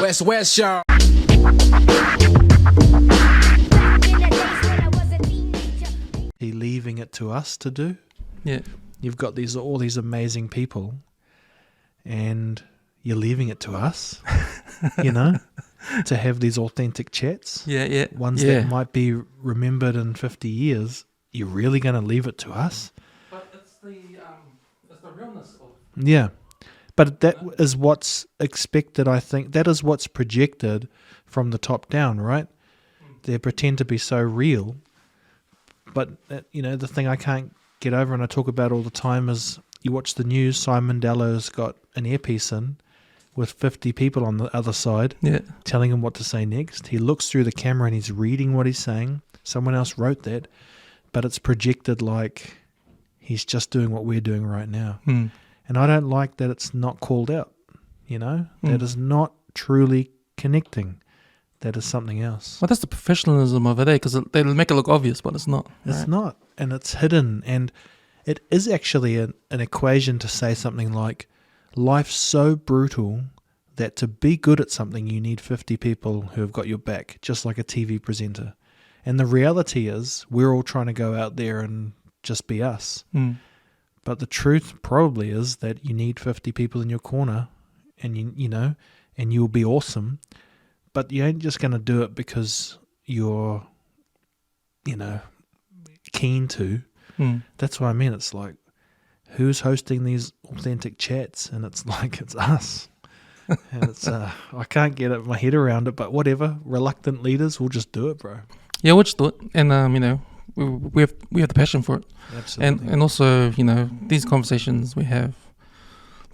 West, y'all. He leaving it to us to do. Yeah. You've got all these amazing people, and you're leaving it to us, to have these authentic chats. Yeah. Ones that might be remembered in 50 years. You're really going to leave it to us? But it's the realness of. Yeah. But that is what's expected, I think. That is what's projected from the top down, right? They pretend to be so real. But, the thing I can't get over and I talk about all the time is you watch the news, Simon Dallow's got an earpiece in with 50 people on the other side telling him what to say next. He looks through the camera and he's reading what he's saying. Someone else wrote that, but it's projected like he's just doing what we're doing right now. And I don't like that it's not called out, That is not truly connecting. That is something else. Well, that's the professionalism of it, because they'll make it look obvious, but it's not. It's not, and it's hidden. And it is actually an equation to say something like, life's so brutal that to be good at something, you need 50 people who have got your back, just like a TV presenter. And the reality is, we're all trying to go out there and just be us. But the truth probably is that you need 50 people in your corner, and and you'll be awesome. But you ain't just going to do it because you're, keen to. That's what I mean. It's like, who's hosting these authentic chats? And it's like, it's us. And it's I can't get my head around it, but whatever. Reluctant leaders will just do it, bro. Yeah, we'll just do it. And, we have the passion for it. Absolutely. And also, these conversations we have,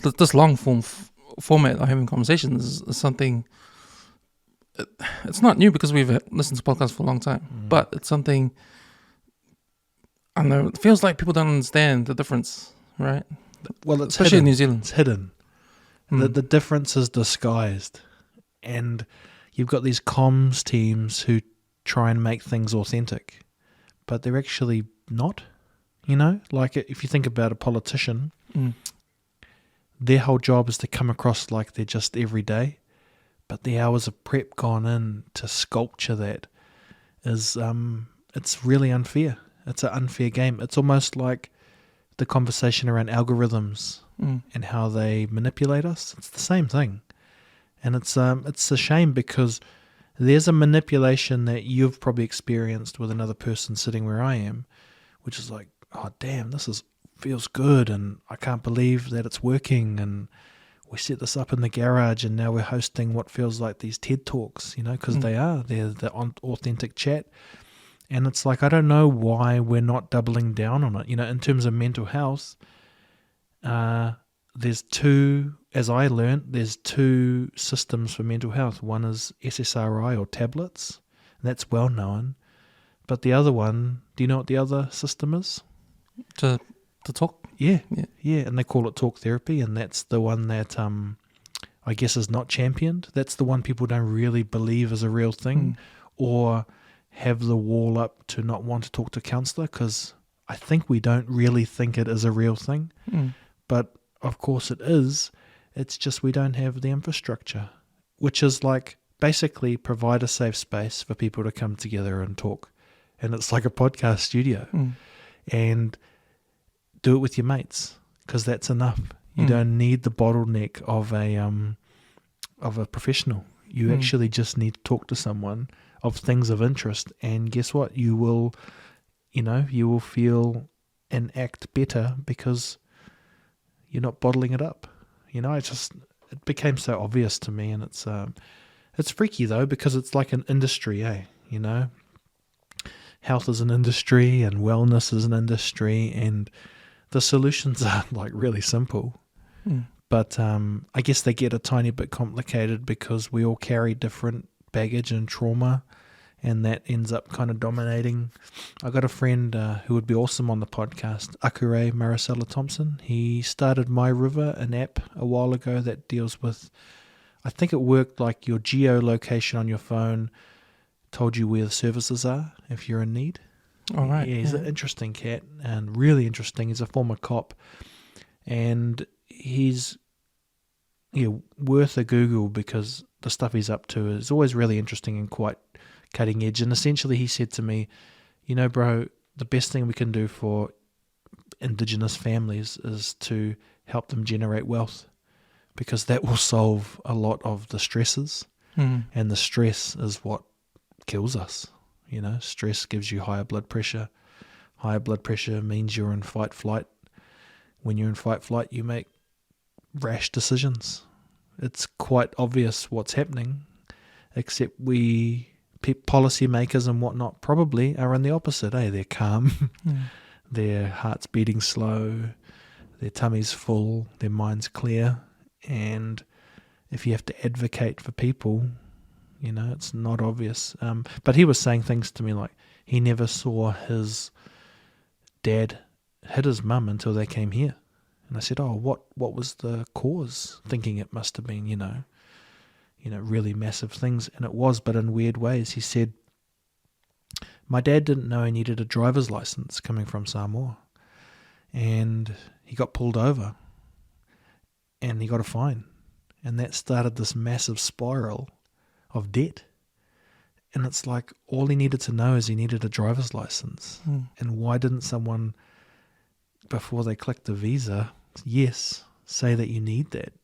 this long format of having conversations is something. It's not new because we've listened to podcasts for a long time, but it's something, I don't know, it feels like people don't understand the difference, right? Well, it's especially hidden. in New Zealand. It's hidden. The difference is disguised. And you've got these comms teams who try and make things authentic, but they're actually not, Like if you think about a politician, their whole job is to come across like they're just everyday. But the hours of prep gone in to sculpture that is, it's really unfair. It's an unfair game. It's almost like the conversation around algorithms and how they manipulate us. It's the same thing. And it's a shame because there's a manipulation that you've probably experienced with another person sitting where I am, which is like, oh, damn, feels good and I can't believe that it's working, and we set this up in the garage and now we're hosting what feels like these TED Talks, because they're the authentic chat. And it's like, I don't know why we're not doubling down on it. In terms of mental health, there's two systems for mental health. One is SSRI or tablets, and that's well known. But the other one, do you know what the other system is? To talk? Yeah, and they call it talk therapy, and that's the one that I guess is not championed. That's the one people don't really believe is a real thing, or have the wall up to not want to talk to a counsellor, because I think we don't really think it is a real thing. But of course it is. It's just we don't have the infrastructure, which is like basically provide a safe space for people to come together and talk. And it's like a podcast studio. And do it with your mates, because that's enough. You don't need the bottleneck of a professional. You actually just need to talk to someone of things of interest, and guess what? You will feel and act better because you're not bottling it up. It became so obvious to me, and it's freaky though, because it's like an industry, Health is an industry and wellness is an industry, and the solutions are like really simple. But I guess they get a tiny bit complicated because we all carry different baggage and trauma, and that ends up kind of dominating. I got a friend who would be awesome on the podcast, Akure Maricela Thompson. He started My River, an app a while ago that deals with, I think it worked like your geolocation on your phone told you where the services are if you're in need. All right. Yeah, he's an interesting cat and really interesting. He's a former cop, and he's worth a Google because the stuff he's up to is always really interesting and quite cutting edge. And essentially he said to me, you know, bro, the best thing we can do for Indigenous families is to help them generate wealth, because that will solve a lot of the stresses. And the stress is what kills us. You know, stress gives you higher blood pressure. Higher blood pressure means you're in fight flight. When you're in fight flight, you make rash decisions. It's quite obvious what's happening, except policy makers and whatnot probably are in the opposite. They're calm, their heart's beating slow, their tummy's full, their mind's clear, and if you have to advocate for people, you know, it's not obvious. But he was saying things to me like he never saw his dad hit his mum until they came here. And I said, oh, what was the cause? Thinking it must have been, you know, really massive things. And it was, but in weird ways. He said, my dad didn't know he needed a driver's license coming from Samoa. And he got pulled over and he got a fine. And that started this massive spiral of debt. And it's like all he needed to know is he needed a driver's license. And why didn't someone, before they clicked the visa, say that you need that,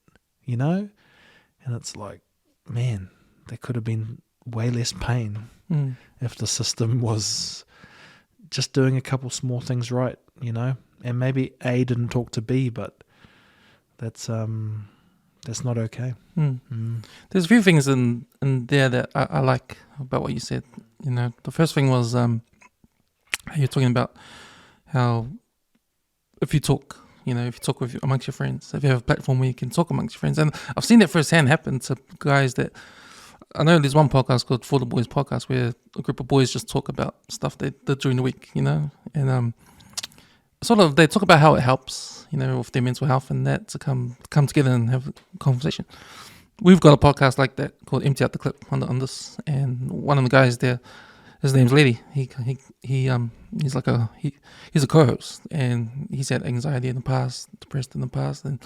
you know? And it's like, man, there could have been way less pain if the system was just doing a couple small things right, you know? And maybe A didn't talk to B, but that's not okay. There's a few things in there that I like about what you said. You know, the first thing was you're talking about how if you talk amongst your friends, if you have a platform where you can talk amongst your friends, and I've seen that firsthand happen to guys that I know. There's one podcast called For the Boys Podcast where a group of boys just talk about stuff they did during the week, you know, and sort of they talk about how it helps, you know, with their mental health and that to come together and have a conversation. We've got a podcast like that called Empty Out the Clip on this, and one of the guys there, his name's Letty. He's a co-host, and he's had anxiety in the past, depressed in the past, and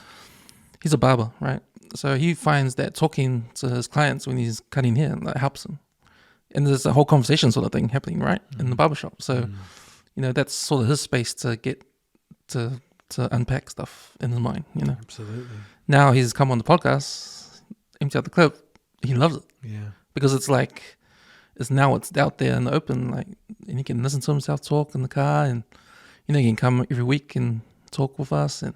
he's a barber, right? So he finds that talking to his clients when he's cutting hair that helps him, and there's a whole conversation sort of thing happening, right, in the barbershop. So you know, that's sort of his space to get to unpack stuff in his mind, you know. Absolutely. Now he's come on the podcast, Empty Out the Clip. He loves it. Yeah. Because it's like, it's out there in the open, like, and he can listen to himself talk in the car, and, you know, he can come every week and talk with us and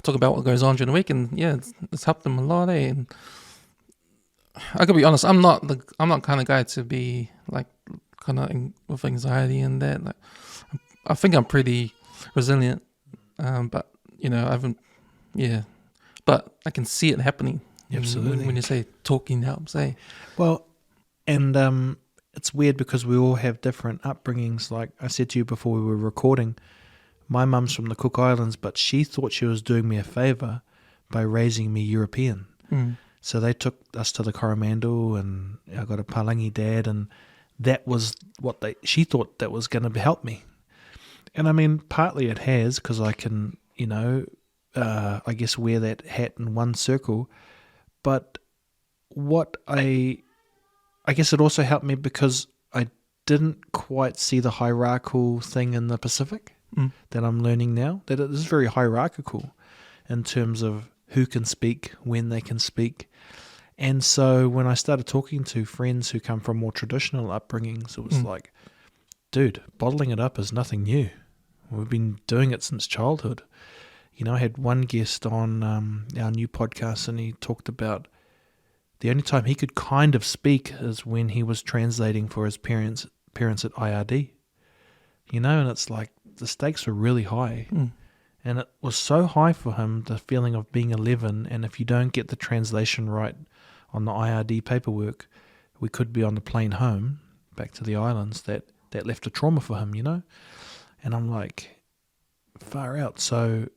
talk about what goes on during the week, and yeah, it's helped him a lot, And I could be honest, I'm not kind of guy to be like kind of with anxiety and that. Like, I think I'm pretty resilient, but you know, but I can see it happening. Absolutely. When you say talking helps, Well, and it's weird because we all have different upbringings. Like I said to you before we were recording, my mum's from the Cook Islands, but she thought she was doing me a favour by raising me European. So they took us to the Coromandel, and I got a Palangi dad, and that was what she thought that was going to help me. And I mean, partly it has, because I can, you know, I guess wear that hat in one circle. But I guess it also helped me because I didn't quite see the hierarchical thing in the Pacific that I'm learning now, that it is very hierarchical in terms of who can speak, when they can speak. And so when I started talking to friends who come from more traditional upbringings, it was like, dude, bottling it up is nothing new. We've been doing it since childhood. You know, I had one guest on our new podcast, and he talked about the only time he could kind of speak is when he was translating for his parents at IRD. You know, and it's like the stakes were really high. And it was so high for him, the feeling of being 11, and if you don't get the translation right on the IRD paperwork, we could be on the plane home back to the islands. That left a trauma for him, you know? And I'm like, far out. So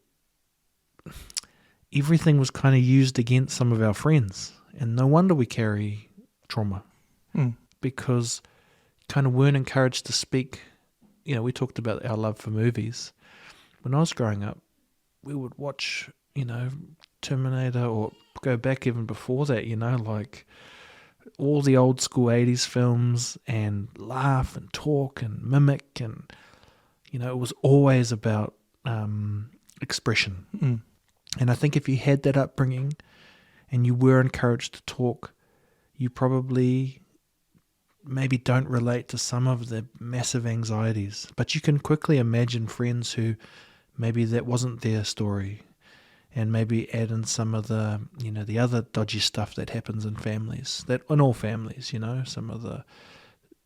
everything was kind of used against some of our friends. And no wonder we carry trauma, because kind of weren't encouraged to speak. You know, we talked about our love for movies. When I was growing up, we would watch, you know, Terminator, or go back even before that, you know, like all the old school 80s films and laugh and talk and mimic, and it was always about expression. And I think if you had that upbringing and you were encouraged to talk, you probably maybe don't relate to some of the massive anxieties, but you can quickly imagine friends who maybe that wasn't their story, and maybe add in some of the, the other dodgy stuff that happens in families, that in all families, some of the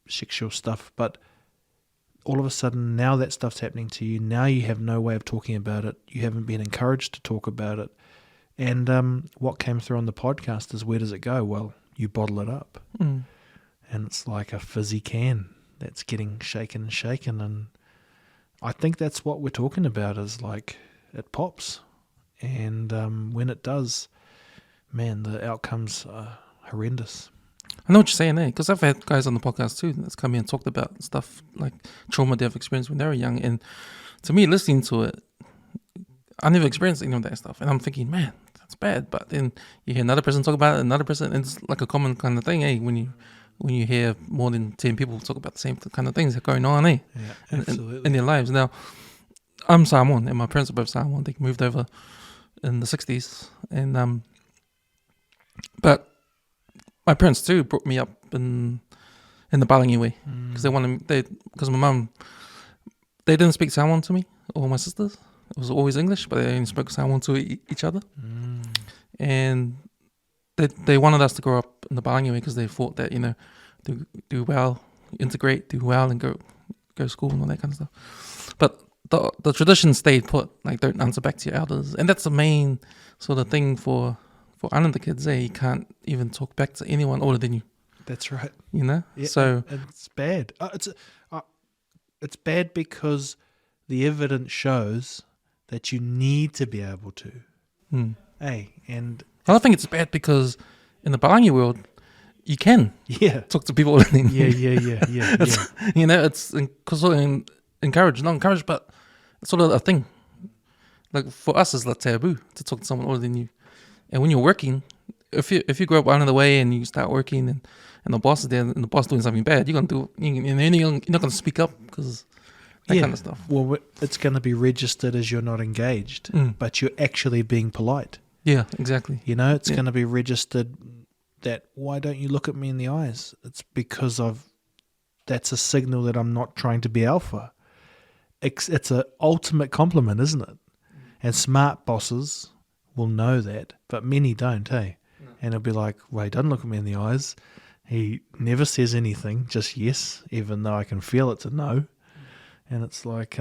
sexual stuff. But all of a sudden, now that stuff's happening to you. Now you have no way of talking about it. You haven't been encouraged to talk about it. And what came through on the podcast is, where does it go? Well, you bottle it up. And it's like a fizzy can that's getting shaken and shaken. And I think that's what we're talking about, is like it pops. And when it does, man, the outcomes are horrendous. I know what you're saying there, because I've had guys on the podcast too that's come here and talked about stuff like trauma they've experienced when they were young. And to me, listening to it, I never experienced any of that stuff. And I'm thinking, man, that's bad. But then you hear another person talk about it, another person, and it's like a common kind of thing, when you hear more than 10 people talk about the same kind of things that are going on, Yeah, absolutely. in their lives. Now, I'm Samoan, and my parents are both Samoan. They moved over in the 60s, and but my parents too brought me up in the Balingi way, because my mum, they didn't speak Samoan to me or my sisters. It was always English, but they only spoke Samoan to each other, and they wanted us to grow up in the Balingi way because they thought that do well, integrate, do well, and go to school and all that kind of stuff. But the tradition stayed put, like don't answer back to your elders, and that's the main sort of thing for Islander kids. You can't even talk back to anyone older than you. That's right. Yeah, so it's bad. It's bad because the evidence shows that you need to be able to. And I think it's bad because in the Balingi world, you can talk to people older than you. Yeah. It's encouraged, not encouraged, but it's sort of a thing. Like for us, it's like taboo to talk to someone older than you. And when you're working, if you grow up out of the way and you start working and the boss is there and the boss doing something bad, you're not going to speak up because that kind of stuff. Well, it's going to be registered as you're not engaged, but you're actually being polite. Yeah, exactly. It's going to be registered that, why don't you look at me in the eyes? It's because that's a signal that I'm not trying to be alpha. It's an ultimate compliment, isn't it? And smart bosses will know that, but many don't, hey? No. And it'll be like, well, he doesn't look at me in the eyes. He never says anything, just yes, even though I can feel it's a no. And it's like,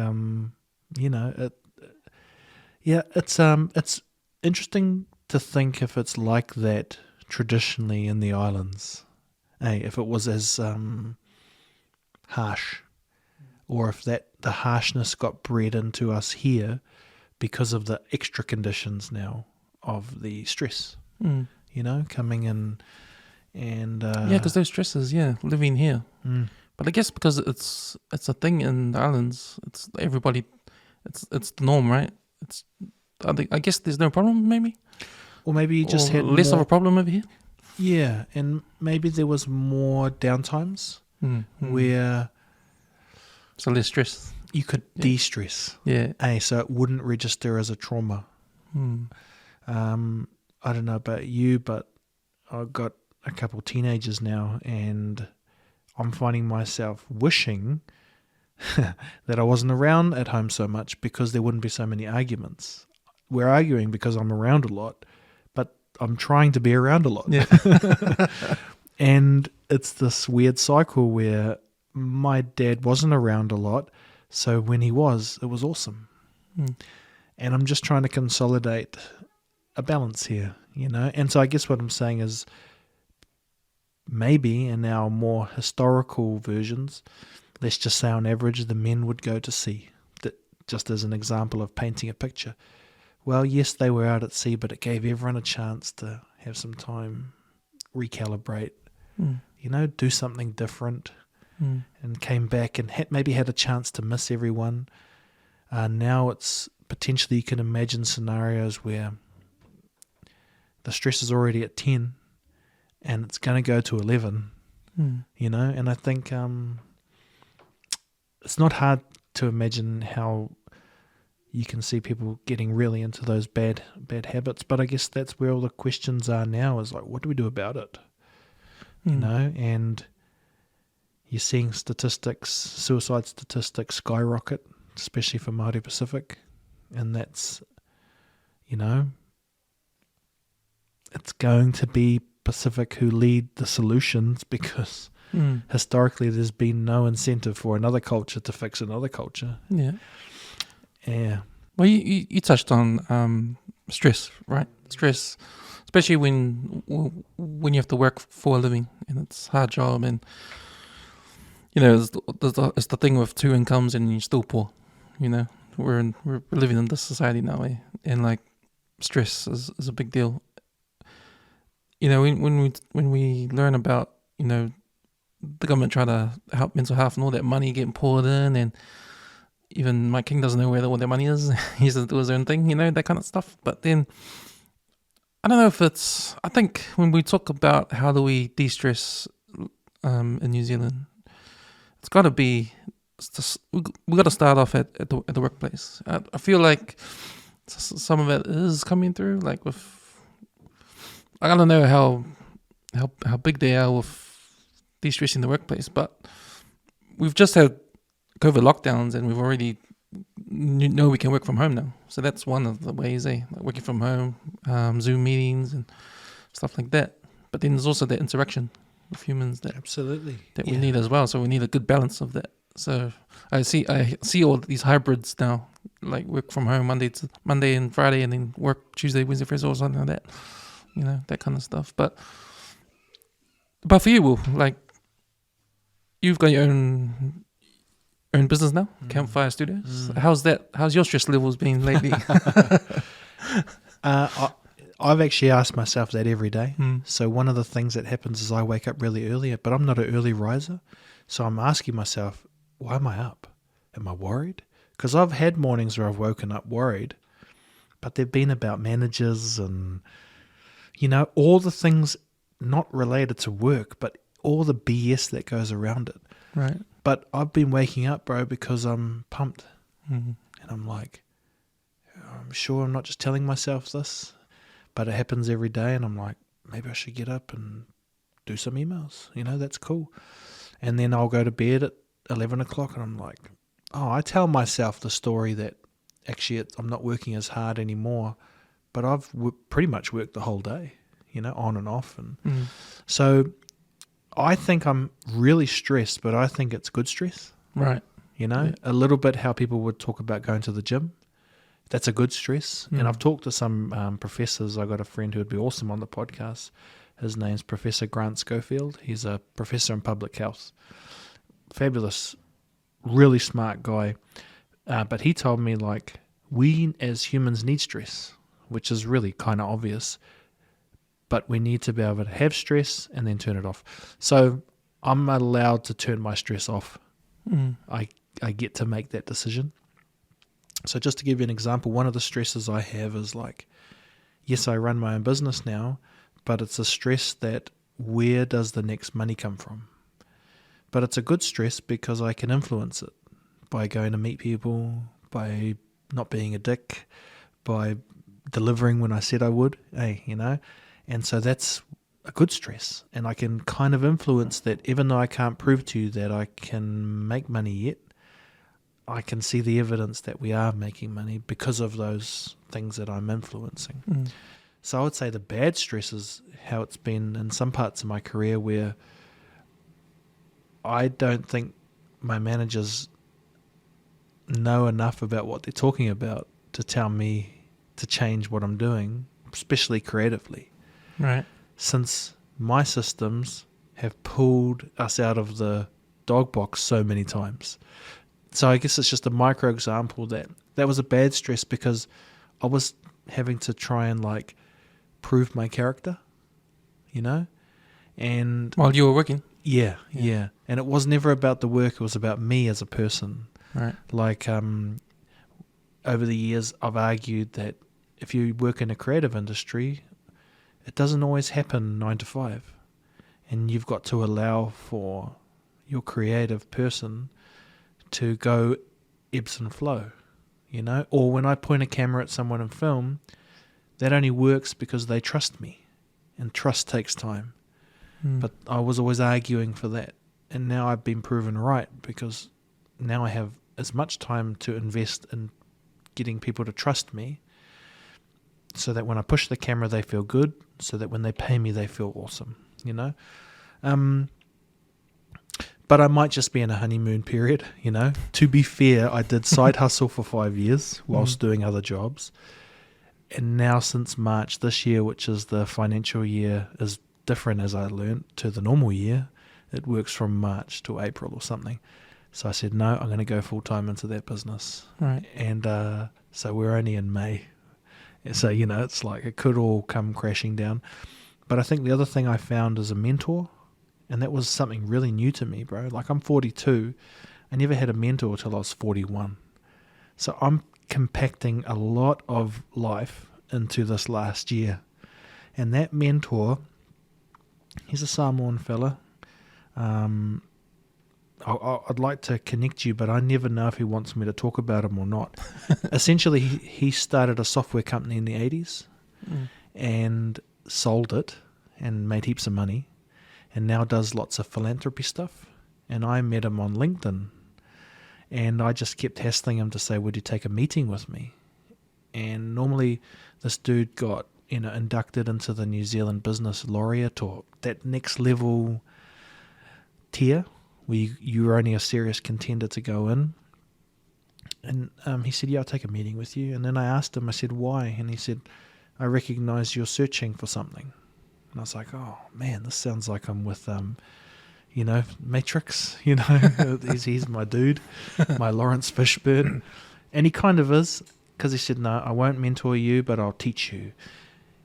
it's interesting to think if it's like that traditionally in the islands. Hey, if it was as harsh, or if the harshness got bred into us here because of the extra conditions now of the stress, coming in and because those stresses, living here. But I guess because it's a thing in the islands, it's everybody, it's the norm, right? I guess there's no problem, maybe. Or maybe you just had less of a problem over here. Yeah, and maybe there was more downtimes where so less stress. You could de-stress. Yeah. So it wouldn't register as a trauma. I don't know about you, but I've got a couple of teenagers now, and I'm finding myself wishing that I wasn't around at home so much because there wouldn't be so many arguments. We're arguing because I'm around a lot, but I'm trying to be around a lot. Yeah. And it's this weird cycle where my dad wasn't around a lot, so when he was, it was awesome. And I'm just trying to consolidate a balance here, And so I guess what I'm saying is, maybe in our more historical versions, let's just say on average the men would go to sea, that just as an example of painting a picture. Well, yes, they were out at sea, but it gave everyone a chance to have some time, recalibrate, do something different, and came back and maybe had a chance to miss everyone. Now it's potentially, you can imagine scenarios where the stress is already at 10 and it's going to go to 11, you know. And I think it's not hard to imagine how you can see people getting really into those bad habits. But I guess that's where all the questions are now, is like, what do we do about it? You know, and you're seeing suicide statistics skyrocket, especially for Māori Pacific. And that's, you know, it's going to be Pacific who lead the solutions, because historically there's been no incentive for another culture to fix another culture. Yeah. Yeah. Well, you touched on stress, right? Stress, especially when you have to work for a living and it's a hard job, and you know it's the thing with two incomes and you're still poor. You know, we're living in this society now, and like stress is a big deal. You know, when we learn about, you know, the government trying to help mental health and all that money getting poured in, and even Mike King doesn't know where all their money is. He doesn't do his own thing, you know, that kind of stuff. But then, I don't know if I think when we talk about how do we de-stress in New Zealand, it's got to be, we got to start off at the workplace. I feel like some of it is coming through, like with, I don't know how big they are with de-stressing the workplace, but we've just had COVID lockdowns, and we've already know we can work from home now. So that's one of the ways, like working from home, Zoom meetings and stuff like that. But then there's also that interaction with humans that Absolutely. that we need as well. So we need a good balance of that. So I see all these hybrids now, like work from home Monday and Friday, and then work Tuesday, Wednesday, Thursday, or something like that. You know, that kind of stuff. But for you, Will, like, you've got your own business now, Campfire Studios. How's your stress levels been lately? I've actually asked myself that every day. So one of the things that happens is I wake up really early, but I'm not an early riser. So I'm asking myself, why am I up? Am I worried? Because I've had mornings where I've woken up worried, but they've been about managers and, you know, all the things not related to work, but all the BS that goes around it. Right. But I've been waking up, bro, because I'm pumped. And I'm like, I'm sure I'm not just telling myself this, but it happens every day. And I'm like, maybe I should get up and do some emails. You know, that's cool. And then I'll go to bed at 11 o'clock and I'm like, oh, I tell myself the story that actually I'm not working as hard anymore, but I've pretty much worked the whole day, you know, on and off. And so I think I'm really stressed, but I think it's good stress. Right. You know, a little bit how people would talk about going to the gym. That's a good stress. And I've talked to some professors. I got a friend who would be awesome on the podcast. His name's Professor Grant Schofield. He's a professor in public health. Fabulous, really smart guy. But he told me, like, we as humans need stress, which is really kind of obvious. But we need to be able to have stress and then turn it off. So I'm allowed to turn my stress off. I get to make that decision. So just to give you an example, one of the stresses I have is like, yes, I run my own business now, but it's a stress that where does the next money come from? But it's a good stress because I can influence it by going to meet people, by not being a dick, by delivering when I said I would, you know. And so that's a good stress. And I can kind of influence that, even though I can't prove to you that I can make money yet, I can see the evidence that we are making money because of those things that I'm influencing. So I would say the bad stress is how it's been in some parts of my career where I don't think my managers know enough about what they're talking about to tell me to change what I'm doing, especially creatively. Right. Since my systems have pulled us out of the dog box so many times. So I guess it's just a micro example that was a bad stress because I was having to try and like prove my character, you know? And while you were working? Yeah. And it was never about the work, it was about me as a person. Right. Like over the years I've argued that if you work in a creative industry, it doesn't always happen 9 to 5. And you've got to allow for your creative person to go ebbs and flow, Or when I point a camera at someone and film, that only works because they trust me. And trust takes time. But I was always arguing for that. And now I've been proven right, because now I have as much time to invest in getting people to trust me, so that when I push the camera, they feel good, so that when they pay me, they feel awesome, But I might just be in a honeymoon period, To be fair, I did side hustle for 5 years whilst doing other jobs. And now since March this year, which is the financial year, is different, as I learned, to the normal year. It works from March to April or something. So I said, no, I'm going to go full-time into that business. Right. And so we're only in May. So, it's like it could all come crashing down. But I think the other thing I found is a mentor. And that was something really new to me, bro. Like, I'm 42. I never had a mentor till I was 41. So I'm compacting a lot of life into this last year. And that mentor, he's a Samoan fella. I'd like to connect you, but I never know if he wants me to talk about him or not. Essentially, he started a software company in the 80s and sold it and made heaps of money, and now does lots of philanthropy stuff. And I met him on LinkedIn, and I just kept hassling him to say, would you take a meeting with me? And normally this dude got inducted into the New Zealand Business Laureate, or that next level tier where you were only a serious contender to go in. And he said, yeah, I'll take a meeting with you. And then I asked him, I said, why? And he said, I recognize you're searching for something. And I was like, oh man, this sounds like I'm with Matrix, he's my dude, my Lawrence Fishburne. And he kind of is, because he said, no, I won't mentor you, but I'll teach you.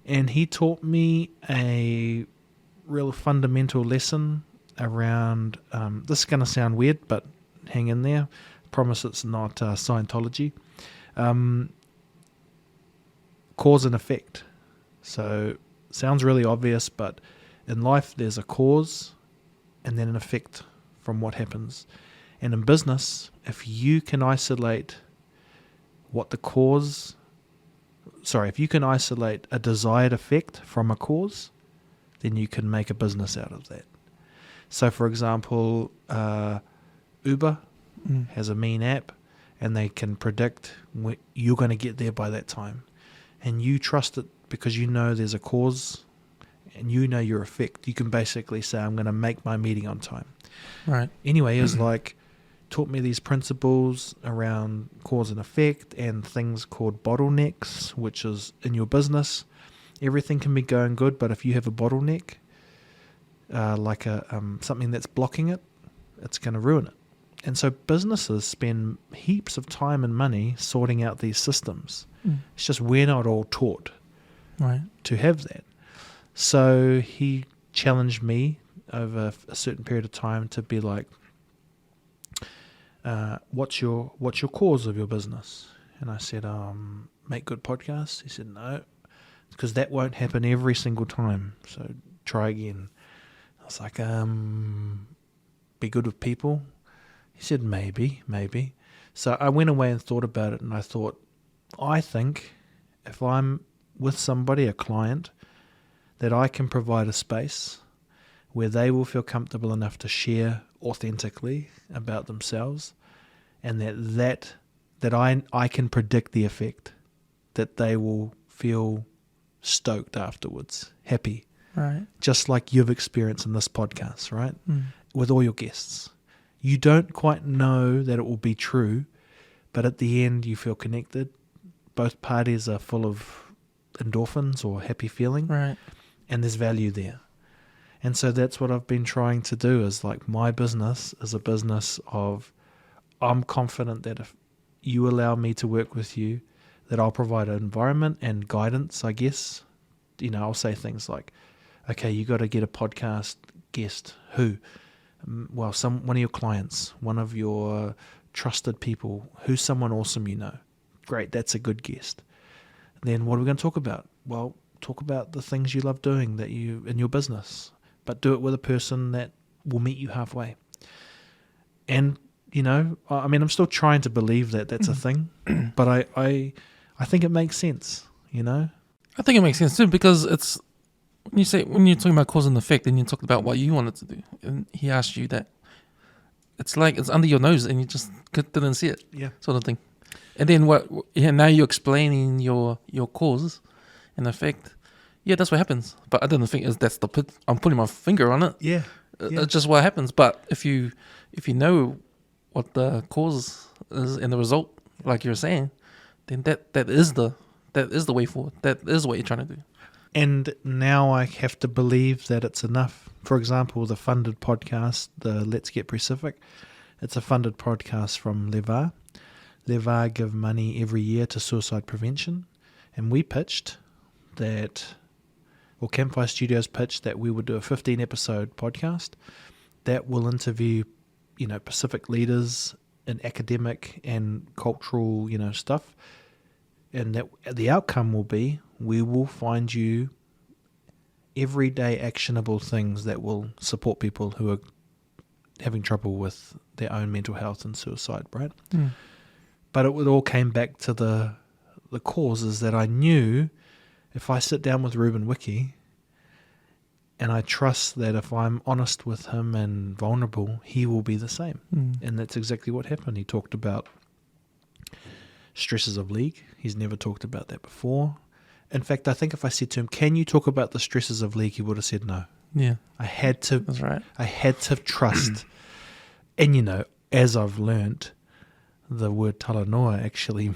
And he taught me a real fundamental lesson around, this is going to sound weird, but hang in there. Promise it's not Scientology. Cause and effect. So, sounds really obvious, but in life there's a cause and then an effect from what happens. And in business, if you can isolate if you can isolate a desired effect from a cause, then you can make a business out of that. So, for example, Uber has a mean app, and they can predict when you're going to get there by that time. And you trust it because you know there's a cause and you know your effect. You can basically say, I'm going to make my meeting on time. Right. Anyway, it was taught me these principles around cause and effect and things called bottlenecks, which is in your business. Everything can be going good, but if you have a bottleneck, like something that's blocking it, it's going to ruin it. And so businesses spend heaps of time and money sorting out these systems. It's just we're not all taught to have that. So he challenged me over a certain period of time to be like, what's your cause of your business? And I said, make good podcasts. He said, no, because that won't happen every single time. So try again. I was like, be good with people. He said, maybe. So I went away and thought about it, and I think if I'm with somebody, a client, that I can provide a space where they will feel comfortable enough to share authentically about themselves, and that I can predict the effect, that they will feel stoked afterwards, happy. Right. Just like you've experienced in this podcast, right? With all your guests. You don't quite know that it will be true, but at the end you feel connected. Both parties are full of endorphins or happy feeling. Right. And there's value there. And so that's what I've been trying to do, is like my business is a business of, I'm confident that if you allow me to work with you, that I'll provide an environment and guidance, I guess. I'll say things like, okay, you got to get a podcast guest. Who? Well, one of your clients, one of your trusted people, who's someone awesome you know. Great, that's a good guest. Then what are we going to talk about? Well, talk about the things you love doing in your business. but do it with a person that will meet you halfway. And, you know, I mean, I'm still trying to believe that that's a thing, but I think it makes sense, you know? I think it makes sense too, because it's when you're talking about cause and effect, and you talked about what you wanted to do, and he asked you that, it's like it's under your nose and you just didn't see it, sort of thing. And then now you're explaining your cause and effect. Yeah, that's what happens. But I don't think I'm putting my finger on it. Yeah. It's just what happens. But if you know what the cause is and the result, like you're saying, then that is the way forward. That is what you're trying to do. And now I have to believe that it's enough. For example, the funded podcast, the Let's Get Pacific, it's a funded podcast from Levar. Levar give money every year to suicide prevention. And we pitched that, or Campfire Studios pitched that we would do a 15-episode podcast that will interview, you know, Pacific leaders in academic and cultural, you know, stuff. And that the outcome will be, we will find you everyday actionable things that will support people who are having trouble with their own mental health and suicide, right? Mm. But it all came back to the causes that I knew if I sit down with Ruben Wiki and I trust that if I'm honest with him and vulnerable, he will be the same. Mm. And that's exactly what happened. He talked about stresses of league. He's never talked about that before. In fact, I think if I said to him, can you talk about the stresses of league, he would have said no. Yeah. I had to. That's right. I had to trust. And, you know, as I've learnt, the word talanoa actually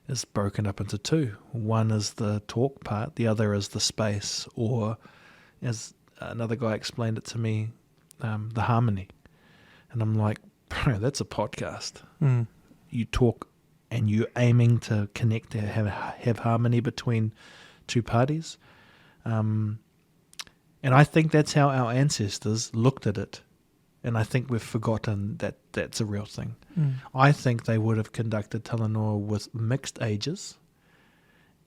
is broken up into two. One is the talk part, the other is the space, or as another guy explained it to me, the harmony. And I'm like, bro, that's a podcast. Mm. You talk and you're aiming to connect, to have harmony between two parties. And I think that's how our ancestors looked at it. And I think we've forgotten that that's a real thing. Mm. I think they would have conducted talanoa with mixed ages,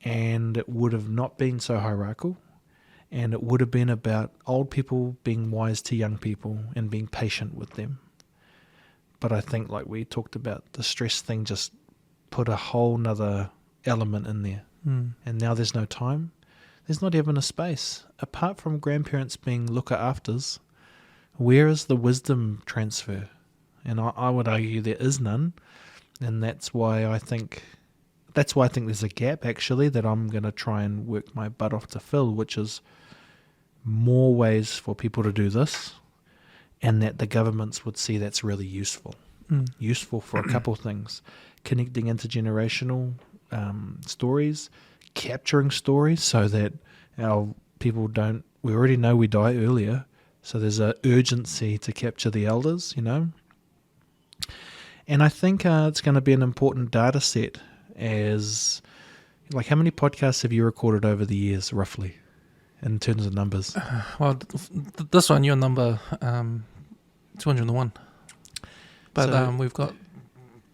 and it would have not been so hierarchical, and it would have been about old people being wise to young people and being patient with them. But I think, like we talked about, the stress thing just put a whole nother element in there. Mm. And now there's no time. There's not even a space. Apart from grandparents being looker-afters, where is the wisdom transfer? And I would argue there is none. And that's why I think there's a gap, actually, that I'm going to try and work my butt off to fill, which is more ways for people to do this, and that the governments would see that's really useful. Mm. Useful for a couple things. Connecting intergenerational stories, capturing stories so that our people don't... We already know we die earlier, so there's an urgency to capture the elders, you know. And I think it's going to be an important data set as... Like, how many podcasts have you recorded over the years, roughly, in terms of numbers? Well, this one, you're number 201. But So- we've got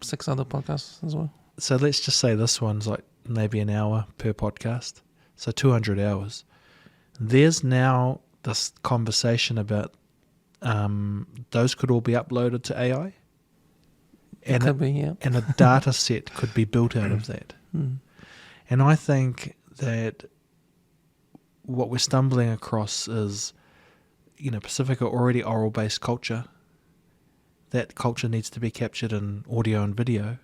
6 other podcasts as well. So let's just say this one's like maybe an hour per podcast. So 200 hours. There's now this conversation about those could all be uploaded to AI. It could be, yeah. And a data set could be built out of that. Mm. And I think that what we're stumbling across is, you know, Pacifica already oral-based culture. That culture needs to be captured in audio and video.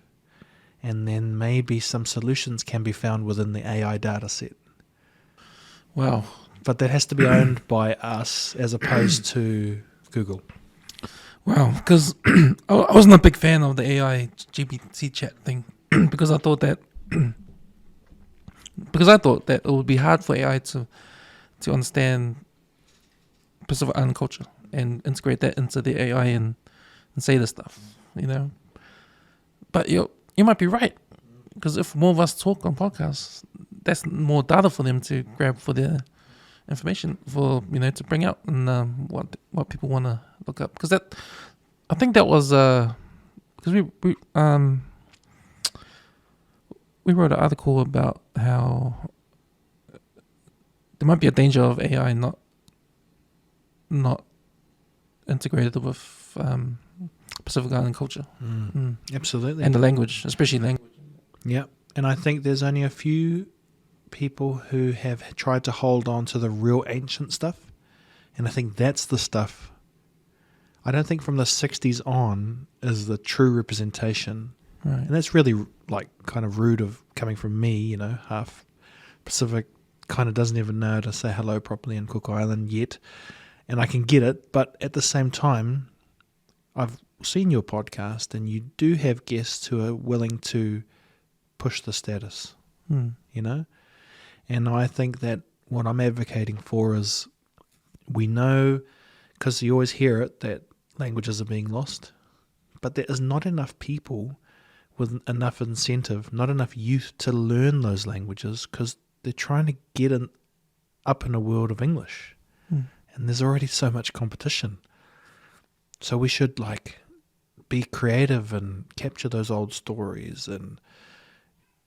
And then maybe some solutions can be found within the AI data set. Wow. But that has to be owned by us as opposed to Google. Wow, because I wasn't a big fan of the AI GPT chat thing because I thought that it would be hard for AI to understand Pacific Island culture and integrate that into the AI and say this stuff, you know. But you might be right, because if more of us talk on podcasts, that's more data for them to grab for their information, for, you know, to bring out and what people want to look up. Because I think that was because we wrote an article about how there might be a danger of AI not not integrated with Pacific Island culture. Absolutely. And the language, especially language. Yeah. And I think there's only a few people who have tried to hold on to the real ancient stuff. And I think that's the stuff. I don't think from the 60s on is the true representation. Right. And that's really like kind of rude of coming from me, you know, half Pacific, kind of doesn't even know how to say hello properly in Cook Island yet. And I can get it. But at the same time, I've seen your podcast and you do have guests who are willing to push the status, you know? And I think that what I'm advocating for is we know, because you always hear it, that languages are being lost, but there is not enough people with enough incentive, not enough youth to learn those languages because they're trying to get up in a world of English. And there's already so much competition. So we should be creative and capture those old stories. And,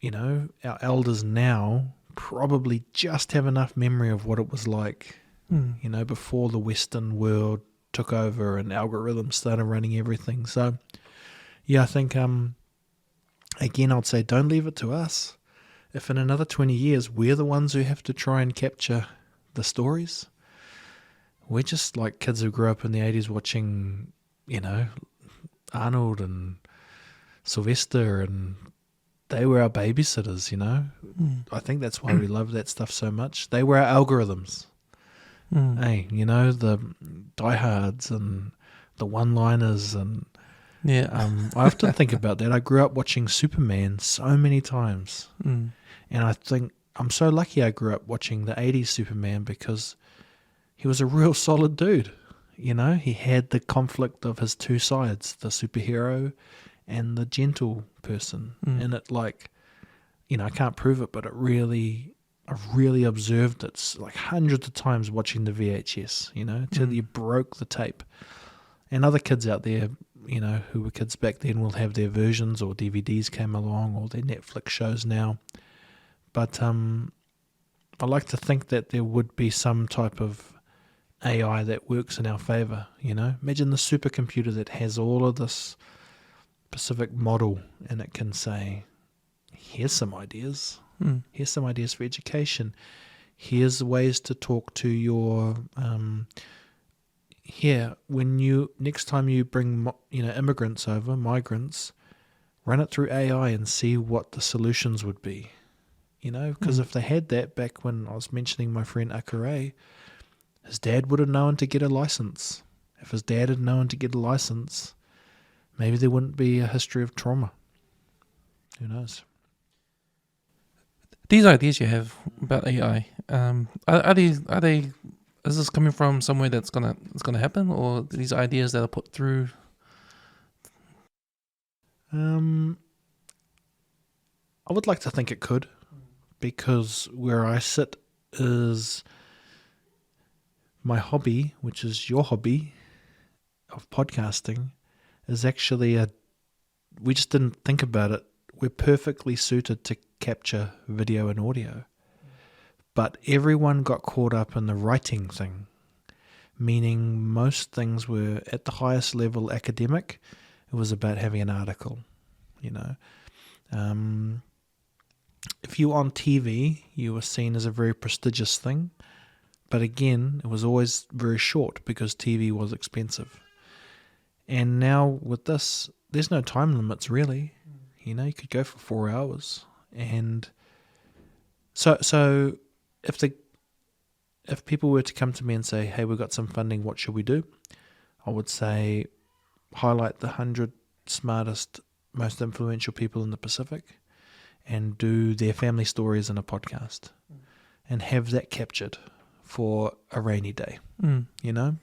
you know, our elders now probably just have enough memory of what it was like, you know, before the Western world took over and algorithms started running everything. So, yeah, I think, again, I'd say don't leave it to us. If in another 20 years we're the ones who have to try and capture the stories, we're just like kids who grew up in the 80s watching, you know, Arnold and Sylvester, and they were our babysitters, you know. I think that's why we love that stuff so much. They were our algorithms. Hey, you know, the diehards and the one-liners and I often think about that. I grew up watching Superman so many times. And I think I'm so lucky I grew up watching the 80s Superman because he was a real solid dude. You know, he had the conflict of his two sides, the superhero and the gentle person. And it you know, I can't prove it, but I've really observed it like hundreds of times watching the VHS, you know, till you broke the tape. And other kids out there, you know, who were kids back then will have their versions, or DVDs came along, or their Netflix shows now. But I like to think that there would be some type of AI that works in our favor, you know. Imagine the supercomputer that has all of this specific model, and it can say, here's some ideas. Here's some ideas for education. Here's ways to talk to your when next time you bring, you know, immigrants over, migrants, run it through AI and see what the solutions would be. You know, because if they had that back when I was mentioning my friend Akare, his dad would have known to get a license. If his dad had known to get a license, maybe there wouldn't be a history of trauma. Who knows? These ideas you have about AI, are they? Is this coming from somewhere that's gonna happen, or these ideas that are put through? I would like to think it could, because where I sit is my hobby, which is your hobby of podcasting, is actually we just didn't think about it. We're perfectly suited to capture video and audio. But everyone got caught up in the writing thing, meaning most things were at the highest level academic. It was about having an article, you know. If you were on TV, you were seen as a very prestigious thing. But again, it was always very short because TV was expensive. And now with this, there's no time limits really. You know, you could go for 4 hours. And so if people were to come to me and say, hey, we've got some funding, what should we do? I would say highlight the 100 smartest, most influential people in the Pacific and do their family stories in a podcast and have that captured for a rainy day, you know?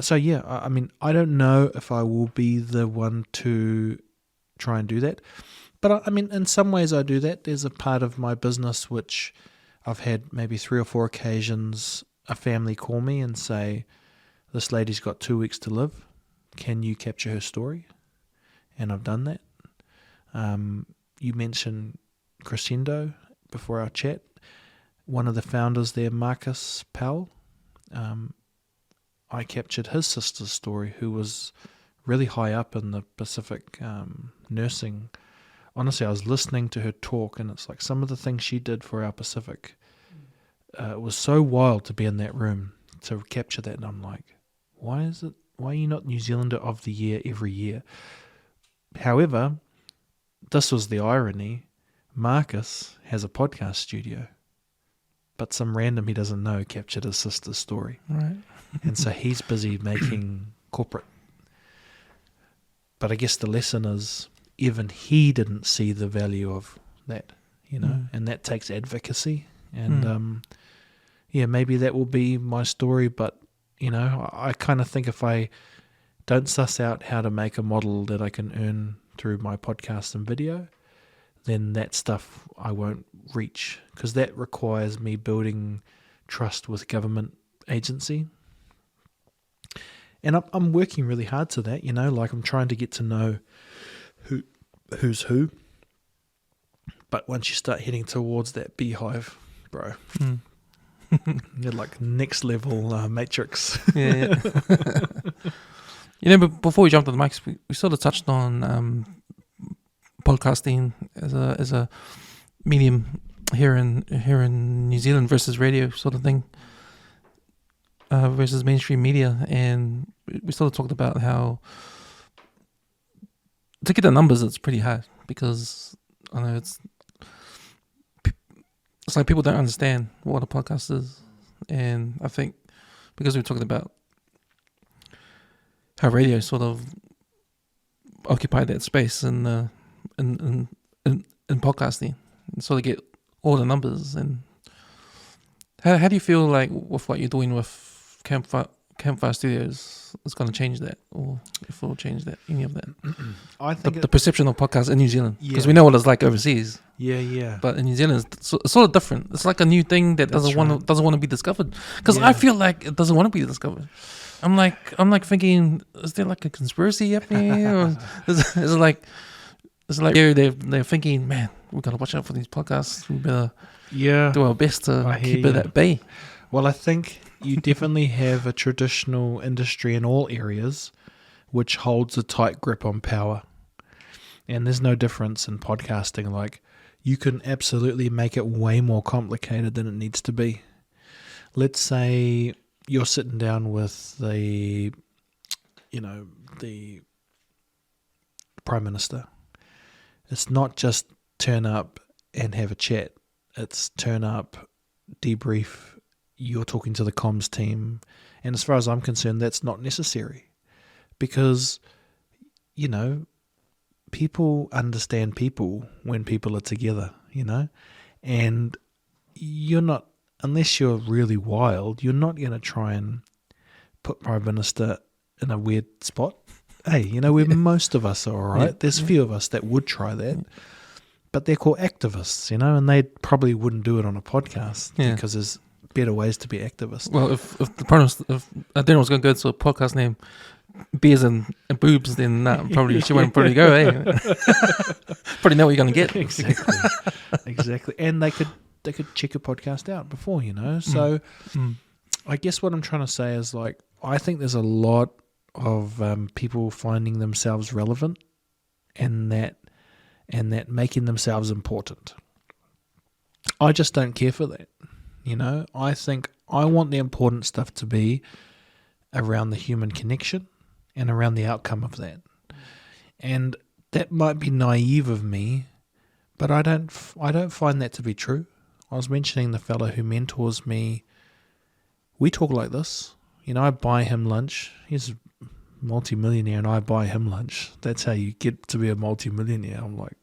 So yeah, I mean, I don't know if I will be the one to try and do that. But I mean, in some ways I do that. There's a part of my business which I've had maybe 3 or 4 occasions a family call me and say, this lady's got 2 weeks to live. Can you capture her story? And I've done that. You mentioned Crescendo before our chat. One of the founders there, Marcus Powell, I captured his sister's story, who was really high up in the Pacific nursing. Honestly, I was listening to her talk, and it's like some of the things she did for our Pacific. It was so wild to be in that room to capture that, and I'm like, why are you not New Zealander of the Year every year? However, this was the irony. Marcus has a podcast studio, but some random he doesn't know captured his sister's story. Right. And so he's busy making corporate. But I guess the lesson is even he didn't see the value of that, and that takes advocacy. And maybe that will be my story, but I kind of think if I don't suss out how to make a model that I can earn through my podcast and video, then that stuff I won't reach, because that requires me building trust with government agency. And I'm working really hard to that, like I'm trying to get to know who's who. But once you start heading towards that beehive, bro, you're like next level matrix. Yeah. But before we jumped on the mics, we sort of touched on podcasting as a medium here in New Zealand versus radio sort of thing, versus mainstream media, and we sort of talked about how to get the numbers it's pretty hard, because I know it's like people don't understand what a podcast is, and I think because we're talking about how radio sort of occupied that space in podcasting, and sort of get all the numbers. And how do you feel like with what you're doing with Campfire Studios is going to change that, or if it will change that, any of that? I think the perception of podcasts in New Zealand, because Yeah. we know what it's like overseas. Yeah. But in New Zealand, it's sort of different. It's like a new thing that That's doesn't want to be discovered. Because Yeah. I feel like it doesn't want to be discovered. I'm like thinking, is there like a conspiracy happening here? Or is it like they're thinking, man, we gotta watch out for these podcasts. We better do our best to I hear keep it you. at bay. Well, I think you definitely have a traditional industry in all areas which holds a tight grip on power. And there's no difference in podcasting. Like, you can absolutely make it way more complicated than it needs to be. Let's say you're sitting down with the Prime Minister. It's not just turn up and have a chat. It's turn up, debrief, you're talking to the comms team. And as far as I'm concerned, that's not necessary. Because, people understand people when people are together, and you're not, unless you're really wild, you're not going to try and put Prime Minister in a weird spot. Hey, where most of us are all right. Yeah. There's a few of us that would try that, but they're called activists, and they probably wouldn't do it on a podcast because there's better ways to be activists. Well, if the Prime Minister, if Adina was going to go to a podcast named Beers and Boobs, then probably she wouldn't probably go, eh? Probably know what you're going to get. Exactly. And they could check a podcast out before, So I guess what I'm trying to say is, like, I think there's a lot of people finding themselves relevant and that making themselves important. I just don't care for that. I think I want the important stuff to be around the human connection and around the outcome of that. And that might be naive of me, but I don't find that to be true. I was mentioning the fellow who mentors me. We talk like this. I buy him lunch. He's a multi-millionaire and I buy him lunch. That's how you get to be a multi-millionaire. I'm like,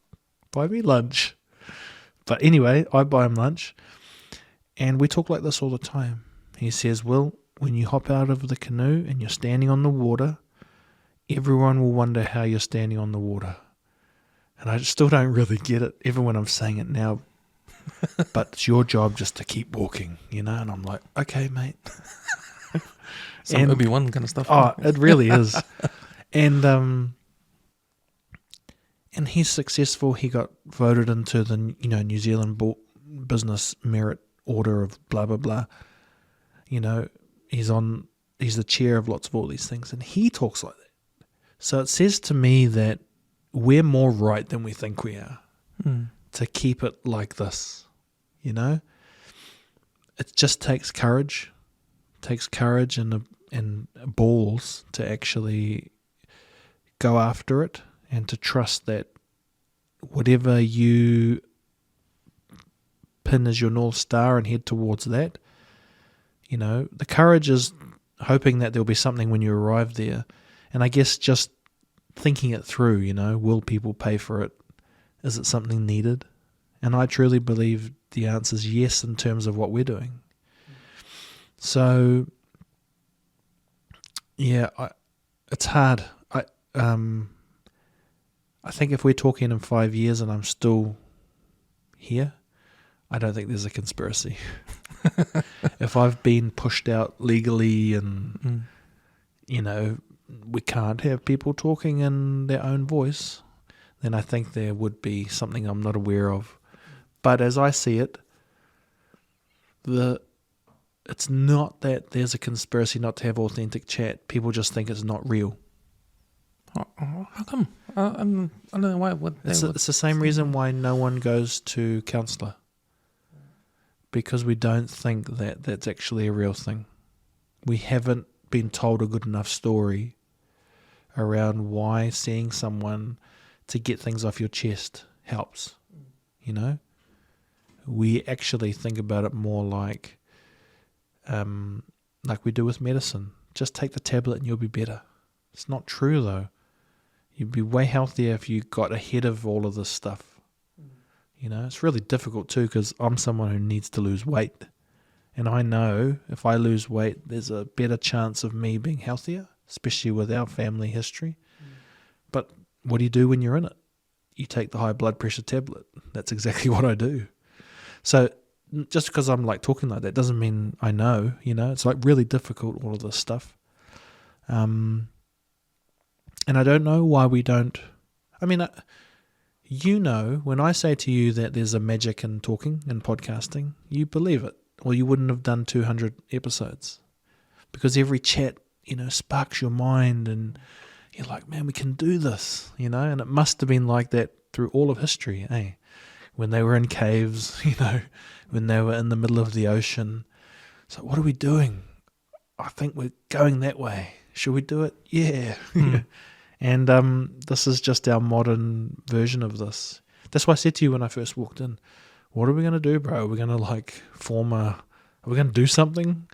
buy me lunch. But anyway, I buy him lunch. And we talk like this all the time. He says, well, when you hop out of the canoe and you're standing on the water, everyone will wonder how you're standing on the water. And I still don't really get it, even when I'm saying it now. But it's your job just to keep walking, And I'm like, okay, mate. Some Obi-Wan kind of stuff. Oh, it really is. And he's successful. He got voted into the New Zealand Business Merit Order of blah blah blah. He's the chair of lots of all these things, and he talks like that. So it says to me that we're more right than we think we are to keep it like this, you know? It just takes courage. It takes courage and balls to actually go after it and to trust that whatever you pin as your North Star and head towards that, you know, the courage is hoping that there'll be something when you arrive there. And I guess just thinking it through, you know, will people pay for it? Is it something needed? And I truly believe the answer is yes in terms of what we're doing. So, yeah, it's hard. I think if we're talking in 5 years and I'm still here, I don't think there's a conspiracy. If I've been pushed out legally and, you know, we can't have people talking in their own voice, then I think there would be something I'm not aware of. But as I see it, it's not that there's a conspiracy not to have authentic chat. People just think it's not real. How come? I don't know why. It's the same reason why no one goes to counsellor. Because we don't think that that's actually a real thing. We haven't been told a good enough story around why seeing someone to get things off your chest helps. You know? We actually think about it more like we do with medicine. Just take the tablet and you'll be better. It's not true though. You'd be way healthier if you got ahead of all of this stuff. You know, it's really difficult too because I'm someone who needs to lose weight. And I know if I lose weight, there's a better chance of me being healthier, especially with our family history. But what do you do when you're in it? You take the high blood pressure tablet. That's exactly what I do. So just because I'm like talking like that doesn't mean I know, you know. It's like really difficult, all of this stuff. And I don't know why we don't. I mean, you know, when I say to you that there's a magic in talking and podcasting, you believe it, or you wouldn't have done 200 episodes. Because every chat, you know, sparks your mind and you're like, man, we can do this, you know. And it must have been like that through all of history, eh? When they were in caves, you know, when they were in the middle of the ocean. So what are we doing? I think we're going that way. Should we do it? Yeah. And this is just our modern version of this. That's why I said to you when I first walked in, what are we going to do, bro? Are we going to like are we going to do something?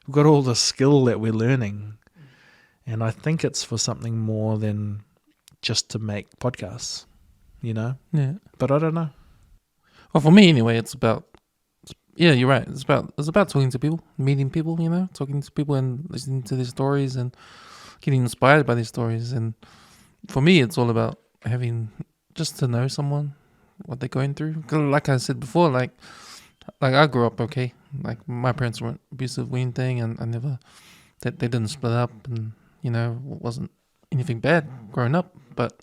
We've got all the skill that we're learning. And I think it's for something more than just to make podcasts, you know? Yeah. But I don't know. Well, for me anyway, it's about, yeah, you're right. It's about talking to people, meeting people, you know, talking to people and listening to their stories and getting inspired by these stories. And for me, it's all about having just to know someone, what they're going through. 'Cause like I said before, like I grew up okay. Like my parents weren't abusive or anything, and I never, they didn't split up, and you know, wasn't anything bad growing up. But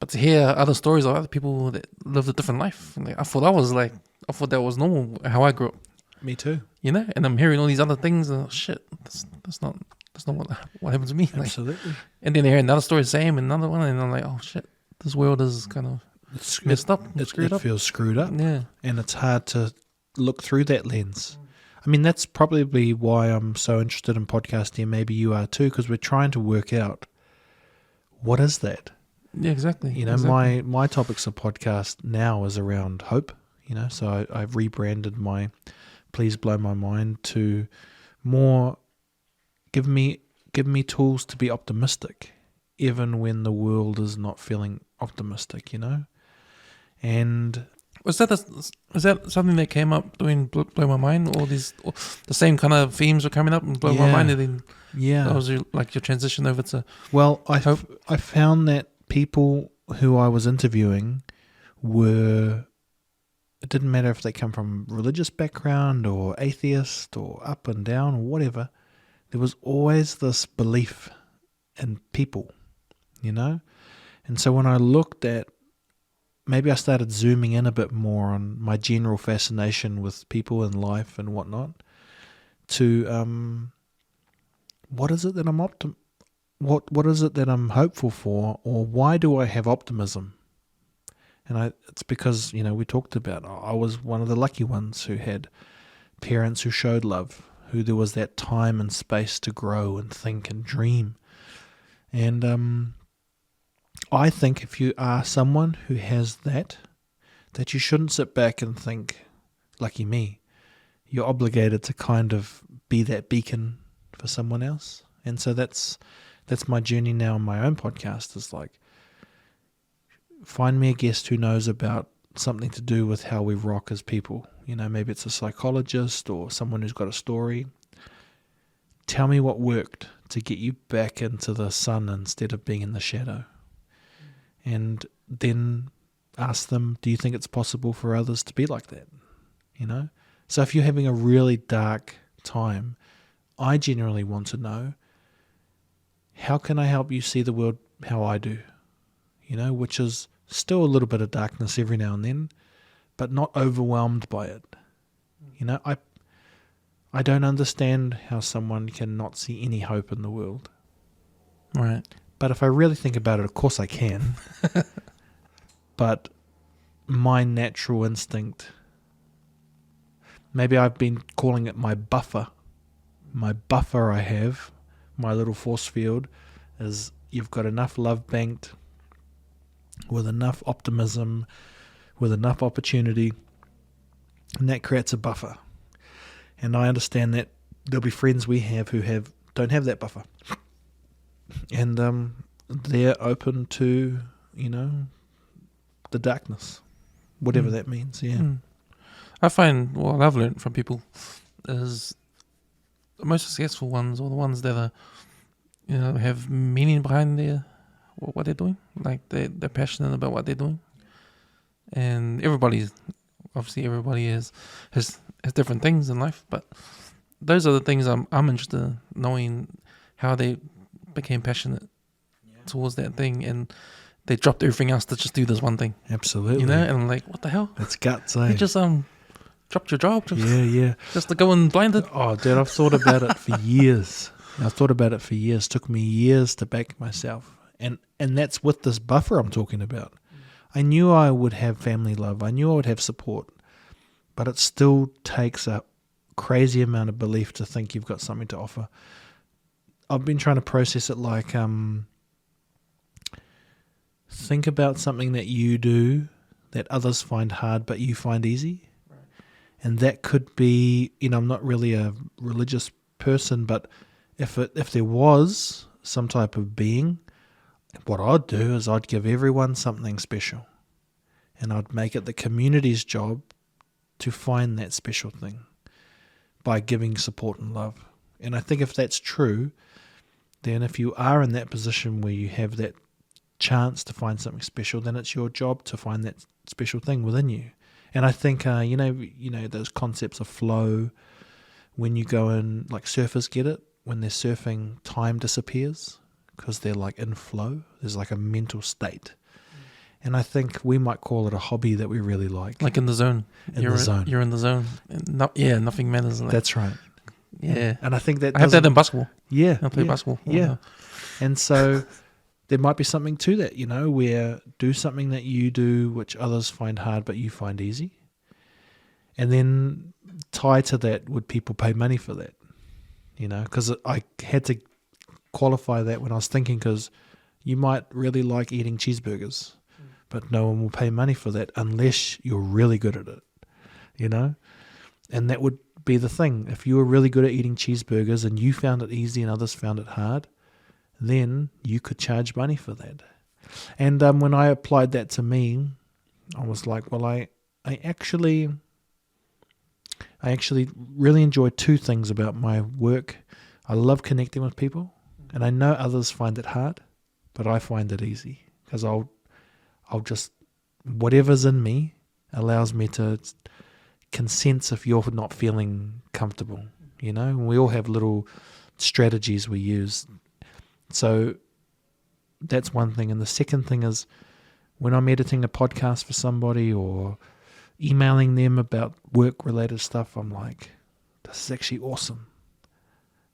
to hear other stories of other people that lived a different life, like, I thought that was normal how I grew up. Me too. You know, and I'm hearing all these other things, and shit, that's not what happened to me. Like, Absolutely. and then I hear another story, same, another one, and I'm like, oh shit, this world is kind of messed up, screwed up. It feels screwed up. Yeah. And it's hard to look through that lens. I mean, that's probably why I'm so interested in podcasting. Maybe you are too, because we're trying to work out what is that. Yeah, exactly. You know, exactly. my topics of podcast now is around hope. You know, so I've rebranded my Please Blow My Mind to more give me tools to be optimistic, even when the world is not feeling optimistic. You know, and Was that something that came up doing Blow My Mind? Or the same kind of themes were coming up in Blow My Mind, and then that was your transition over to hope? I found that people who I was interviewing it didn't matter if they come from religious background or atheist or up and down or whatever, there was always this belief in people, you know? And so when I looked at, maybe I started zooming in a bit more on my general fascination with people and life and whatnot, to what is it that I'm what is it that I'm hopeful for, or why do I have optimism? And it's because, we talked about, I was one of the lucky ones who had parents who showed love, who there was that time and space to grow and think and dream. And I think if you are someone who has that you shouldn't sit back and think, lucky me. You're obligated to kind of be that beacon for someone else. And so that's my journey now on my own podcast, is like, find me a guest who knows about something to do with how we rock as people. Maybe it's a psychologist or someone who's got a story. Tell me what worked to get you back into the sun instead of being in the shadow. And then ask them, do you think it's possible for others to be like that? So if you're having a really dark time, I generally want to know, how can I help you see the world how I do? Which is still a little bit of darkness every now and then, but not overwhelmed by it. I don't understand how someone can not see any hope in the world. Right. But if I really think about it, of course I can. But my natural instinct, maybe I've been calling it my buffer. My buffer I have, my little force field, is you've got enough love banked, with enough optimism, with enough opportunity, and that creates a buffer. And I understand that there'll be friends we have who don't have that buffer. And they're open to, the darkness, whatever that means. Yeah. I find what I've learned from people is the most successful ones, or the ones that are, have meaning behind what they're doing. Like they're passionate about what they're doing. And everybody has different things in life, but those are the things I'm interested in, knowing how they became passionate towards that thing, and they dropped everything else to just do this one thing. Absolutely. And I'm like, what the hell? That's guts, eh? You just dropped your job. Yeah. Just to go and blinded. Oh, dude, I've thought about it for years. Took me years to back myself. And that's with this buffer I'm talking about. I knew I would have family love. I knew I would have support. But it still takes a crazy amount of belief to think you've got something to offer. I've been trying to process it like, think about something that you do that others find hard but you find easy. Right. And that could be, I'm not really a religious person, but if there was some type of being, what I'd do is I'd give everyone something special. And I'd make it the community's job to find that special thing by giving support and love. And I think if that's true, then if you are in that position where you have that chance to find something special, then it's your job to find that special thing within you. And I think, those concepts of flow, when you go in, like surfers get it, when they're surfing, time disappears because they're like in flow. There's like a mental state. And I think we might call it a hobby that we really like. Like in the zone. You're in the zone. Nothing matters. That's right. Yeah. And I think that I have that in basketball. Yeah. I play basketball. Yeah. And so there might be something to that, where do something that you do which others find hard but you find easy. And then tie to that, would people pay money for that? Because I had to qualify that when I was thinking, because you might really like eating cheeseburgers, but no one will pay money for that unless you're really good at it, And that would be the thing. If you were really good at eating cheeseburgers and you found it easy and others found it hard, then you could charge money for that. And when I applied that to me, I was like, well, I actually really enjoy two things about my work. I love connecting with people, and I know others find it hard, but I find it easy because I'll just, whatever's in me allows me to can sense if you're not feeling comfortable, and we all have little strategies we use. So that's one thing. And the second thing is, when I'm editing a podcast for somebody or emailing them about work-related stuff, I'm like, this is actually awesome.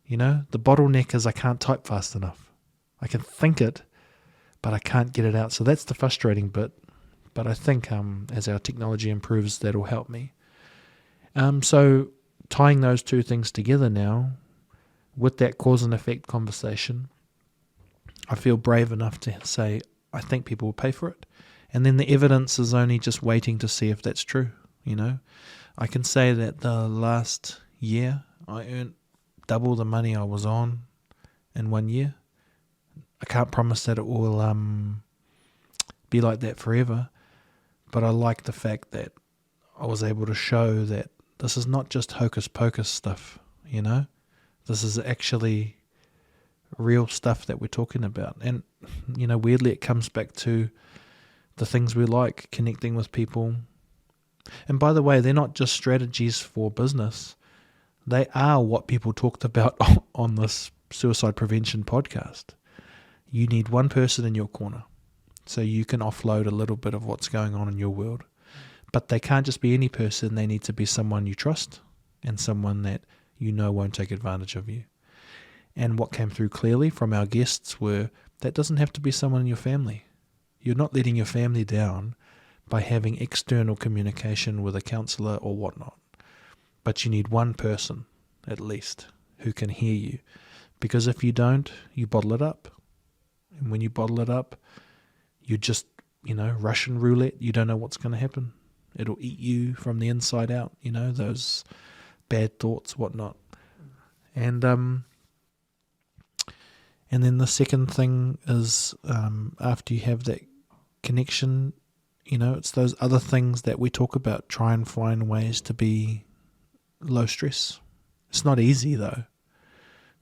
You know, the bottleneck is I can't type fast enough. I can think it, but I can't get it out. So that's the frustrating bit. But I think as our technology improves, that'll help me. So tying those two things together now, with that cause and effect conversation, I feel brave enough to say, I think people will pay for it. And then the evidence is only just waiting to see if that's true, you know. I can say that the last year I earned double the money I was on in 1 year. I can't promise that it will be like that forever, but I like the fact that I was able to show that this is not just hocus pocus stuff, you know. This is actually real stuff that we're talking about. And, you know, weirdly it comes back to the things we like, connecting with people. And by the way, they're not just strategies for business. They are what people talked about on this suicide prevention podcast. You need one person in your corner so you can offload a little bit of what's going on in your world. But they can't just be any person. They need to be someone you trust and someone that you know won't take advantage of you. And what came through clearly from our guests were that doesn't have to be someone in your family. You're not letting your family down by having external communication with a counsellor or whatnot. But you need one person, at least, who can hear you. Because if you don't, you bottle it up. And when you bottle it up, you just, you know, Russian roulette. You don't know what's going to happen. It'll eat you from the inside out, you know, those bad thoughts, whatnot. And then the second thing is after you have that connection, you know, it's those other things that we talk about. Try and find ways to be low stress. It's not easy though,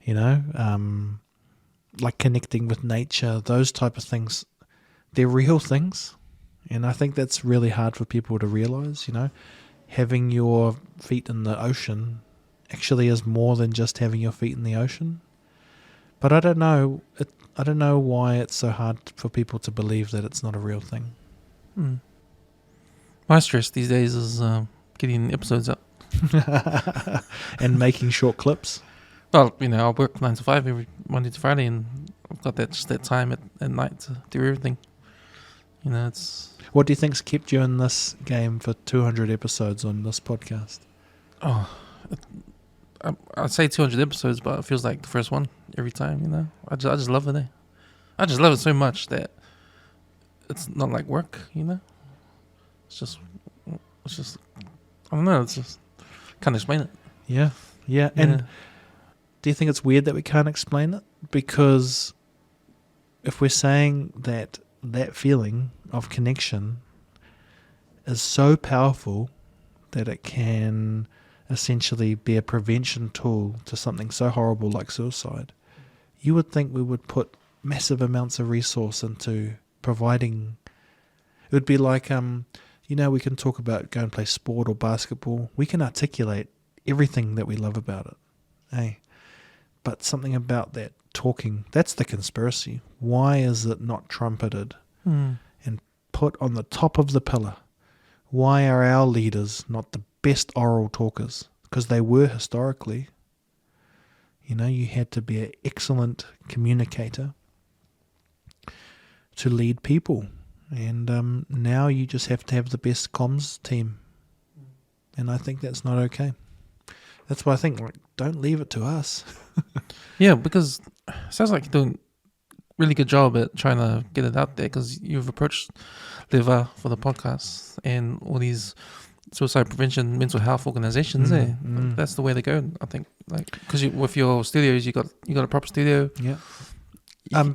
you know, like connecting with nature, those type of things. They're real things. And I think that's really hard for people to realize, you know. Having your feet in the ocean actually is more than just having your feet in the ocean. But I don't know. I don't know why it's so hard for people to believe that it's not a real thing. My stress these days is getting episodes up. And making short clips. Well, you know, I work 9 to 5 every Monday to Friday, and I've got that time at night to do everything. You know, it's... What do you think's kept you in this game for 200 episodes on this podcast? I'd say 200 episodes, but it feels like the first one every time, you know. I just love it. I just love it so much that it's not like work, you know. It's just I don't know. It's just can't explain it. Yeah. And do you think it's weird that we can't explain it? Because if we're saying that feeling of connection is so powerful that it can essentially be a prevention tool to something so horrible like suicide, you would think we would put massive amounts of resource into providing. It would be like, you know, we can talk about go and play sport or basketball. We can articulate everything that we love about it, eh? But something about that talking, that's the conspiracy. Why is it not trumpeted and put on the top of the pillar? Why are our leaders not the best oral talkers? Because they were historically. You know, you had to be an excellent communicator to lead people. And now you just have to have the best comms team. And I think that's not okay. That's why I think, like, don't leave it to us. Yeah, because it sounds like you're doing a really good job at trying to get it out there, because you've approached Leva for the podcast and all these suicide prevention, mental health organizations. That's the way to go, I think. Like, because with your studios, you got a proper studio. Yeah.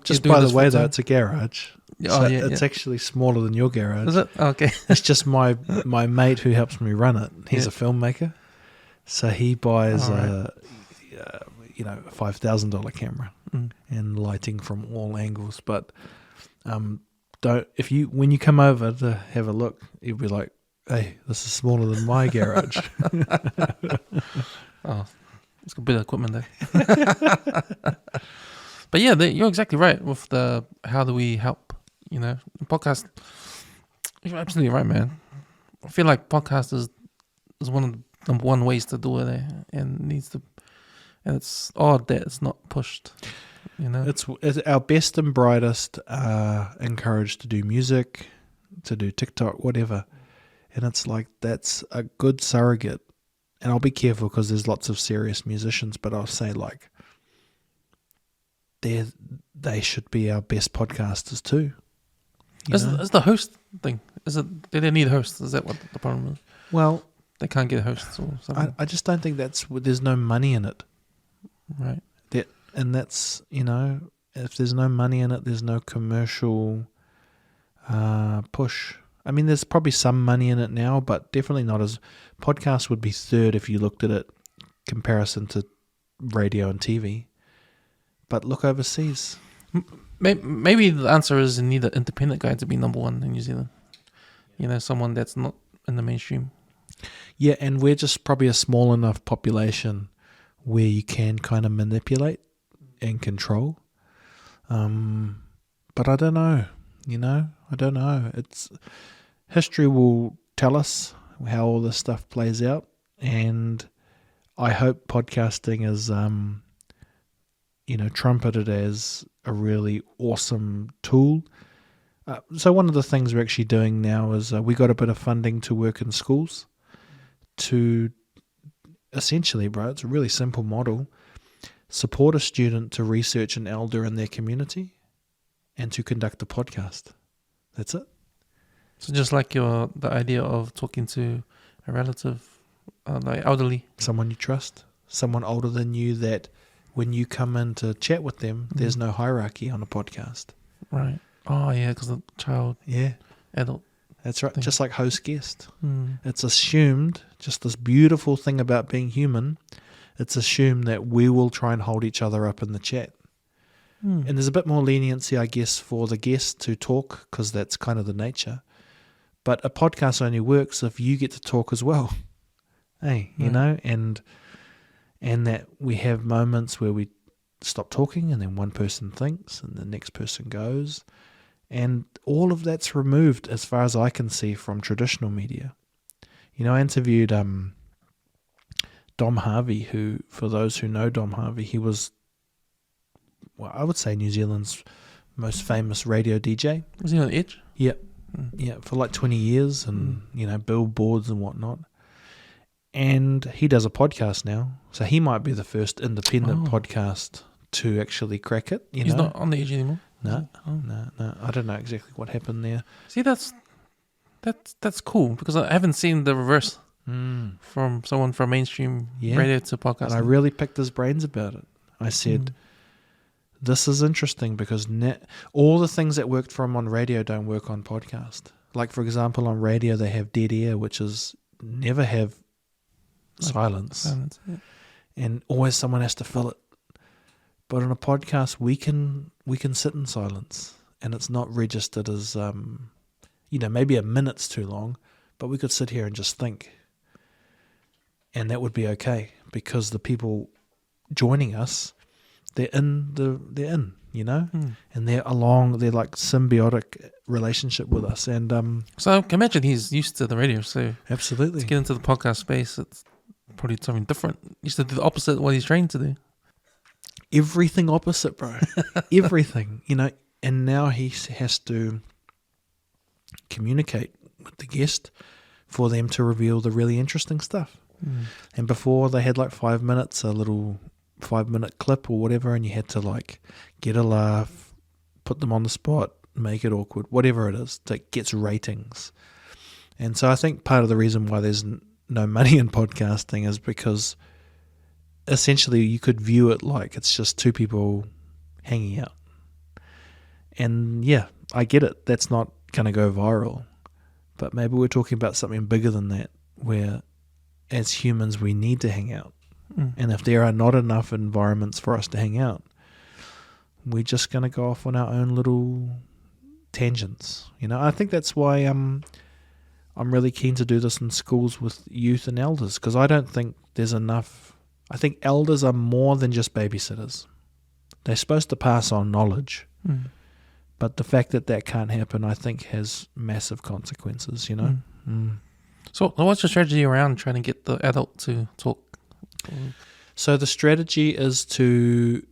Just by the way, though, it's a garage. Oh, so yeah, it's actually smaller than your garage. Is it? Oh, okay. It's just my mate who helps me run it. He's a filmmaker, so he buys a $5,000 camera and lighting from all angles. But when you come over to have a look, you'll be like, "Hey, this is smaller than my garage." Oh, it's got a bit of equipment there. But yeah, you're exactly right with the how do we help, you know, podcast. You're absolutely right, man. I feel like podcast is one of the number one ways to do it, and needs to and it's odd that it's not pushed. It's our best and brightest are encouraged to do music, to do TikTok, whatever. And it's like, that's a good surrogate. And I'll be careful because there's lots of serious musicians, but I'll say like, they should be our best podcasters too. Is the host thing? Do they need hosts? Is that what the problem is? Well, they can't get hosts or something. I just don't think there's no money in it. Right. And that's, if there's no money in it, there's no commercial push. I mean, there's probably some money in it now, but definitely not as... Podcast would be third if you looked at it comparison to radio and TV. But look overseas. Maybe the answer is you need an independent guy to be number one in New Zealand. Someone that's not in the mainstream. Yeah, and we're just probably a small enough population where you can kind of manipulate and control. But I don't know, I don't know. History will tell us how all this stuff plays out, and I hope podcasting is, trumpeted as a really awesome tool. So one of the things we're actually doing now is we got a bit of funding to work in schools to essentially, bro, it's a really simple model. Support a student to research an elder in their community and to conduct a podcast. That's it. So just like the idea of talking to a relative, like elderly. Someone you trust, someone older than you that when you come in to chat with them, there's no hierarchy on a podcast. Right. Oh, yeah, because the child, adult. That's right, thing. Just like host-guest. It's assumed, just this beautiful thing about being human, it's assumed that we will try and hold each other up in the chat. And there's a bit more leniency, I guess, for the guest to talk because that's kind of the nature. But a podcast only works if you get to talk as well. Hey, and that we have moments where we stop talking and then one person thinks and the next person goes. And all of that's removed as far as I can see from traditional media. I interviewed Dom Harvey, who, for those who know Dom Harvey, he was, well, I would say New Zealand's most famous radio DJ. Was he on Edge? Yeah. Yeah, for like 20 years and, billboards and whatnot. And he does a podcast now. So he might be the first independent podcast to actually crack it. He's not on the Edge anymore? No. I don't know exactly what happened there. See, that's cool because I haven't seen the reverse from someone from mainstream radio to podcast. And I really picked his brains about it. I said, this is interesting because all the things that worked for him on radio don't work on podcast. Like, for example, on radio they have dead air, which is never have silence. And always someone has to fill it. But on a podcast, we can sit in silence, and it's not registered as, maybe a minute's too long, but we could sit here and just think, and that would be okay because the people joining us, they're in, and they're like symbiotic relationship with us, and so I can imagine he's used to the radio, so absolutely to get into the podcast space, it's probably something different. He used to do the opposite of what he's trained to do. Everything opposite, bro. Everything, and now he has to communicate with the guest for them to reveal the really interesting stuff. And before they had like 5 minutes, a little 5-minute clip or whatever, and you had to like get a laugh, put them on the spot, make it awkward, whatever it is that gets ratings. And so I think part of the reason why there's no money in podcasting is because essentially you could view it like it's just two people hanging out. And yeah, I get it. That's not going to go viral. But maybe we're talking about something bigger than that, where as humans we need to hang out. And if there are not enough environments for us to hang out, we're just going to go off on our own little tangents. I think that's why I'm really keen to do this in schools with youth and elders, because I don't think there's enough. I think elders are more than just babysitters. They're supposed to pass on knowledge. But the fact that can't happen, I think, has massive consequences, So what's your strategy around trying to get the adult to talk? So the strategy is to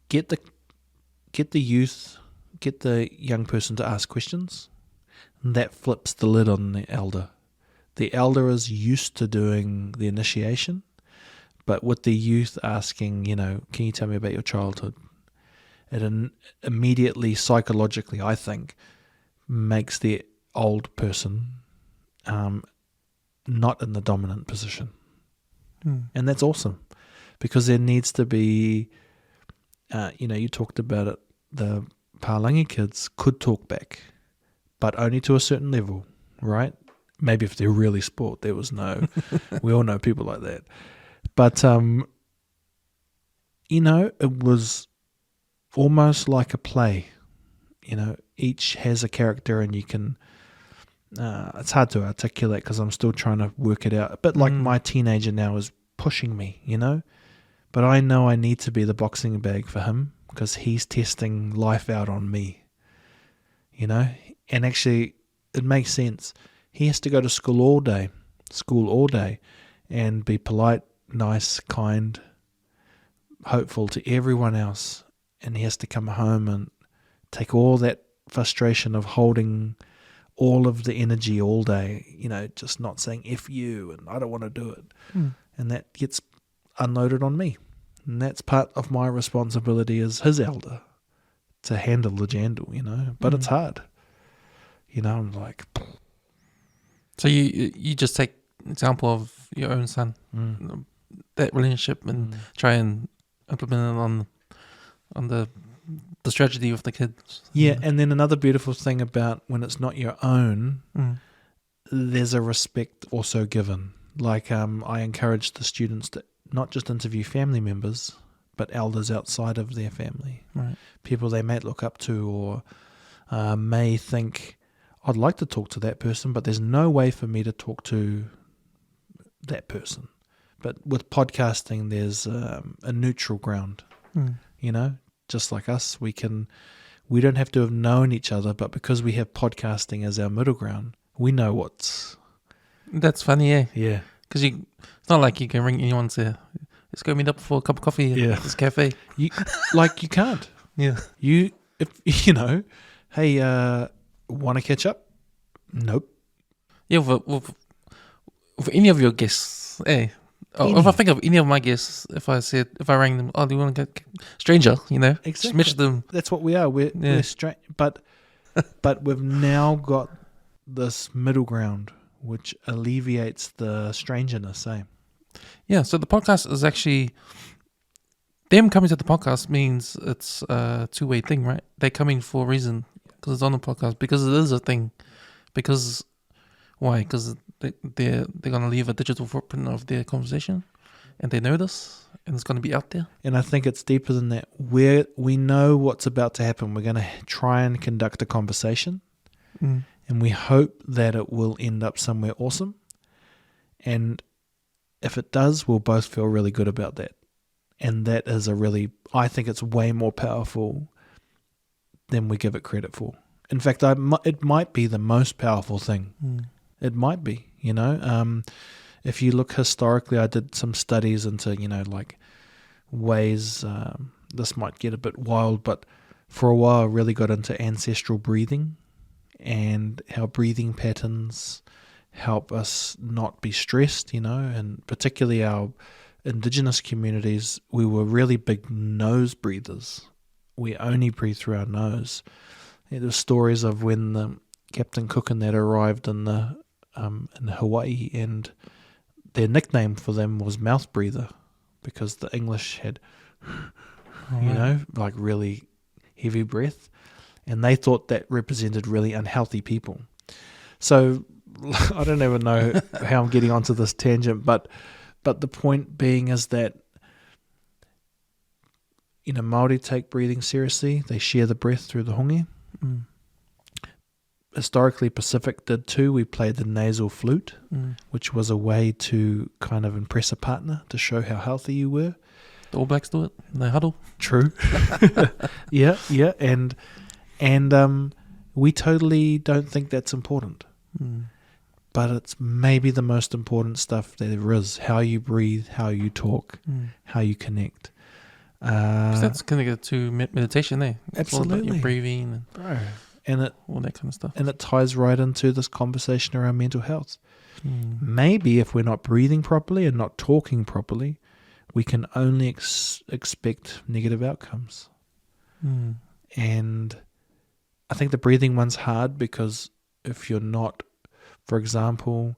get the young person to ask questions. And that flips the lid on the elder. The elder is used to doing the initiation, but with the youth asking, can you tell me about your childhood? It immediately, psychologically, I think, makes the old person not in the dominant position. And that's awesome, because there needs to be, you talked about it, the Palangi kids could talk back, but only to a certain level, right? Maybe if they're really sport, there was no, we all know people like that. But, it was almost like a play. Each has a character, and you can, it's hard to articulate because I'm still trying to work it out. A bit like my teenager now is pushing me, but I know I need to be the boxing bag for him because he's testing life out on me, and actually it makes sense. He has to go to school all day, and be polite, nice, kind, hopeful to everyone else. And he has to come home and take all that frustration of holding all of the energy all day, just not saying F you and I don't want to do it. And that gets unloaded on me. And that's part of my responsibility as his elder, to handle the jandal, but it's hard. I'm like... So you just take example of your own son, that relationship, and try and implement it on the strategy of the kids. Yeah, and then another beautiful thing about when it's not your own, there's a respect also given. Like I encourage the students to not just interview family members, but elders outside of their family, right? People they may look up to, or may think, I'd like to talk to that person, but there's no way for me to talk to that person. But with podcasting, there's a neutral ground, just like us. We don't have to have known each other, but because we have podcasting as our middle ground, we know what's... That's funny, yeah. Yeah. Because it's not like you can ring anyone and say, let's go meet up for a cup of coffee at this cafe. You can't. Yeah. Hey, want to catch up? Nope. Yeah, with any of your guests, if I think of any of my guests, if I rang them, do you want to get stranger, Exactly. Just message them. That's what we are. We're strange, but we've now got this middle ground, which alleviates the strangeness, Yeah, so the podcast is actually, them coming to the podcast means it's a two-way thing, right? They're coming for a reason, because it's on the podcast, because it is a thing. Because, why? Because they're going to leave a digital footprint of their conversation, and they know this, and it's going to be out there. And I think it's deeper than that. We know what's about to happen. We're going to try and conduct a conversation, and we hope that it will end up somewhere awesome. And if it does, we'll both feel really good about that. And that is I think it's way more powerful than we give it credit for. In fact, it might be the most powerful thing. It might be, if you look historically, I did some studies into, like ways, this might get a bit wild, but for a while I really got into ancestral breathing and how breathing patterns help us not be stressed, and particularly our indigenous communities, we were really big nose breathers. We only breathe through our nose. There's stories of when the Captain Cook and that arrived in Hawaii, and their nickname for them was mouth breather, because the English had, like really heavy breath, and they thought that represented really unhealthy people. So I don't even know how I'm getting onto this tangent, but the point being is that Māori take breathing seriously. They share the breath through the hongi. Historically, Pacific did too. We played the nasal flute, which was a way to kind of impress a partner, to show how healthy you were. The All Blacks do it. They huddle. True. Yeah. And we totally don't think that's important. but it's maybe the most important stuff there is. How you breathe, how you talk, how you connect. 'Cause that's connected to meditation, eh? It's all about your Absolutely. breathing and Bro. And all that kind of stuff. it ties right into this conversation around mental health. Mm. Maybe if we're not breathing properly and not talking properly, we can only expect negative outcomes. Mm. And I think the breathing one's hard because if you're not, for example,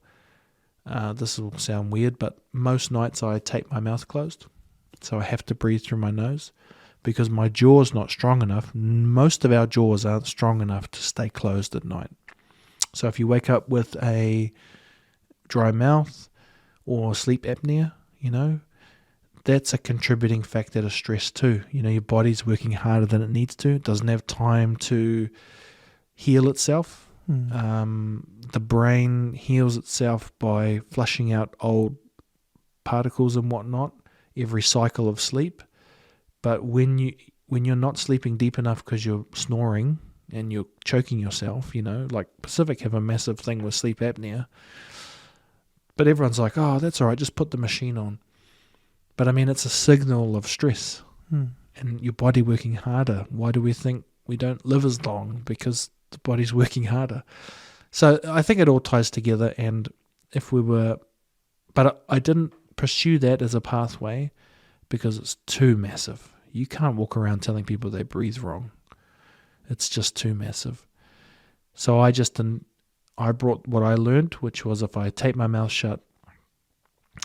this will sound weird, but most nights I tape my mouth closed. So I have to breathe through my nose because my jaw's not strong enough. Most of our jaws aren't strong enough to stay closed at night. So if you wake up with a dry mouth or sleep apnea, that's a contributing factor to stress too. Your body's working harder than it needs to. It doesn't have time to heal itself. The brain heals itself by flushing out old particles and whatnot every cycle of sleep. But when you're not sleeping deep enough because you're snoring and you're choking yourself, like Pacific have a massive thing with sleep apnea. But everyone's like, oh, that's all right, just put the machine on. But I mean, it's a signal of stress and your body working harder. Why do we think we don't live as long? Because the body's working harder. So I think it all ties together. And but I didn't pursue that as a pathway because it's too massive. You can't walk around telling people they breathe wrong. It's just too massive. So I brought what I learned, which was if I tape my mouth shut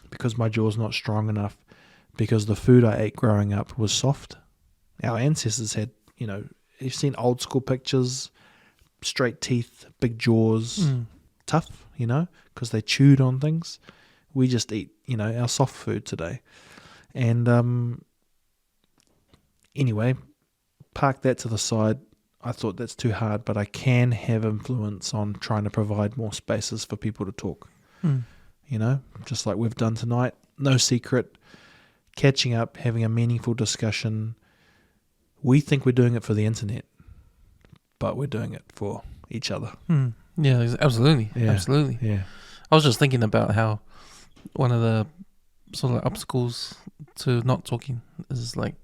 because my jaw's not strong enough, because the food I ate growing up was soft. Our ancestors had, you've seen old school pictures, straight teeth, big jaws, tough, because they chewed on things. We just eat, our soft food today. And anyway, park that to the side. I thought that's too hard, but I can have influence on trying to provide more spaces for people to talk. Just like we've done tonight. No secret. Catching up, having a meaningful discussion. We think we're doing it for the internet, but we're doing it for each other. Yeah, absolutely. Yeah. Absolutely. Yeah. I was just thinking about how one of the sort of obstacles to not talking is like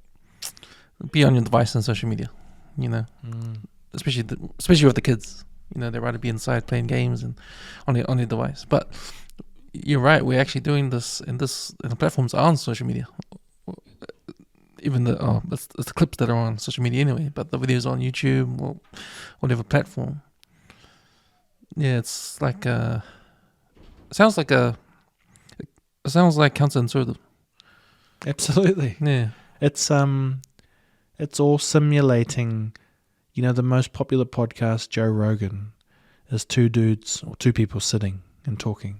be on your device on social media, especially with the kids. They'd rather be inside playing games and on your device. But you're right. We're actually doing this, and the platforms are on social media. Even it's the clips that are on social media anyway. But the videos on YouTube or whatever platform. Yeah, it's like it sounds like counterintuitive. Absolutely. Yeah. It's all simulating. The most popular podcast, Joe Rogan, is two dudes or two people sitting and talking.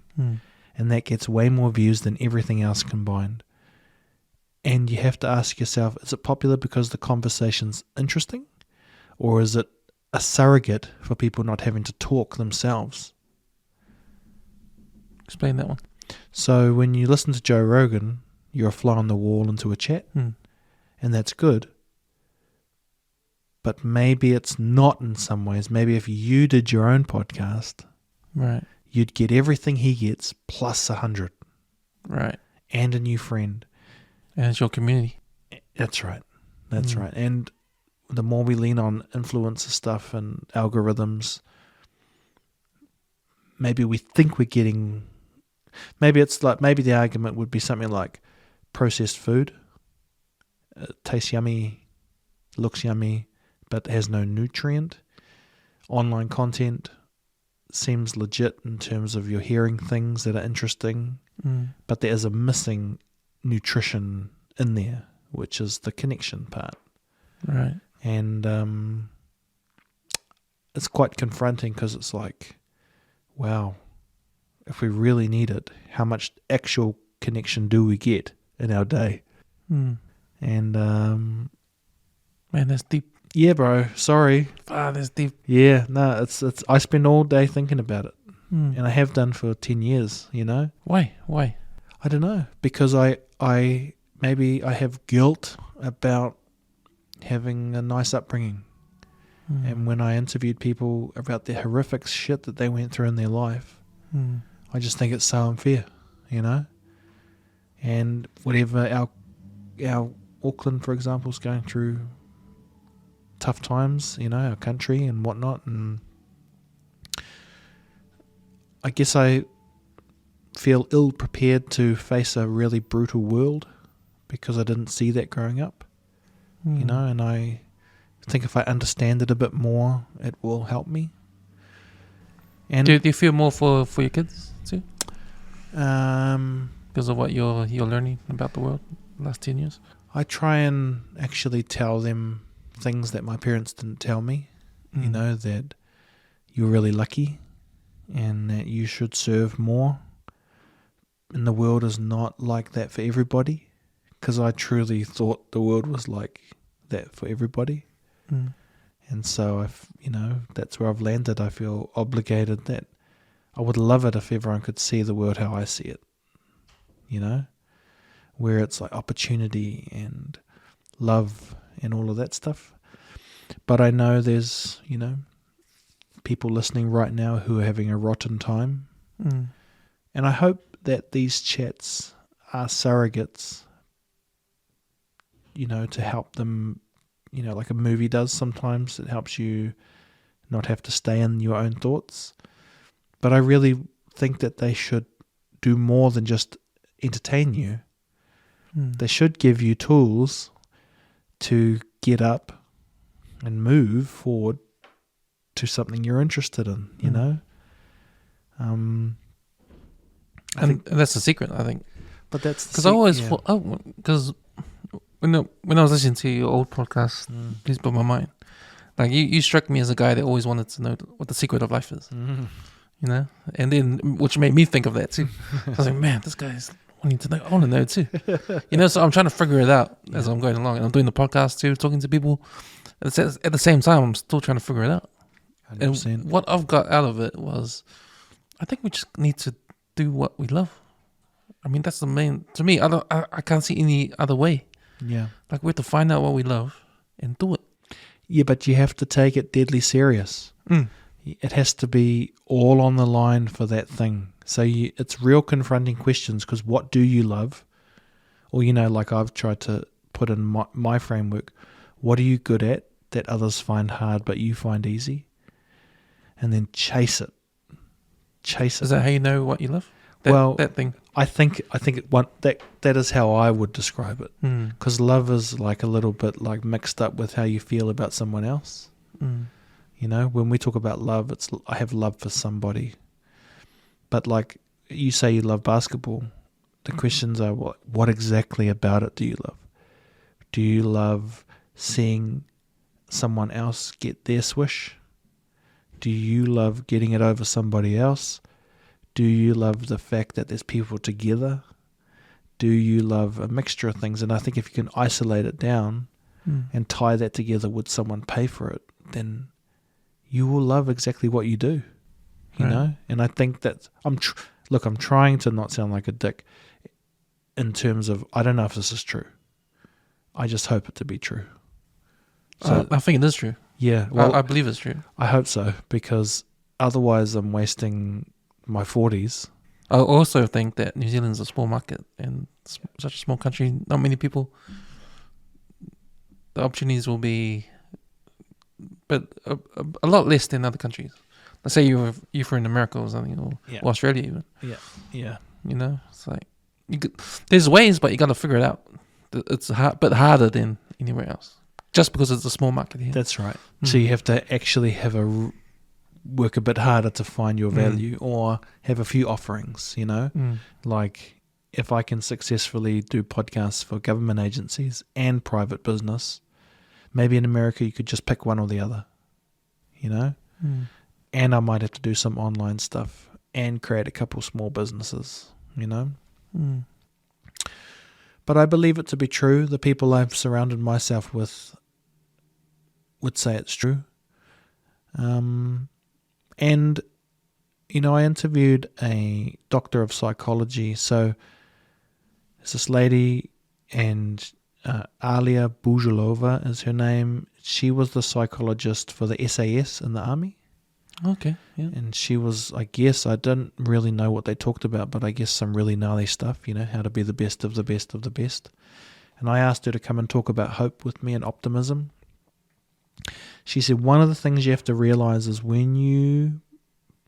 And that gets way more views than everything else combined. And you have to ask yourself, is it popular because the conversation's interesting? Or is it a surrogate for people not having to talk themselves? Explain that one. So when you listen to Joe Rogan, you're a fly on the wall into a chat. And that's good. But maybe it's not in some ways. Maybe if you did your own podcast, right, you'd get everything he gets plus 100. Right. And a new friend. And it's your community. That's right. That's right. And the more we lean on influencer stuff and algorithms, maybe we think we're getting... Maybe the argument would be something like processed food. Tastes yummy, looks yummy, but has no nutrient. Online content seems legit in terms of you're hearing things that are interesting, but there is a missing nutrition in there, which is the connection part. Right. And it's quite confronting because it's like, wow, if we really need it, how much actual connection do we get in our day? And man, that's deep. Yeah, bro. Sorry. That's deep. Yeah, no, it's. I spend all day thinking about it, and I have done for 10 years. Why? I don't know, because I maybe I have guilt about having a nice upbringing, and when I interviewed people about the horrific shit that they went through in their life, I just think it's so unfair, you know. And whatever our Auckland, for example, is going through tough times, you know, our country and whatnot, and I guess I feel ill prepared to face a really brutal world because I didn't see that growing up, you know, and I think if I understand it a bit more, it will help me. And Do you feel more for your kids too? um, Because of what you're learning about the world the last 10 years? I try and actually tell them things that my parents didn't tell me, you know, that you're really lucky and that you should serve more. And the world is not like that for everybody, because I truly thought the world was like that for everybody. And so, that's where I've landed. I feel obligated that I would love it if everyone could see the world how I see it, you know, where it's like opportunity and love and all of that stuff. But I know there's, you know, people listening right now who are having a rotten time. And I hope that these chats are surrogates, you know, to help them, you know, like a movie does sometimes. It helps you not have to stay in your own thoughts. But I really think that they should do more than just entertain you. They should give you tools to get up and move forward to something you're interested in, you know? I think that's the secret, I think. But that's because I always thought, because when I was listening to your old podcast, Please Blow My Mind, like you struck me as a guy that always wanted to know what the secret of life is, you know, and then which made me think of that too. I was like, man, this guy's wanting to know. I want to know too, you know. So I'm trying to figure it out as I'm going along, and I'm doing the podcast too, talking to people. At the same time, I'm still trying to figure it out. 100%. And what I've got out of it was, I think we just need to do what we love. I mean, that's the main. To me, I can't see any other way. Yeah. Like we have to find out what we love and do it. Yeah, but you have to take it deadly serious. It has to be all on the line for that thing. So it's real confronting questions, because what do you love? Or, you know, like I've tried to put in my framework, what are you good at that others find hard but you find easy? And then chase it. Is that how you know what you love? That thing. I think that is how I would describe it. Because love is like a little bit like mixed up with how you feel about someone else. You know, when we talk about love, it's I have love for somebody. But like you say, you love basketball. The questions are what exactly about it do you love? Do you love seeing someone else get their swish? Do you love getting it over somebody else? Do you love the fact that there's people together? Do you love a mixture of things? And I think if you can isolate it down and tie that together with someone pay for it, then you will love exactly what you do, you know? And I think that I'm trying to not sound like a dick in terms of, I don't know if this is true. I just hope it to be true. So I think it is true. Yeah. Well, I believe it's true. I hope so, because otherwise I'm wasting my 40s. I also think that New Zealand's a small market and such a small country, not many people. The opportunities will be, but a lot less than other countries. Let's say you're in America or something, or Australia even. Yeah. You know, it's like there's ways, but you got to figure it out. It's a bit harder than anywhere else, just because it's a small market here. That's right. So you have to actually work a bit harder to find your value, or have a few offerings, you know, like if I can successfully do podcasts for government agencies and private business, maybe in America you could just pick one or the other, you know, and I might have to do some online stuff and create a couple small businesses, you know. But I believe it to be true. The people I've surrounded myself with would say it's true. And, you know, I interviewed a doctor of psychology. So there's this lady, and Alia Buzulova is her name. She was the psychologist for the SAS in the army. Okay, yeah. And she was, I guess, I didn't really know what they talked about, but I guess some really gnarly stuff, how to be the best of the best of the best. And I asked her to come and talk about hope with me and optimism. She said one of the things you have to realize is when you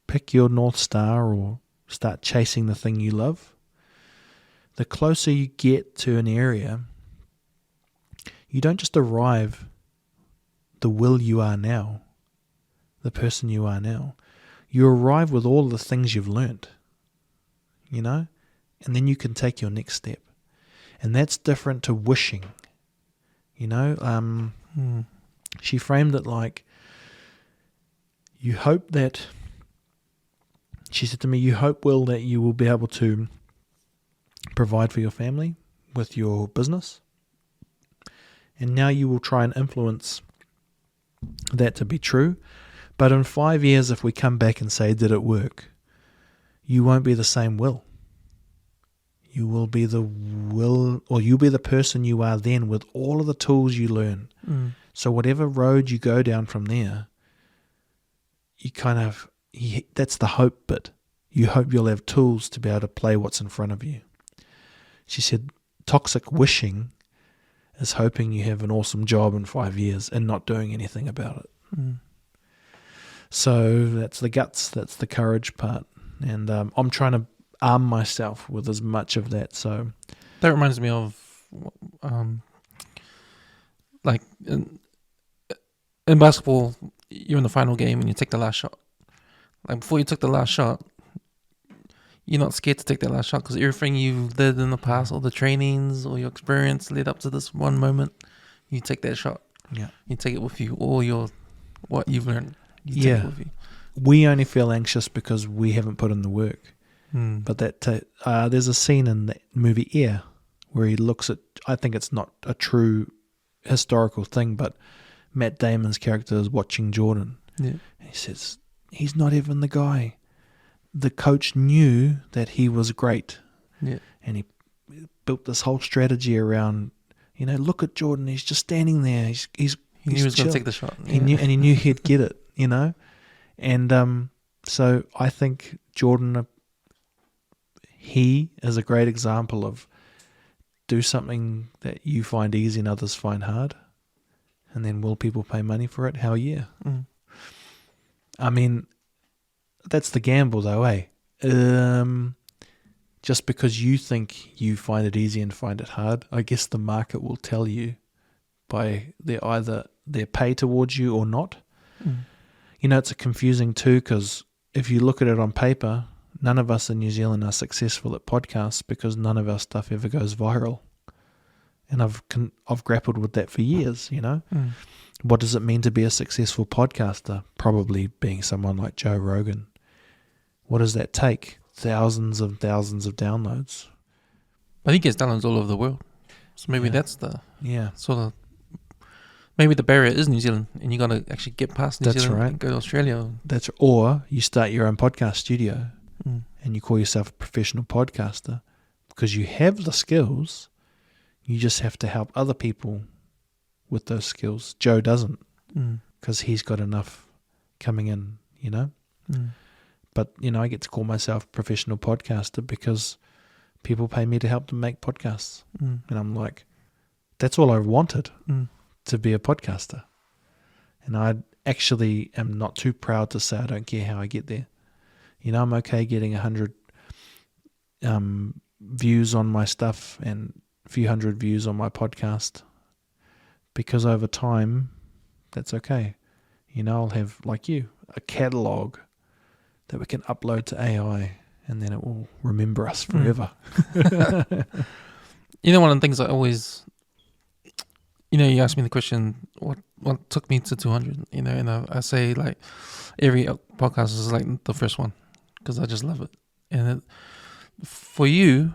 pick your North Star or start chasing the thing you love, the closer you get to an area, you don't just arrive the will you are now, the person you are now. You arrive with all the things you've learnt, and then you can take your next step. And that's different to wishing, She framed it like, you hope that, she said to me, you hope, Will, that you will be able to provide for your family with your business. And now you will try and influence that to be true. But in 5 years, if we come back and say, did it work? You won't be the same Will. You will be the Will, or you'll be the person you are then with all of the tools you learn. So whatever road you go down from there, you that's the hope bit. You hope you'll have tools to be able to play what's in front of you. She said, toxic wishing is hoping you have an awesome job in 5 years and not doing anything about it. So that's the guts, that's the courage part. And I'm trying to arm myself with as much of that. So that reminds me of like in basketball, you're in the final game and you take the last shot. Like before you took the last shot, you're not scared to take that last shot because everything you did in the past, all the trainings or your experience led up to this one moment, you take that shot. Yeah, you take it with you. All what you've learned, you take it with you. We only feel anxious because we haven't put in the work. But there's a scene in the movie Air where he looks at, I think it's not a true historical thing, but Matt Damon's character is watching Jordan. Yeah. And he says, he's not even the guy. The coach knew that he was great. Yeah. And he built this whole strategy around, look at Jordan. He's just standing there. He knew he was going to take the shot. He knew he'd get it, And so I think Jordan, he is a great example of do something that you find easy and others find hard. And then will people pay money for it? Hell yeah. I mean, that's the gamble though, eh? Just because you think you find it easy and find it hard, I guess the market will tell you by their pay towards you or not. It's a confusing too, because if you look at it on paper, none of us in New Zealand are successful at podcasts because none of our stuff ever goes viral. And I've grappled with that for years, What does it mean to be a successful podcaster? Probably being someone like Joe Rogan. What does that take? Thousands of downloads. But he gets downloads all over the world. So maybe that's the sort of, maybe the barrier is New Zealand and you got to actually get past New Zealand and go to Australia. Or you start your own podcast studio and you call yourself a professional podcaster because you have the skills. You just have to help other people with those skills. Joe doesn't because he's got enough coming in, But, I get to call myself professional podcaster because people pay me to help them make podcasts. And I'm like, that's all I wanted, to be a podcaster. And I actually am not too proud to say I don't care how I get there. I'm okay getting 100 views on my stuff and a few hundred views on my podcast because over time, that's okay. I'll have, like you, a catalog that we can upload to AI and then it will remember us forever. One of the things I always, you asked me the question, what took me to 200, and I say like every podcast is like the first one because I just love it. And for you,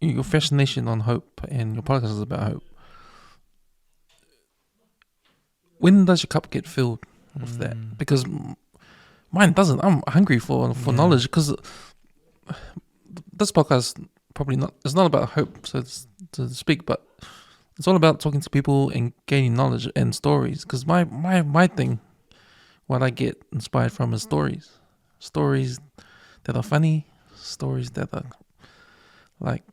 your fascination on hope and your podcast is about hope. When does your cup get filled with that? Because mine doesn't. I'm hungry for knowledge because this podcast probably not. It's not about hope, so to speak, but it's all about talking to people and gaining knowledge and stories. Because my thing what I get inspired from is stories that are funny, stories that are like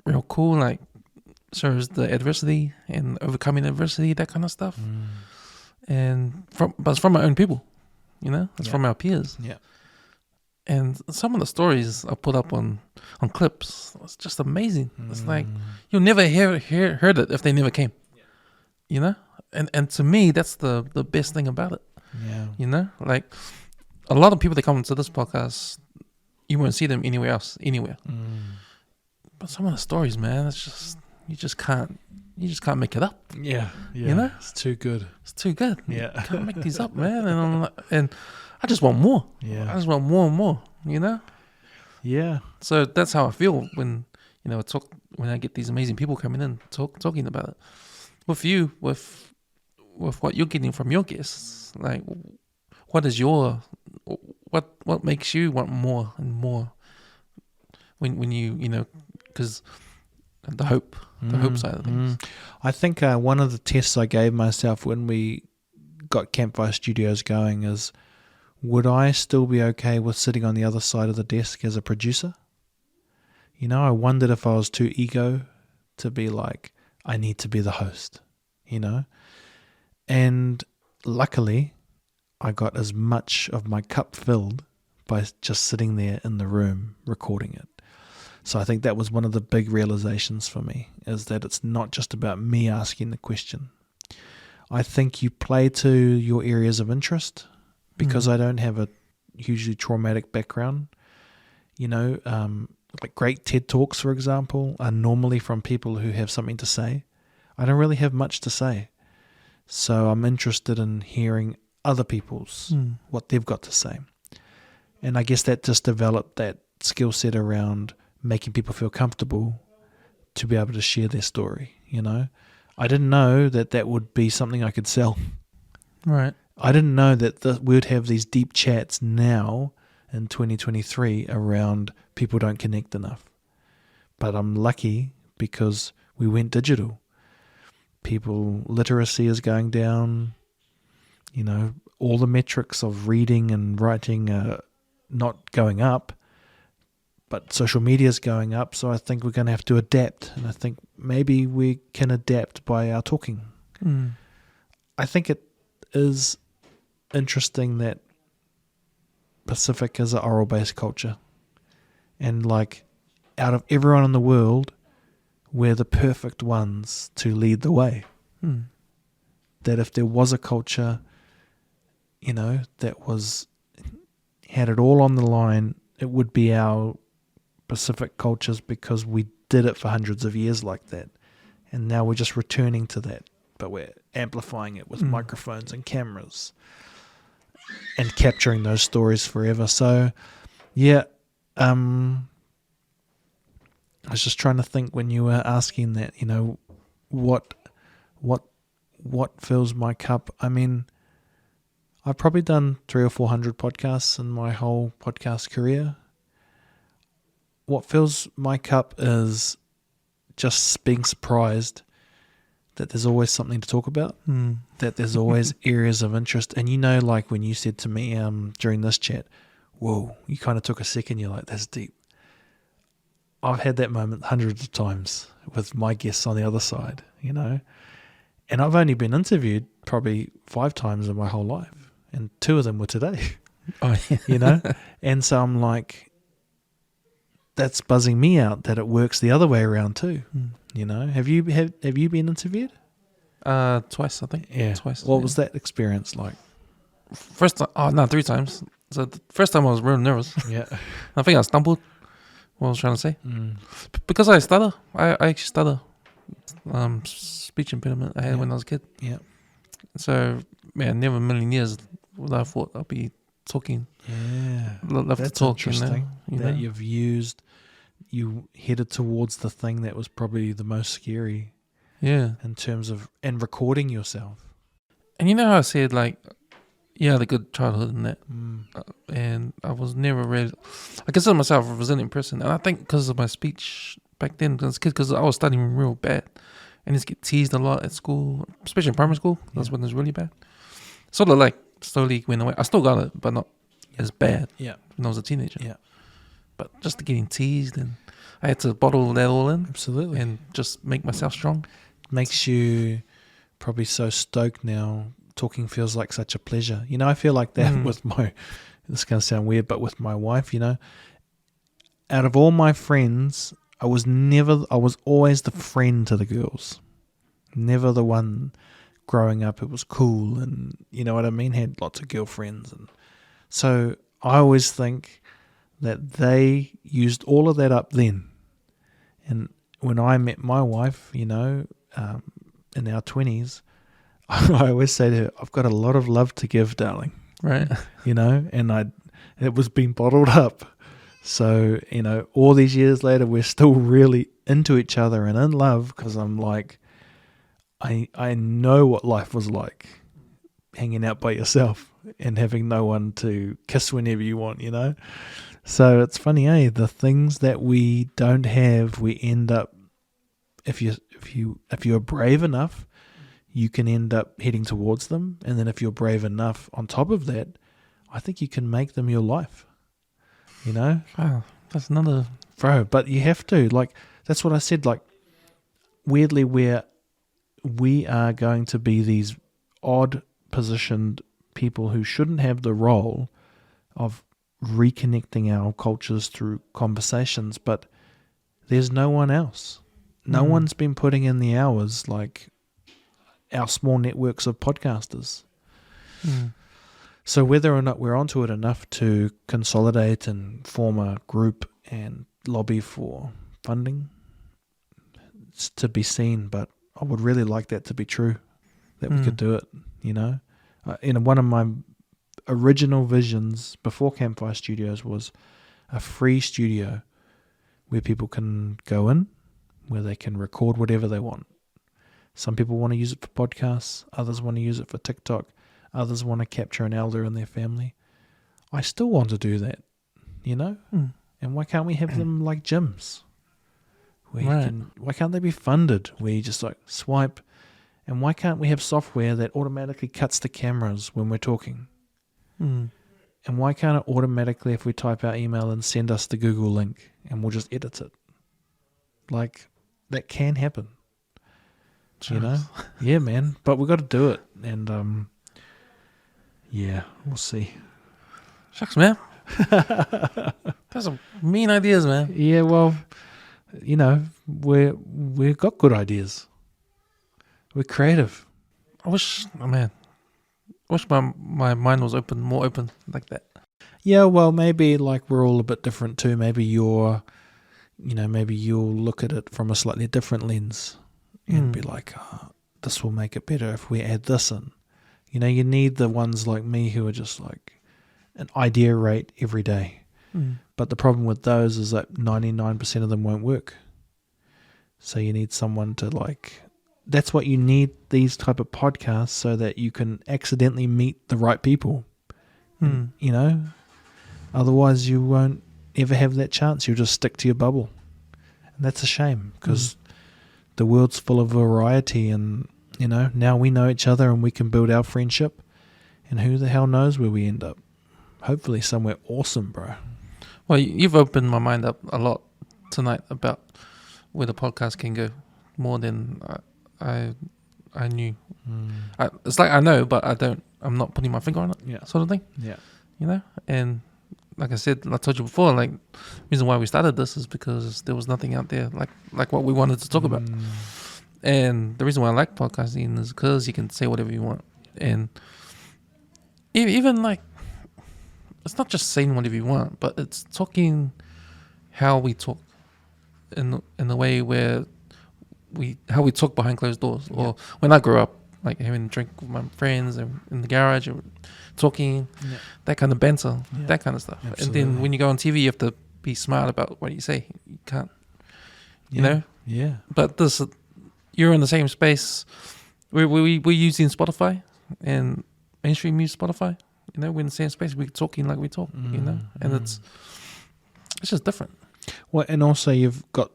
real cool, like shows the adversity and overcoming adversity, that kind of stuff. And but it's from my own people, it's from our peers. Yeah. And some of the stories I put up on clips, it's just amazing. It's like you'll never heard it if they never came. And to me, that's the best thing about it. Yeah. Like a lot of people that come into this podcast, you won't see them anywhere. But some of the stories, man, it's just you just can't make it up. Yeah. It's too good. It's too good. Yeah. You can't make these up, man. And I'm like, and I just want more. Yeah. I just want more and more. Yeah. So that's how I feel when when I get these amazing people coming in talking about it. With you, with what you're getting from your guests, like what makes you want more and more when you because the hope side of things. I think one of the tests I gave myself when we got Campfire Studios going is, would I still be okay with sitting on the other side of the desk as a producer? I wondered if I was too ego to be like, I need to be the host, And luckily, I got as much of my cup filled by just sitting there in the room recording it. So I think that was one of the big realizations for me, is that it's not just about me asking the question. I think you play to your areas of interest, because I don't have a hugely traumatic background. Like great TED Talks, for example, are normally from people who have something to say. I don't really have much to say. So I'm interested in hearing other people's, what they've got to say. And I guess that just developed that skill set around making people feel comfortable to be able to share their story, I didn't know that would be something I could sell. Right. I didn't know that we would have these deep chats now in 2023 around people don't connect enough. But I'm lucky because we went digital. People literacy is going down. All the metrics of reading and writing are not going up, but social media is going up. So I think we're going to have to adapt. And I think maybe we can adapt by our talking. I think it is interesting that Pacific is an oral-based culture. And like, out of everyone in the world, we're the perfect ones to lead the way. That if there was a culture, that had it all on the line, it would be our Pacific cultures, because we did it for hundreds of years like that. And now we're just returning to that, but we're amplifying it with microphones and cameras and capturing those stories forever. So, yeah, I was just trying to think when you were asking that, what fills my cup. I mean, I've probably done 300 or 400 podcasts in my whole podcast career. What fills my cup is just being surprised that there's always something to talk about, that there's always areas of interest. And like when you said to me during this chat, whoa, you kind of took a second, you're like, that's deep. I've had that moment hundreds of times with my guests on the other side, and I've only been interviewed probably 5 times in my whole life, and 2 of them were today. Oh, yeah. And so I'm like, that's buzzing me out that it works the other way around too. Have you been interviewed? Twice, I think. Yeah. Twice. What was that experience like? First time, 3 times. So the first time I was real nervous. Yeah. I think I stumbled what I was trying to say. Because I stutter. I actually stutter. Speech impediment I had when I was a kid. Yeah. So, man, never in a million years would I thought I'd be talking. Yeah. Love That's to talk, interesting. that you headed towards the thing that was probably the most scary. Yeah. In terms of, and recording yourself. And you know how I said, like, I had a good childhood in that. And I was never really, I consider myself a resilient person. And I think because of my speech back then, because I was studying real bad. And I used to get teased a lot at school, especially in primary school. That's when it was really bad. Sort of like slowly went away. I still got it, but not as bad Yeah. when I was a teenager. Yeah. But just getting teased, and I had to bottle that all in. Absolutely. And just make myself strong. Makes you probably so stoked now. Talking feels like such a pleasure. You know, I feel like that with this is going to sound weird, but with my wife, you know, out of all my friends, I was always the friend to the girls. Never the one growing up. It was cool, and you know what I mean? Had lots of girlfriends. And so I always think that they used all of that up then. And when I met my wife, you know, in our 20s, I always say to her, I've got a lot of love to give, darling. Right. You know, and it was being bottled up. So, you know, all these years later, we're still really into each other and in love, because I'm like, I know what life was like, hanging out by yourself and having no one to kiss whenever you want, you know. So it's funny, the things that we don't have, we end up, if you're brave enough, you can end up heading towards them. And then if you're brave enough on top of that, I think you can make them your life, you know. Wow, that's another... Bro, but you have to, like, that's what I said, like, weirdly, we are going to be these odd positioned people who shouldn't have the role of reconnecting our cultures through conversations, but there's no one else. No one's been putting in the hours like our small networks of podcasters. So whether or not we're onto it enough to consolidate and form a group and lobby for funding, it's to be seen, but I would really like that to be true, that we could do it, you know. One of my original visions before Campfire Studios was a free studio where people can go in, where they can record whatever they want. Some people want to use it for podcasts, others want to use it for TikTok, others want to capture an elder in their family. I still want to do that, you know. And why can't we have them like gyms? Why can't they be funded where you just like swipe? And why can't we have software that automatically cuts the cameras when we're talking? And why can't it automatically, if we type our email, and send us the Google link and we'll just edit it? Like, that can happen. You know? Yeah, man. But we've got to do it. And, yeah, we'll see. Shucks, man. That's some mean ideas, man. Yeah, well, you know, we've got good ideas. We're creative. I wish my mind was more open like that. Yeah, well, maybe like we're all a bit different too. Maybe maybe you'll look at it from a slightly different lens and be like, this will make it better if we add this in. You know, you need the ones like me who are just like an idea rate every day. But the problem with those is that 99% of them won't work. So you need someone to like... That's what you need, these type of podcasts, so that you can accidentally meet the right people. You know? Otherwise, you won't ever have that chance. You'll just stick to your bubble. And that's a shame, because the world's full of variety, and, you know, now we know each other and we can build our friendship. And who the hell knows where we end up? Hopefully somewhere awesome, bro. Well, you've opened my mind up a lot tonight about where the podcast can go, more than I knew. It's like I know, but I'm not putting my finger on it, sort of thing. Yeah. You know? And like I said, I told you before, like, the reason why we started this is because there was nothing out there like what we wanted to talk about. And the reason why I like podcasting is because you can say whatever you want. And even like, it's not just saying whatever you want, but it's talking how we talk in the way where how we talk behind closed doors. Or when I grew up, like having a drink with my friends and in the garage or talking, that kind of banter, that kind of stuff. Absolutely. And then when you go on TV, you have to be smart about what you say. You can't, you know? Yeah. But you're in the same space. We're using Spotify, and mainstream use Spotify. You know, we're in the same space. We're talking like we talk, you know? And it's just different. Well, and also you've got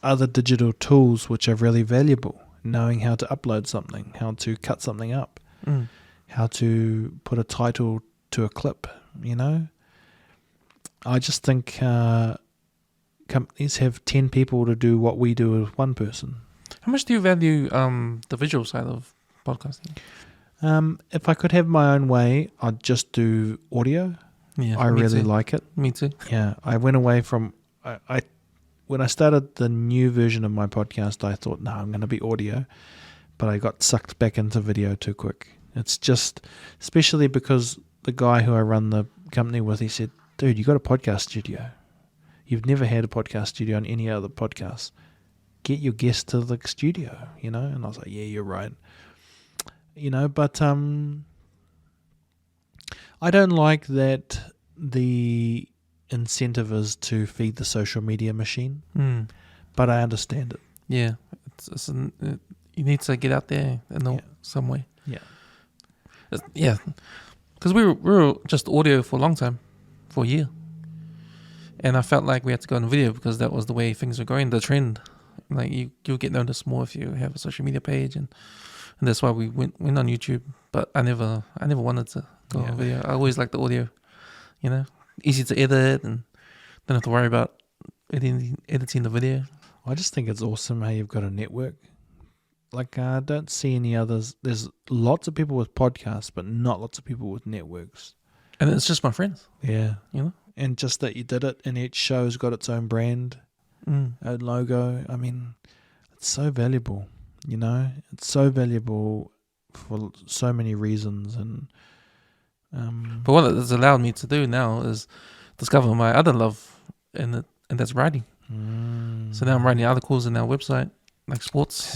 other digital tools which are really valuable. Knowing how to upload something, how to cut something up, how to put a title to a clip, you know. I just think companies have 10 people to do what we do with one person. How much do you value the visual side of podcasting? If I could have my own way, I'd just do audio. Yeah, I really too. like it. Me too. Yeah, I went away from I when I started the new version of my podcast, I thought, no, I'm going to be audio, but I got sucked back into video too quick. It's just, especially because the guy who I run the company with, he said, dude, you got a podcast studio. You've never had a podcast studio on any other podcast. Get your guests to the studio, you know? And I was like, yeah, you're right. You know, but I don't like that the incentive is to feed the social media machine, but I understand it. Yeah, you need to get out there in some way. Yeah, because we were just audio for a long time, for a year, and I felt like we had to go on video because that was the way things were going, the trend. Like you'll get noticed more if you have a social media page, and that's why we went on YouTube. But I never wanted to go on video. I always liked the audio, you know, easy to edit and don't have to worry about editing the video. I just think it's awesome how you've got a network. Like, I don't see any others. There's lots of people with podcasts, but not lots of people with networks. And it's just my friends. Yeah. You know? And just that you did it, and each show's got its own brand, own logo. I mean, it's so valuable, you know? It's so valuable for so many reasons. And but what it's allowed me to do now is discover my other love, and that's writing. So now I'm writing articles on our website, like sports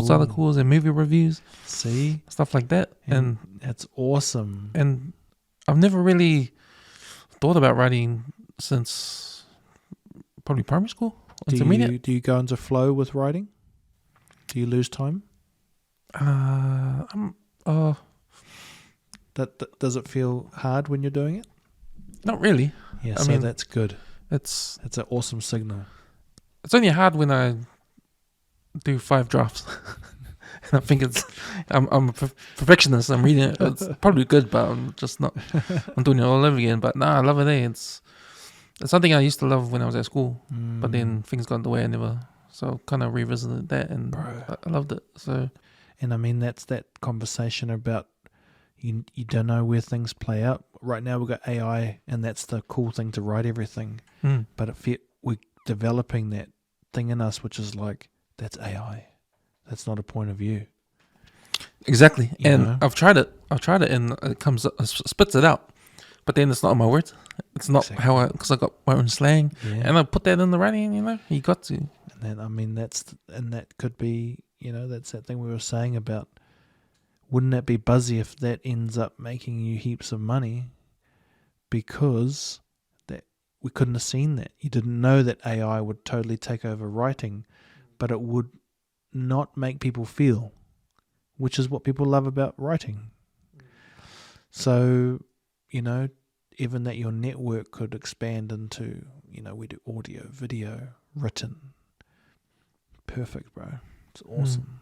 articles and movie reviews. See? Stuff like that. And that's awesome. And I've never really thought about writing since probably primary school. Do you go into flow with writing? Do you lose time? Does it feel hard when you're doing it? Not really. Yeah, I mean, that's good. It's an awesome signal. It's only hard when I do 5 drafts. And I think I'm a perfectionist. I'm reading it. It's probably good, but I'm just not. I'm doing it all over again. But I love it. It's something I used to love when I was at school, but then things got in the way. So kind of revisited that, and I loved it. So, and I mean, that's that conversation about you don't know where things play out. Right now we've got AI, and that's the cool thing to write everything. But we're developing that thing in us, which is like, that's AI. That's not a point of view. Exactly. You know? I've tried it, and it spits it out. But then it's not my words. It's not how because I got my own slang, and I put that in the writing. You know, you got to. And then, I mean, that could be, you know, that's that thing we were saying about. Wouldn't it be buzzy if that ends up making you heaps of money? Because that we couldn't have seen that. You didn't know that AI would totally take over writing, but it would not make people feel, which is what people love about writing. So, you know, even that your network could expand into, you know, we do audio, video, written. Perfect, bro. It's awesome.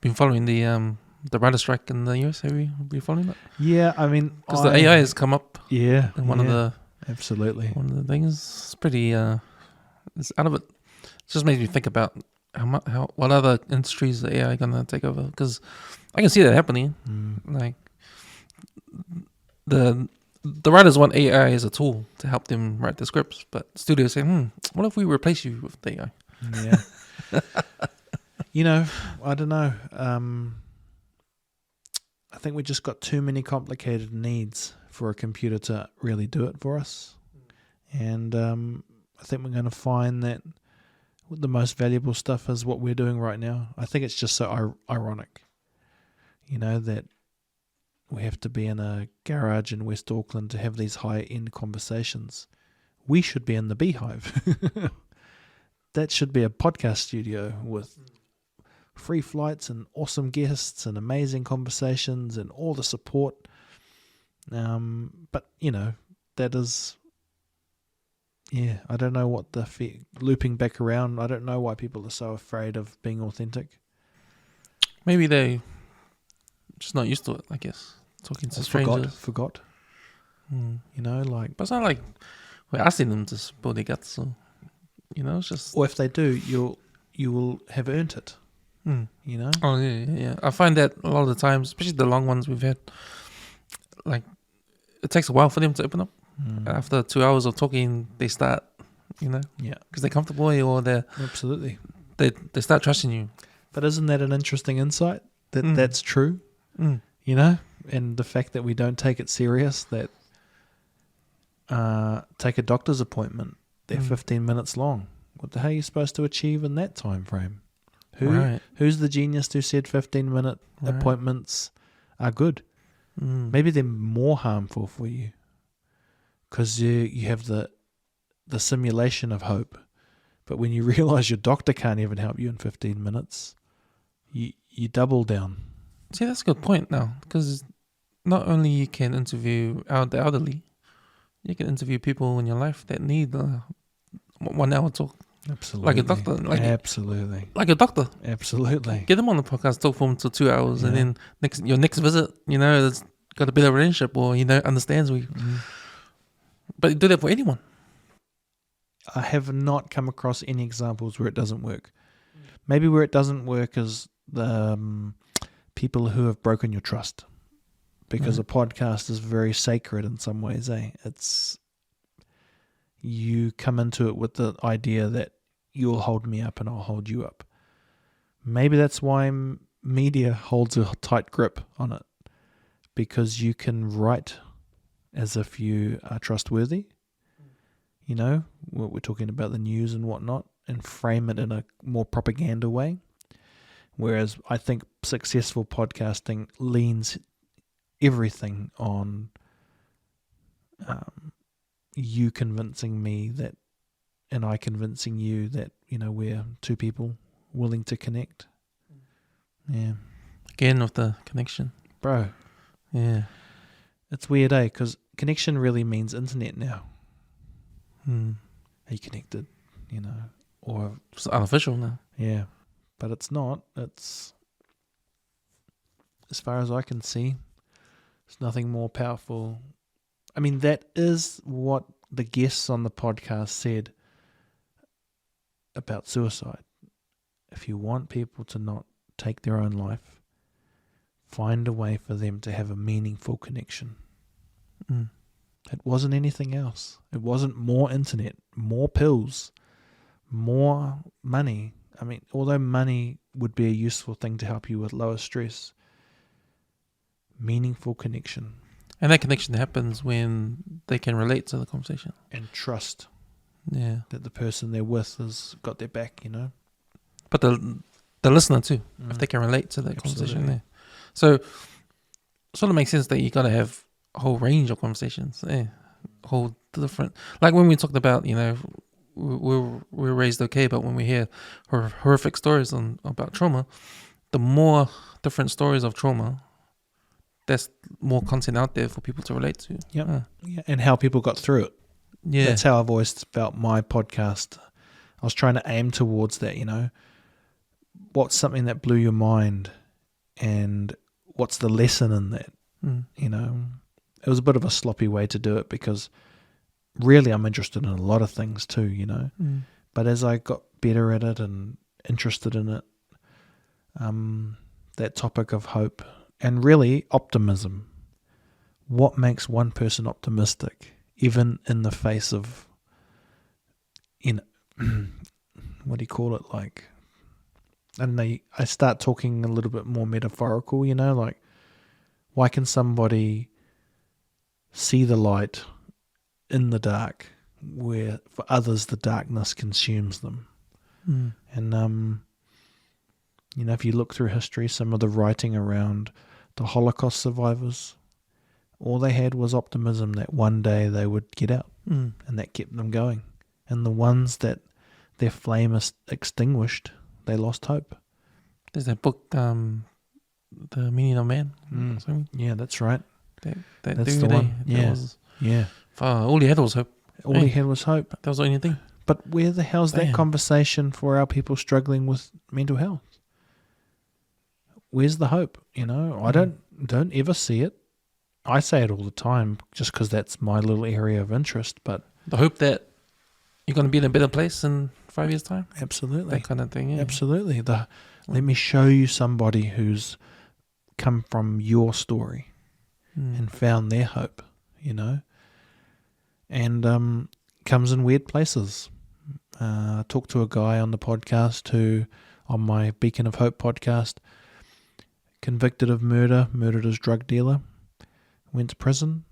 Been following the writer strike in the US. Have you been following that? Yeah, I mean, because the AI has come up. Yeah, in one of the things. It's pretty. It's out of it. It just makes me think about what other industries the AI gonna take over, because I can see that happening. Like the writers want AI as a tool to help them write the scripts, but studios say, what if we replace you with the AI? Yeah. You know, I don't know. I think we just got too many complicated needs for a computer to really do it for us. And I think we're going to find that the most valuable stuff is what we're doing right now. I think it's just so ironic, you know, that we have to be in a garage in West Auckland to have these high-end conversations. We should be in the Beehive. That should be a podcast studio with free flights and awesome guests and amazing conversations and all the support. But, you know, that is... Yeah, I don't know what looping back around, I don't know why people are so afraid of being authentic. Maybe they just not used to it, I guess. Talking to Or strangers. forgot. Mm. You know, like, But it's not like we're asking them to spill their guts. So, it's just... or if they do, you will have earned it. Mm. You know. Oh, yeah. I find that a lot of the times, especially the long ones we've had, like, it takes a while for them to open up. After 2 hours of talking, they start, Yeah. because they're comfortable or Absolutely. they start trusting you. But isn't that an interesting insight that Mm. that's true? Mm. You know, and the fact that we don't take it serious, that take a doctor's appointment, they're 15 minutes long. What the hell are you supposed to achieve in that time frame? Who's the genius who said 15-minute appointments are good? Maybe they're more harmful for you because you have the simulation of hope. But when you realize your doctor can't even help you in 15 minutes, you double down. See, that's a good point now, because not only you can interview the elderly, you can interview people in your life that need 1 hour talk. Absolutely. Like a doctor. Absolutely. Like a doctor. Absolutely. Get them on the podcast, talk for them till 2 hours, and then your next visit, it's got a better relationship or, understands you. But do that for anyone. I have not come across any examples where it doesn't work. Maybe where it doesn't work is the people who have broken your trust. Because a podcast is very sacred in some ways, It's... You come into it with the idea that you'll hold me up and I'll hold you up. Maybe that's why media holds a tight grip on it, because you can write as if you are trustworthy. We're talking about the news and whatnot, and frame it in a more propaganda way. Whereas I think successful podcasting leans everything on you convincing me that, and I convincing you that, we're two people willing to connect. Yeah. Again with the connection. Bro. Yeah. It's weird, because connection really means internet now. Are you connected? Or It's unofficial now. yeah. But it's not. It's, as far as I can see, there's nothing more powerful. I mean, that is what the guests on the podcast said about suicide. If you want people to not take their own life, find a way for them to have a meaningful connection. It wasn't anything else. It wasn't more internet, more pills, more money. I mean, although money would be a useful thing to help you with lower stress, meaningful connection. And that connection happens when they can relate to the conversation. And trust. Yeah. That the person they're with has got their back, But the listener too, if they can relate to that conversation there. So sort of makes sense that you got to have a whole range of conversations. Whole different... Like when we talked about, we're raised okay, but when we hear horrific stories about trauma, the more different stories of trauma, there's more content out there for people to relate to. Yeah, and how people got through it. Yeah. That's how I've always felt my podcast. I was trying to aim towards that, What's something that blew your mind, and what's the lesson in that? It was a bit of a sloppy way to do it, because really I'm interested in a lot of things too, But as I got better at it and interested in it, that topic of hope and really optimism. What makes one person optimistic, even in the face of, what do you call it? Like, I don't know, I start talking a little bit more metaphorical, like, why can somebody see the light in the dark where for others the darkness consumes them? And, if you look through history, some of the writing around the Holocaust survivors, all they had was optimism that one day they would get out, and that kept them going. And the ones that their flame is extinguished, they lost hope. There's that book, The Meaning of Man. Yeah, that's right. That's the one. Yeah. All he had was hope. All he had was hope. That was the only thing. But where the hell's that conversation for our people struggling with mental health? where's the hope? You know, I don't ever see it. I say it all the time just because that's my little area of interest. But the hope that you're going to be in a better place in 5 years' time. Absolutely, that kind of thing. Yeah. Absolutely. Let me show you somebody who's come from your story and found their hope. You know, and comes in weird places. I talked to a guy on the podcast who, on my Beacon of Hope podcast, convicted of murdered his drug dealer, went to prison,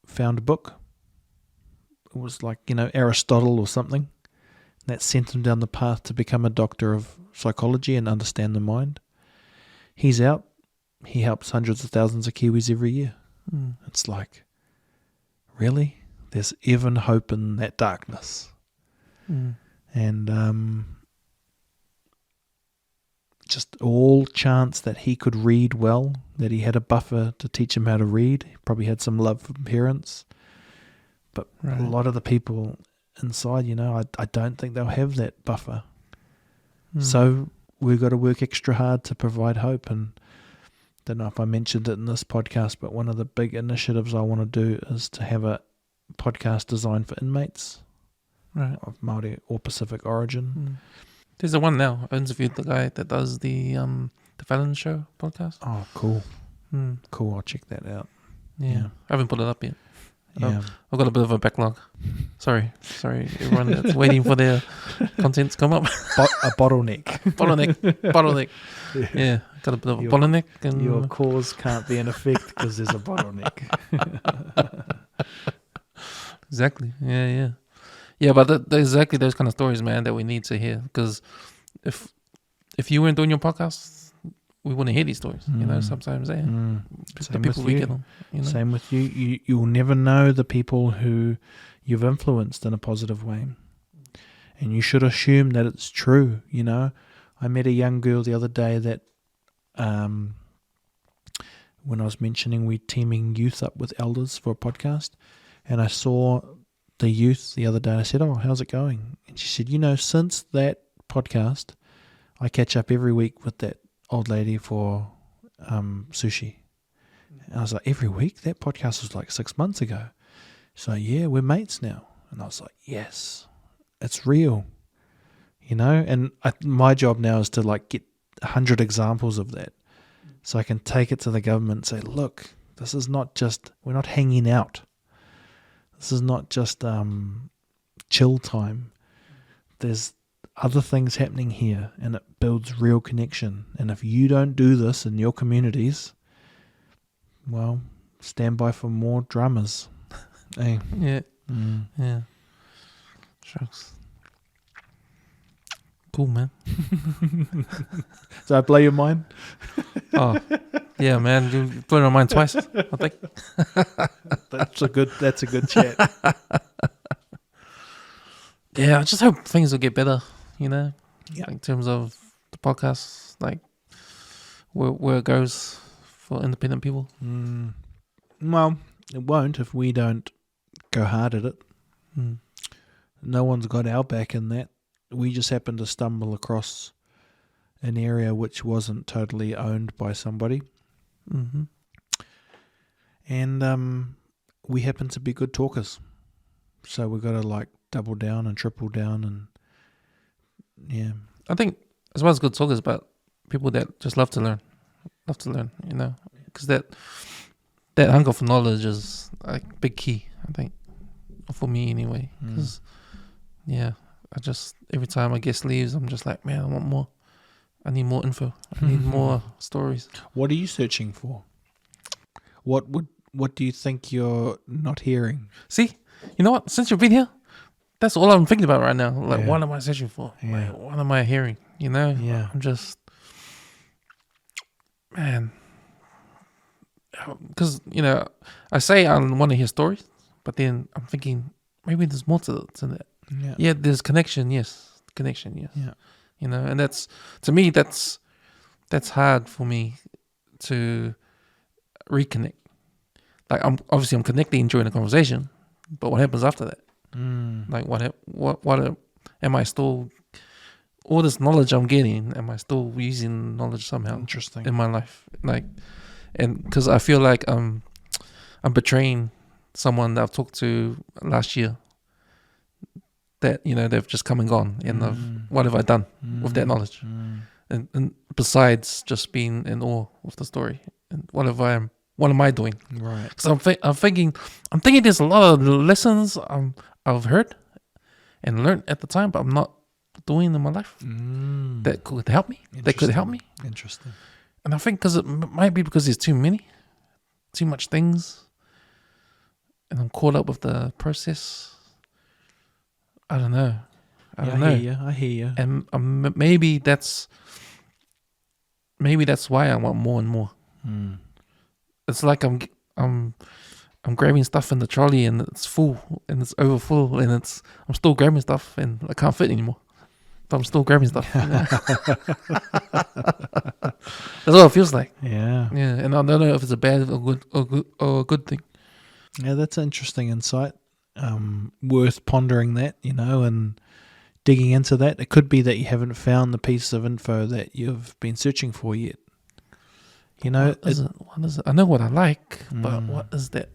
found a book. It was like, Aristotle or something. That sent him down the path to become a doctor of psychology and understand the mind. He's out. He helps hundreds of thousands of Kiwis every year. It's like, really? There's even hope in that darkness. And just all chance that he could read well, that he had a buffer to teach him how to read. He probably had some love from parents. But a lot of the people inside, I don't think they'll have that buffer. So we've got to work extra hard to provide hope. And don't know if I mentioned it in this podcast, but one of the big initiatives I want to do is to have a podcast designed for inmates of Māori or Pacific origin. There's the one now. I interviewed the guy that does the Fallon Show podcast. Oh, cool. Cool, I'll check that out. Yeah. I haven't put it up yet. Yeah. I've got a bit of a backlog. Sorry, everyone that's waiting for their content to come up. A bottleneck. bottleneck. Yeah, got a bit of a bottleneck. And your cause can't be in effect because there's a bottleneck. Exactly. Yeah. But exactly those kind of stories, man, that we need to hear. Because if you weren't doing your podcast, we wouldn't hear these stories. Sometimes the people we get on. Same with you. You'll never know the people who you've influenced in a positive way, and you should assume that it's true. I met a young girl the other day that, when I was mentioning we teaming youth up with elders for a podcast, and I saw the youth the other day. I said, "Oh, how's it going?" And she said, "Since that podcast, I catch up every week with that old lady for sushi." And I was like, every week? That podcast was like 6 months ago. So yeah, we're mates now. And I was like, yes, it's real. And my job now is to get 100 examples of that, so I can take it to the government and say, look, this is not just, we're not hanging out. This is not just chill time. There's other things happening here, and it builds real connection. And if you don't do this in your communities, well, stand by for more dramas. Hey. Yeah. Yeah. Shucks. Cool, man. Did I blow your mind? Oh, yeah, man. You blew my mind twice, I think. That's a good chat. Yeah, I just hope things will get better, Yeah. in terms of the podcast, where it goes for independent people. Well, it won't if we don't go hard at it. No one's got our back in that. We just happened to stumble across an area which wasn't totally owned by somebody. And we happen to be good talkers. So we've got to double down and triple down, and yeah. I think as well as good talkers, but people that just love to learn, because that hunger for knowledge is big key, I think, for me anyway. Because I just, every time a guest leaves, I'm just like, man, I want more. I need more info. I need more stories. What are you searching for? What do you think you're not hearing? See, you know what? Since you've been here, that's all I'm thinking about right now. What am I searching for? Yeah. What am I hearing? Yeah. I'm just, man, because I say I want to hear stories, but then I'm thinking maybe there's more to that. Yeah, there's connection. Yes, connection. Yes. Yeah. And that's, to me, that's hard for me to reconnect. I'm connecting during the conversation, but what happens after that? What am I still all this knowledge I'm getting, am I still using knowledge somehow Interesting. in my life? Like, and because I feel like I'm betraying someone that I've talked to last year. That they've just come and gone, and what have I done with that knowledge? And besides just being in awe of the story, and what am I doing? Right. Because I'm thinking there's a lot of lessons I've heard and learned at the time, but I'm not doing in my life that could help me. Interesting. And I think because it might be because there's too much things, and I'm caught up with the process. I don't know. I hear you. And maybe that's why I want more and more. It's like I'm grabbing stuff in the trolley and it's full and it's over full and I'm still grabbing stuff and I can't fit anymore. But I'm still grabbing stuff. That's what it feels like. Yeah. Yeah, and I don't know if it's a bad or a good thing. Yeah, that's an interesting insight. Worth pondering that, and digging into that. It could be that you haven't found the piece of info that you've been searching for yet. What is it? I know what I like, but what is that?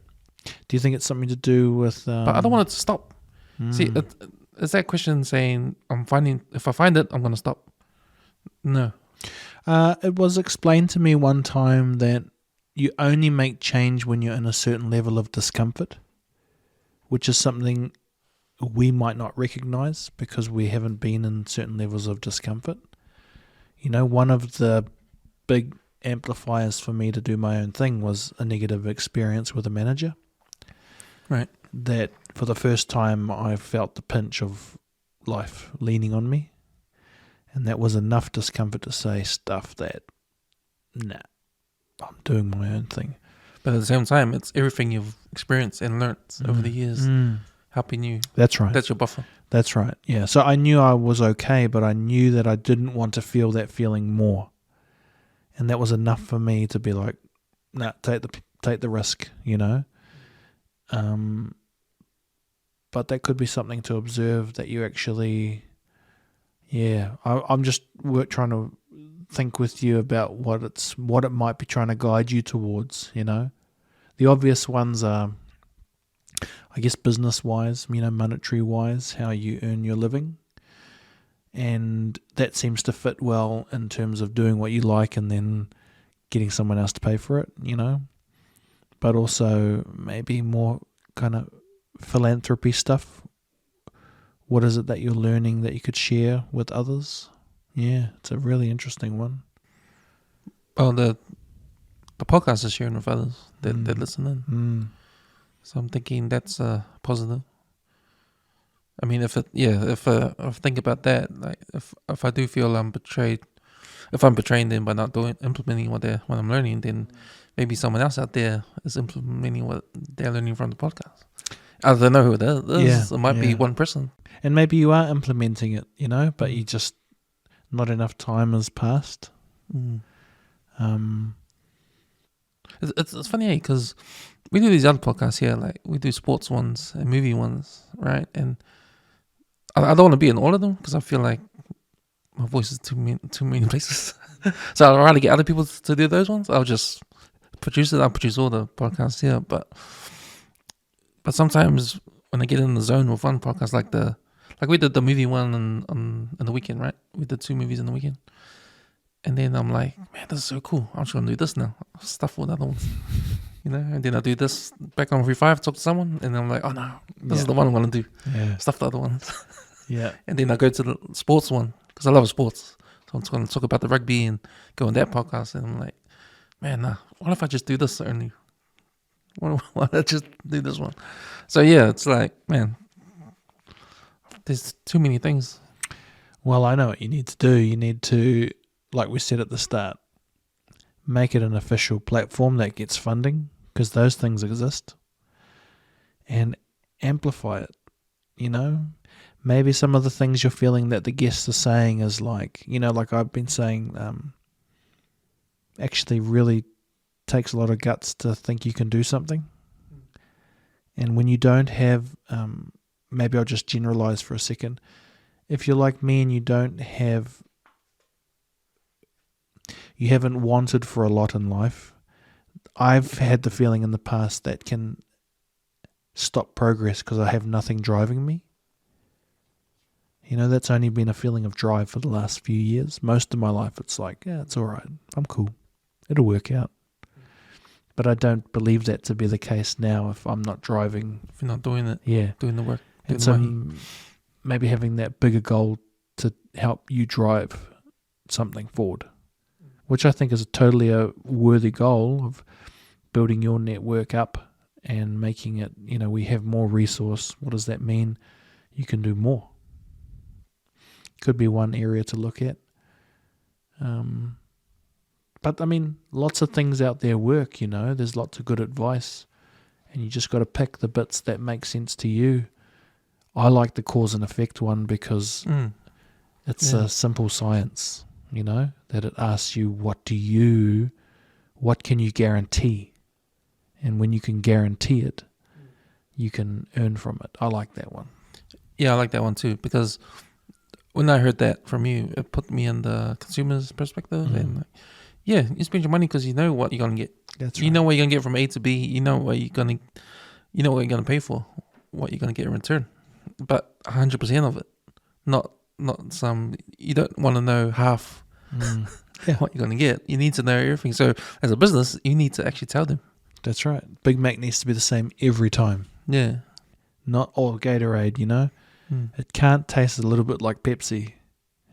Do you think it's something to do with... but I don't want it to stop. See, is that question saying if I find it, I'm going to stop? No. It was explained to me one time that you only make change when you're in a certain level of discomfort, which is something we might not recognize because we haven't been in certain levels of discomfort. One of the big amplifiers for me to do my own thing was a negative experience with a manager. Right. That for the first time I felt the pinch of life leaning on me. And that was enough discomfort to say stuff that, nah, I'm doing my own thing. But at the same time, it's everything you've experienced and learned over the years helping you. That's right. That's your buffer. That's right. Yeah. So I knew I was okay, but I knew that I didn't want to feel that feeling more. And that was enough for me to be like, nah, take the risk, But that could be something to observe that you actually, I'm just trying to think with you about what it might be trying to guide you towards, The obvious ones are, I guess, business-wise, monetary-wise, how you earn your living. And that seems to fit well in terms of doing what you like and then getting someone else to pay for it, But also maybe more kind of philanthropy stuff. What is it that you're learning that you could share with others? Yeah, it's a really interesting one. Well, the podcast is sharing with others that listen in. So I'm thinking that's positive. I mean, if I think about that, like if I do feel I'm betrayed, if I'm betraying them by not implementing what I'm learning, then maybe someone else out there is implementing what they're learning from the podcast. I don't know who it is. It might be one person. And maybe you are implementing it, but you just, not enough time has passed. It's funny, because we do these other podcasts here, like we do sports ones and movie ones, right? And I don't want to be in all of them because I feel like my voice is too many places. So I'd rather get other people to do those ones. I'll just produce it. I'll produce all the podcasts here, but sometimes when I get in the zone with one podcast, like we did the movie one on the weekend, right? We did 2 movies in the weekend. And then I'm like, man, this is so cool. I'm just going to do this now. Stuff all the other ones. And then I do this back on 3-5, talk to someone. And then I'm like, oh no, this is the one I'm going to do. Yeah. Stuff the other ones. Yeah. And then I go to the sports one because I love sports. So I'm just going to talk about the rugby and go on that podcast. And I'm like, man, nah, what if I just do this only? Why don't I just do this one? So yeah, it's like, man, there's too many things. Well, I know what you need to do. You need to, like we said at the start, make it an official platform that gets funding, because those things exist, and amplify it, Maybe some of the things you're feeling that the guests are saying is like, like I've been saying, actually really takes a lot of guts to think you can do something. And when you don't have, maybe I'll just generalize for a second, if you're like me and you haven't wanted for a lot in life, I've had the feeling in the past that can stop progress because I have nothing driving me. That's only been a feeling of drive for the last few years. Most of my life, it's like, yeah, it's all right. I'm cool. It'll work out. But I don't believe that to be the case now if I'm not driving. If you're not doing it. Yeah. Doing the work. And so maybe having that bigger goal to help you drive something forward, which I think is totally a worthy goal of building your network up and making it, we have more resource. What does that mean? You can do more. Could be one area to look at. But lots of things out there work, there's lots of good advice and you just got to pick the bits that make sense to you. I like the cause and effect one because it's a simple science, that it asks you, what can you guarantee? And when you can guarantee it, you can earn from it. I like that one. Yeah, I like that one too, because when I heard that from you, it put me in the consumer's perspective. And you spend your money because you know what you're gonna get. That's right. You know what you're gonna get from A to B. You know what you're gonna pay for, what you're gonna get in return. But 100% of it, not some. You don't want to know half what you're gonna get. You need to know everything. So as a business, you need to actually tell them. That's right. Big Mac needs to be the same every time. Yeah. Not all Gatorade, It can't taste a little bit like Pepsi.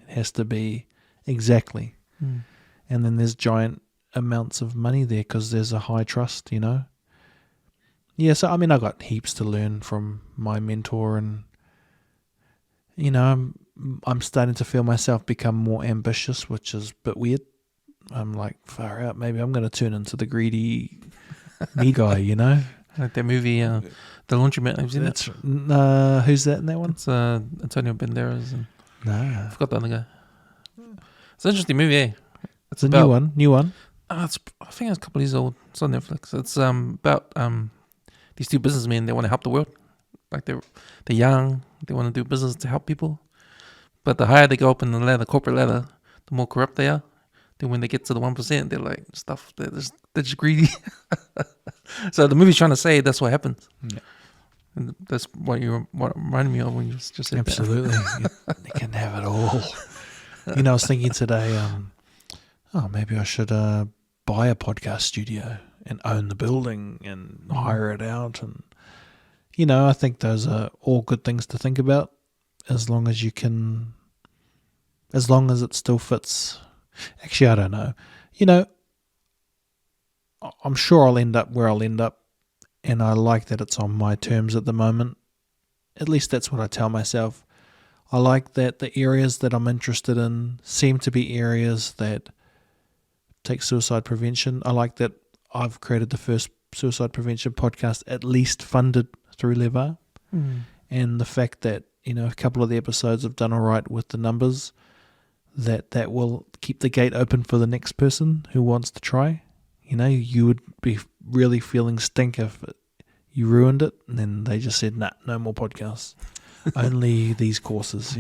It has to be exactly. And then there's giant amounts of money there because there's a high trust, Yeah, so I got heaps to learn from my mentor and, I'm starting to feel myself become more ambitious, which is a bit weird. I'm like, far out, maybe I'm going to turn into the greedy me guy, Like that movie, The Laundromat. Have you seen that? Who's that in that one? It's Antonio Banderas. And No. I forgot the other guy. It's an interesting movie, eh? It's a new one. I think it's a couple of years old. It's on Netflix. It's about these two businessmen. They want to help the world. Like they're young. They want to do business to help people. But the higher they go up in the corporate ladder, the more corrupt they are. Then when they get to the 1%, they're like they're just greedy. So the movie's trying to say that's what happens. Yeah. And that's what reminded me of when you just said Absolutely. that. You can have it all. I was thinking today, maybe I should buy a podcast studio and own the building and hire it out. And, I think those are all good things to think about as long as it still fits. Actually, I don't know. I'm sure I'll end up where I'll end up, and I like that it's on my terms at the moment. At least that's what I tell myself. I like that the areas that I'm interested in seem to be areas that take suicide prevention. I like that I've created the first suicide prevention podcast, at least funded through Levar. And the fact that, a couple of the episodes have done all right with the numbers, that will keep the gate open for the next person who wants to try. You would be really feeling stink if you ruined it, and then they just said, nah, no more podcasts. Only these courses,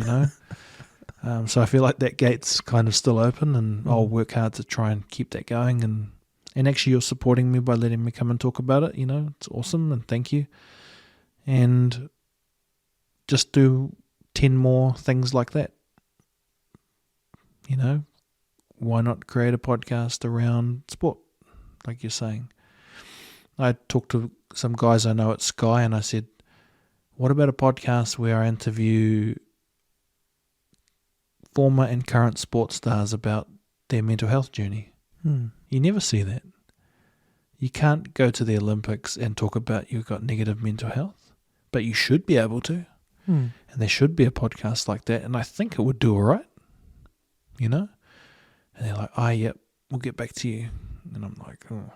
So I feel like that gate's kind of still open, and I'll work hard to try and keep that going. And actually you're supporting me by letting me come and talk about it. It's awesome, and thank you. And just do 10 more things like that. Why not create a podcast around sport, like you're saying? I talked to some guys I know at Sky, and I said, what about a podcast where I interview former and current sports stars about their mental health journey? You never see that. You can't go to the Olympics and talk about you've got negative mental health, but you should be able to. And there should be a podcast like that, and I think it would do all right. And they're like, yep, we'll get back to you. And I'm like, oh.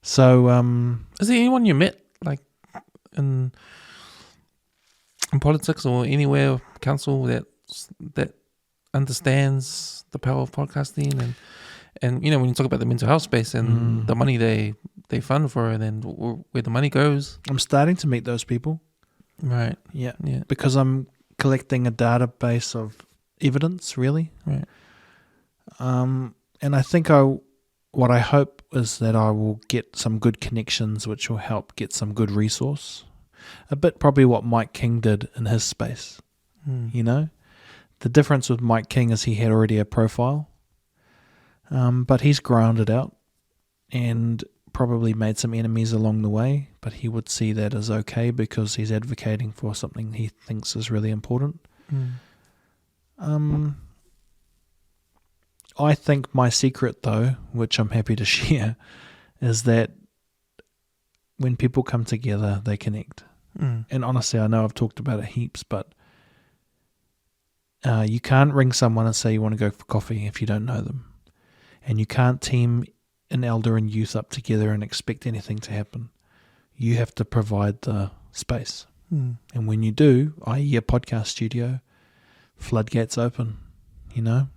So, is there anyone you met, like, in politics or anywhere, council, that understands the power of podcasting and when you talk about the mental health space and the money they fund for it and where the money goes? I'm starting to meet those people. Right. Yeah. Because I'm collecting a database of evidence, really. Right. And I think what I hope is that I will get some good connections which will help get some good resource. A bit probably what Mike King did in his space, you know. The difference with Mike King is he had already a profile, but he's ground it out and probably made some enemies along the way, but he would see that as okay because he's advocating for something he thinks is really important. I think my secret, though, which I'm happy to share, is that when people come together, they connect. And honestly, I know I've talked about it heaps, but you can't ring someone and say you want to go for coffee if you don't know them. And you can't team an elder and youth up together and expect anything to happen. You have to provide the space. And when you do, i.e. a podcast studio, floodgates open, you know?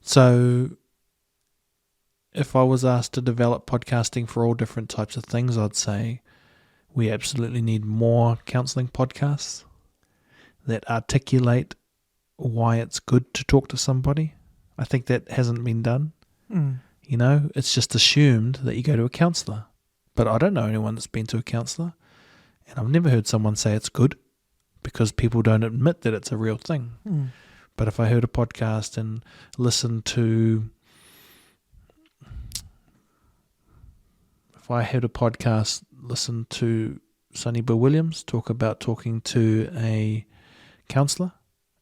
So if I was asked to develop podcasting for all different types of things, I'd say we absolutely need more counselling podcasts that articulate why it's good to talk to somebody. I think that hasn't been done. You know, it's just assumed that you go to a counsellor. But I don't know anyone that's been to a counsellor. And I've never heard someone say it's good because people don't admit that it's a real thing. But if I heard a podcast and listened to... listen to Sonny Bill Williams talk about talking to a counsellor,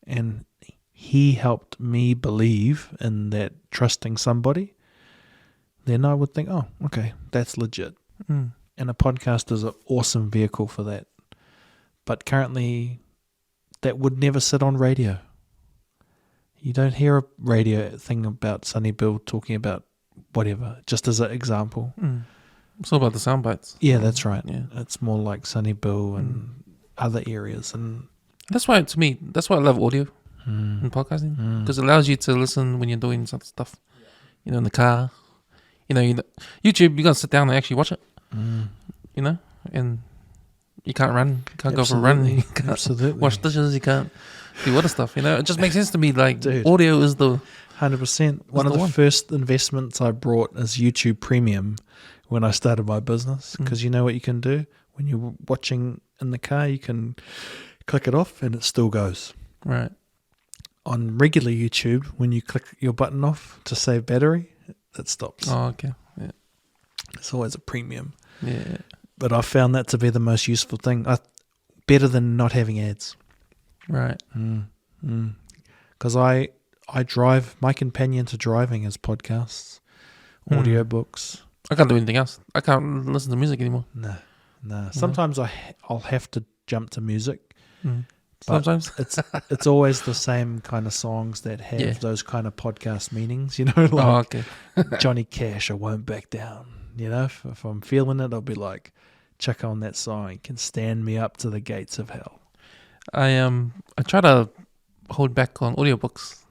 and he helped me believe in that trusting somebody, then I would think, oh, okay, that's legit. And a podcast is an awesome vehicle for that. But currently, that would never sit on radio. You don't hear a radio thing about Sonny Bill talking about whatever, just as an example. It's all about the sound bites. Yeah, that's right. Yeah. It's more like Sonny Bill and other areas. And that's why, to me, that's why I love audio in podcasting. Because it allows you to listen when you're doing some stuff. You know, in the car. You know, YouTube, you got to sit down and actually watch it. You know? And you can't run. You can't go for a run. You can't wash dishes. You can't do other stuff. You know? It just makes sense to me. Like, dude, audio is the... 100%. One of the first investments I brought is YouTube Premium when I started my business, because you know what you can do when you're watching in the car, you can click it off and it still goes. Right. On regular YouTube, when you click your button off to save battery, it stops. Oh, okay. Yeah. It's always a premium. Yeah. But I found that to be the most useful thing. Better than not having ads. Right. Because I drive, my companion to driving is podcasts, audiobooks. I can't do anything else. I can't listen to music anymore. No. Sometimes I'll have to jump to music. Sometimes it's always the same kind of songs that have those kind of podcast meanings. You know, like Johnny Cash, I Won't Back Down. You know, if I'm feeling it, I'll be like, check on that song. It can stand me up to the gates of hell. I try to hold back on audiobooks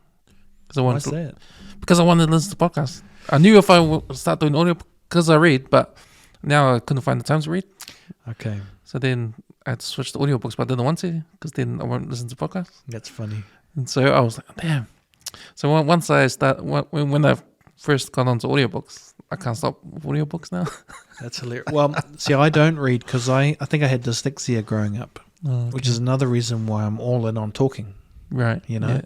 Why's that? Because I wanted to listen to podcasts. I knew if I would start doing audio because I read, but now I couldn't find the time to read. Okay. So then I had to switch to audiobooks, but I didn't want to because then I won't listen to podcasts. That's funny. And so I was like, damn. So once I when I first got onto audiobooks, I can't stop with audiobooks now. That's hilarious. Well, see, I don't read because I think I had dyslexia growing up, which is another reason why I'm all in on talking. Right. You know? Yeah.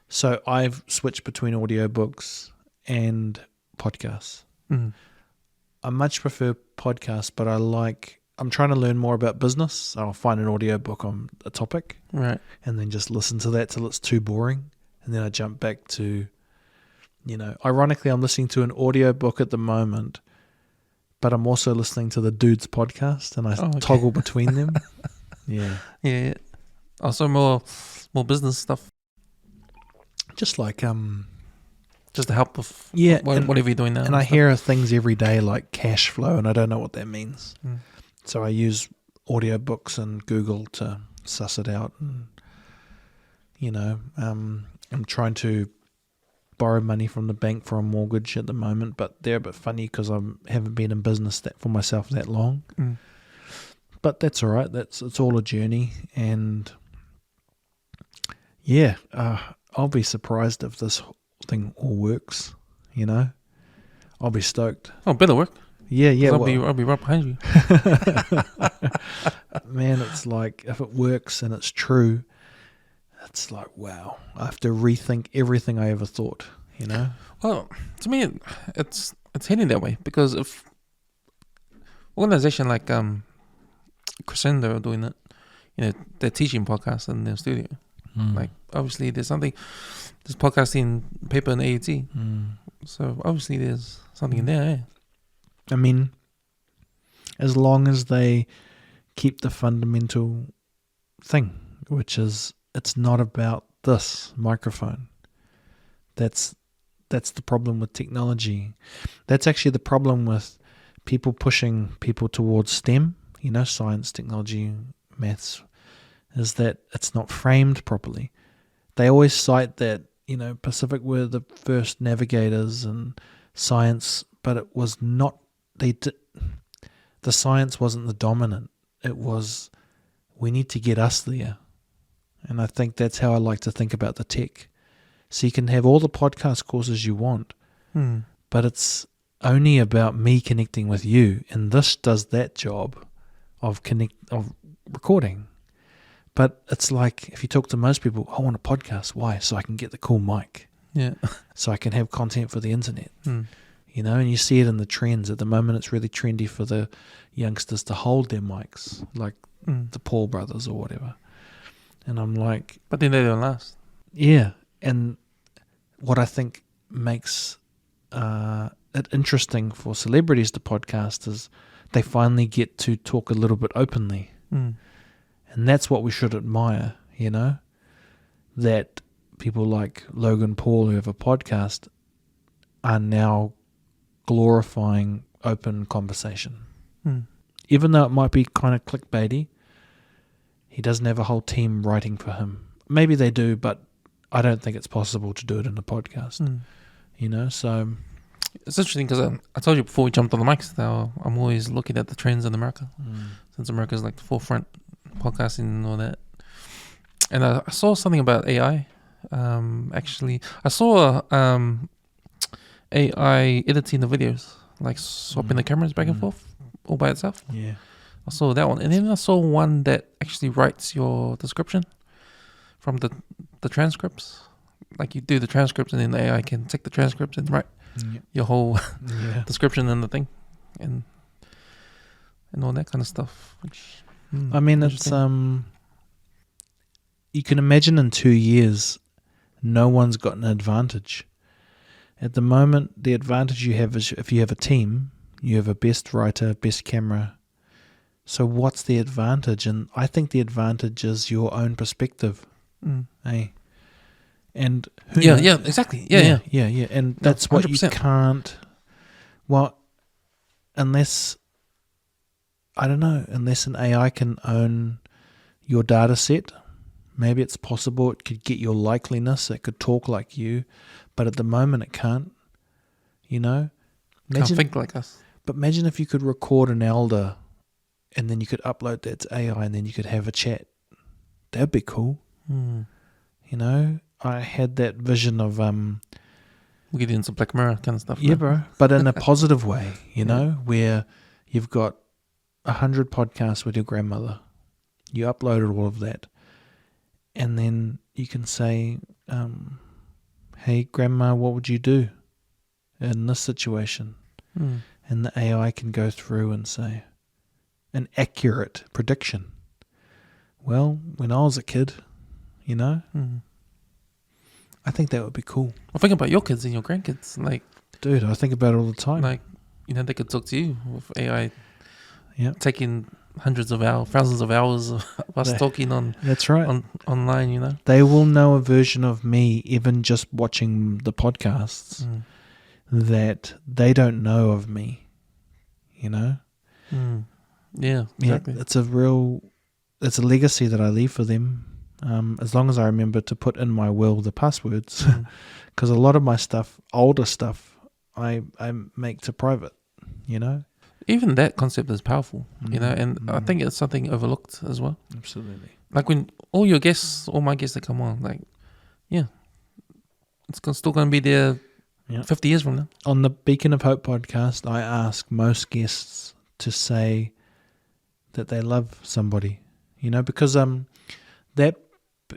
So I've switched between audiobooks and podcasts. I much prefer podcasts, but I'm trying to learn more about business. I'll find an audiobook on a topic. Right. And then just listen to that till it's too boring. And then I jump back to, you know, ironically, I'm listening to an audiobook at the moment, but I'm also listening to the Dudes podcast and I toggle between them. Yeah. Yeah. Also more business stuff. Just like just to help with whatever you're doing now. And I hear things every day like cash flow, and I don't know what that means. So I use audiobooks and Google to suss it out. And, you know, I'm trying to borrow money from the bank for a mortgage at the moment, but they're a bit funny because I haven't been in business for myself that long. But that's all right. It's all a journey, and Yeah, I'll be surprised if this thing all works. You know, I'll be stoked. Oh, better work. Yeah, yeah. 'Cause Well, I'll be right behind you. man, it's like if it works and it's true, it's like wow. I have to rethink everything I ever thought. You know. Well, to me, it's heading that way because if organization like Crescendo are doing it, they're teaching podcasts in their studio. Like obviously there's podcasting paper and AET. So obviously there's something in there. Eh? I mean, as long as they keep the fundamental thing, which is it's not about this microphone. That's the problem with technology. That's actually the problem with people pushing people towards STEM, science, technology, maths, is that it's not framed properly. They always cite that, Pacific were the first navigators and science, but it was not, the science wasn't the dominant. It was, we need to get us there. And I think that's how I like to think about the tech. So you can have all the podcast courses you want, but it's only about me connecting with you, and this does that job of recording. But it's like if you talk to most people, I want a podcast. Why? So I can get the cool mic. Yeah. So I can have content for the internet. And you see it in the trends. At the moment, it's really trendy for the youngsters to hold their mics, like the Paul brothers or whatever. And I'm like... But then they don't last. Yeah. And what I think makes it interesting for celebrities to podcast is they finally get to talk a little bit openly. And that's what we should admire, that people like Logan Paul who have a podcast are now glorifying open conversation. Even though it might be kind of clickbaity, he doesn't have a whole team writing for him. Maybe they do, but I don't think it's possible to do it in a podcast. So... It's interesting because I told you before we jumped on the mics, now I'm always looking at the trends in America. Since America's like the forefront podcasting and all that. And I saw something about AI. Actually, I saw AI editing the videos, like swapping the cameras back and forth all by itself. Yeah. I saw that one. And then I saw one that actually writes your description from the transcripts. Like you do the transcripts and then the AI can take the transcripts and write your whole description in the thing and all that kind of stuff. Which, I mean, it's you can imagine in 2 years, no one's got an advantage. At the moment, the advantage you have is if you have a team, you have a best writer, best camera. So what's the advantage? And I think the advantage is your own perspective. Eh? And exactly. Yeah. And that's what 100%. you can't. Well, unless an AI can own your data set, maybe it's possible it could get your likeliness, it could talk like you, but at the moment it can't. Imagine, Can't think like us. But imagine if you could record an elder, and then you could upload that to AI, and then you could have a chat. That'd be cool. I had that vision of we get into Black Mirror kind of stuff. Yeah, bro. But in a positive way, where you've got 100 podcasts with your grandmother. You uploaded all of that. And then you can say, hey, Grandma, what would you do in this situation? And the AI can go through and say an accurate prediction. Well, when I was a kid, I think that would be cool. Well, think about your kids and your grandkids. Like, dude, I think about it all the time. Like, they could talk to you with AI taking hundreds of hours, thousands of hours of us talking on. That's right. Online, They will know a version of me, even just watching the podcasts, that they don't know of me. Yeah, exactly. Yeah, it's a legacy that I leave for them. As long as I remember to put in my will the passwords, because a lot of my stuff, older stuff, I make to private, Even that concept is powerful, and I think it's something overlooked as well. Absolutely. Like when all my guests that come on, like yeah, it's still going to be there Yeah. 50 years from now. On the Beacon of Hope podcast, I ask most guests to say that they love somebody, because that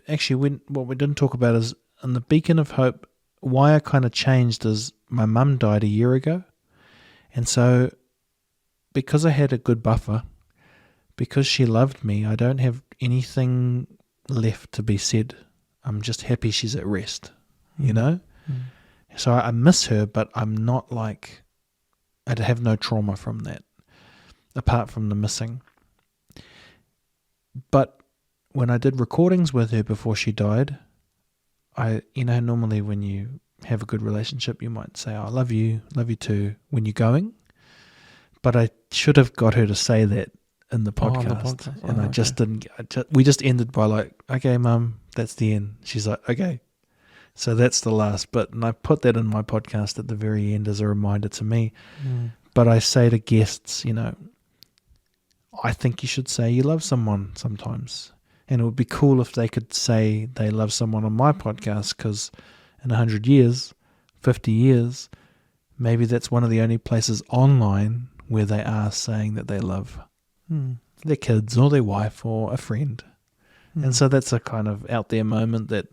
actually what we didn't talk about is on the Beacon of Hope. Why I kind of changed is my mum died a year ago, and so because I had a good buffer, because she loved me, I don't have anything left to be said. I'm just happy she's at rest, So I miss her, but I'm not like, I have no trauma from that, apart from the missing. But when I did recordings with her before she died, normally when you have a good relationship, you might say, I love you too, when you're going. But I should have got her to say that in the podcast. And I just didn't. We just ended by like, okay, Mum, that's the end. She's like, okay. So that's the last bit. And I put that in my podcast at the very end as a reminder to me. But I say to guests, I think you should say you love someone sometimes. And it would be cool if they could say they love someone on my podcast, because in 100 years, 50 years, maybe that's one of the only places online where they are saying that they love their kids or their wife or a friend. And so that's a kind of out there moment that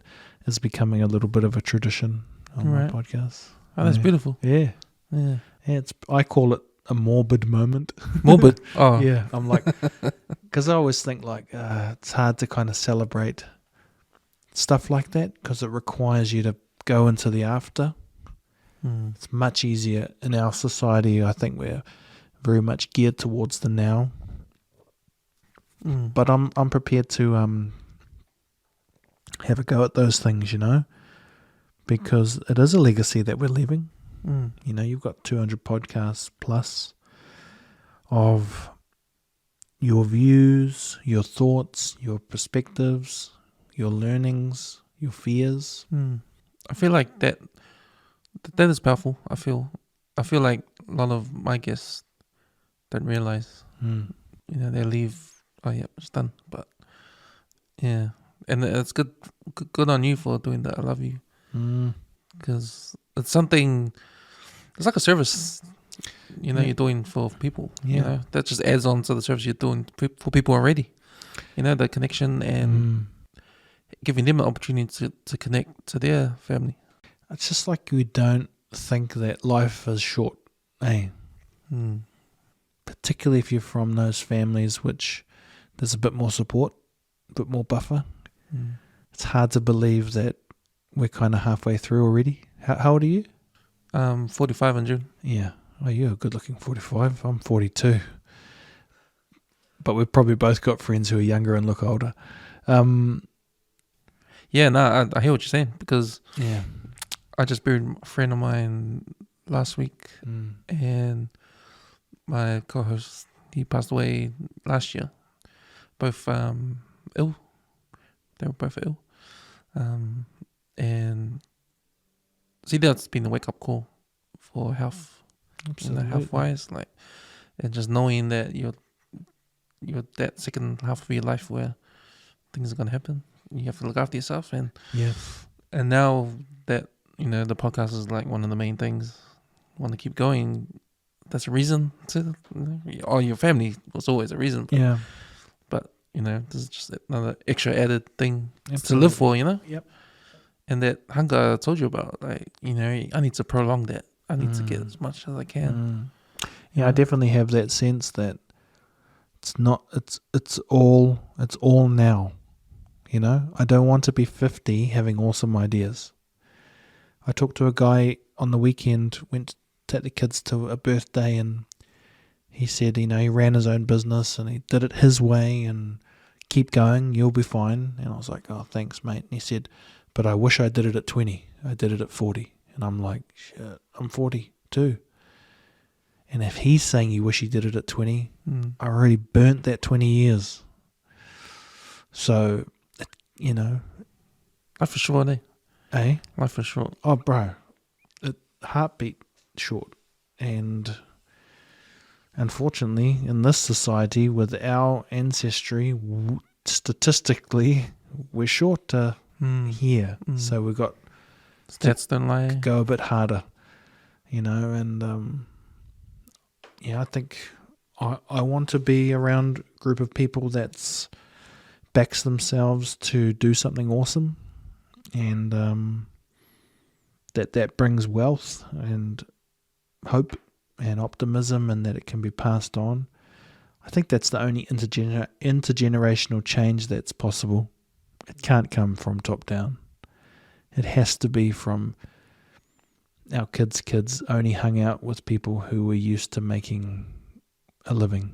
is becoming a little bit of a tradition on my podcast. Oh, that's beautiful. Yeah. Yeah. I call it a morbid moment. Morbid? Oh. Yeah. I'm like, because I always think like it's hard to kind of celebrate stuff like that because it requires you to go into the after. It's much easier in our society. I think we're very much geared towards the now. But I'm prepared to have a go at those things, because it is a legacy that we're leaving. You've got 200 podcasts plus of your views, your thoughts, your perspectives, your learnings, your fears. I feel like that is powerful. I feel like a lot of my guests don't realize. They leave. Oh yeah, it's done. But yeah, and it's good on you for doing that. I love you, because it's something. It's like a service, you're doing for people. That just adds on to the service you're doing for people already. The connection and giving them an opportunity to connect to their family. It's just like we don't think that life is short, eh? Particularly if you're from those families which there's a bit more support, a bit more buffer. It's hard to believe that we're kind of halfway through already. How old are you? 45 in June. Yeah. Oh, you're a good-looking 45. I'm 42. But we've probably both got friends who are younger and look older. Yeah, no, I hear what you're saying, because yeah, I just buried a friend of mine last week, and my co-host, he passed away last year. Both ill. They were both ill. And see, that's been a wake-up call for health. Absolutely. Health-wise, and just knowing that you're that second half of your life where things are going to happen. You have to look after yourself, and now that the podcast is like one of the main things, want to keep going. That's a reason to. Or your family was always a reason. But this is just another extra added thing to live for. Yep. And that hunger I told you about, I need to prolong that. I need to get as much as I can. I definitely have that sense that it's all now. I don't want to be 50 having awesome ideas. I talked to a guy on the weekend, went to take the kids to a birthday, and he said, he ran his own business and he did it his way, and keep going, you'll be fine. And I was like, oh, thanks, mate. And he said, but I wish I did it at 20. I did it at 40. And I'm like, shit, I'm 40 too. And if he's saying he wish he did it at 20, I already burnt that 20 years. So, Life is short, eh? Eh? Life is short. Oh, bro. Heartbeat short. And unfortunately, in this society, with our ancestry, statistically, we're short here. So we've got Stats don't lie. go a bit harder, and I think I want to be around a group of people that's backs themselves to do something awesome, and that brings wealth and hope and optimism, and that it can be passed on. I think that's the only intergenerational change that's possible. It can't come from top down. It has to be from our kids only hung out with people who were used to making a living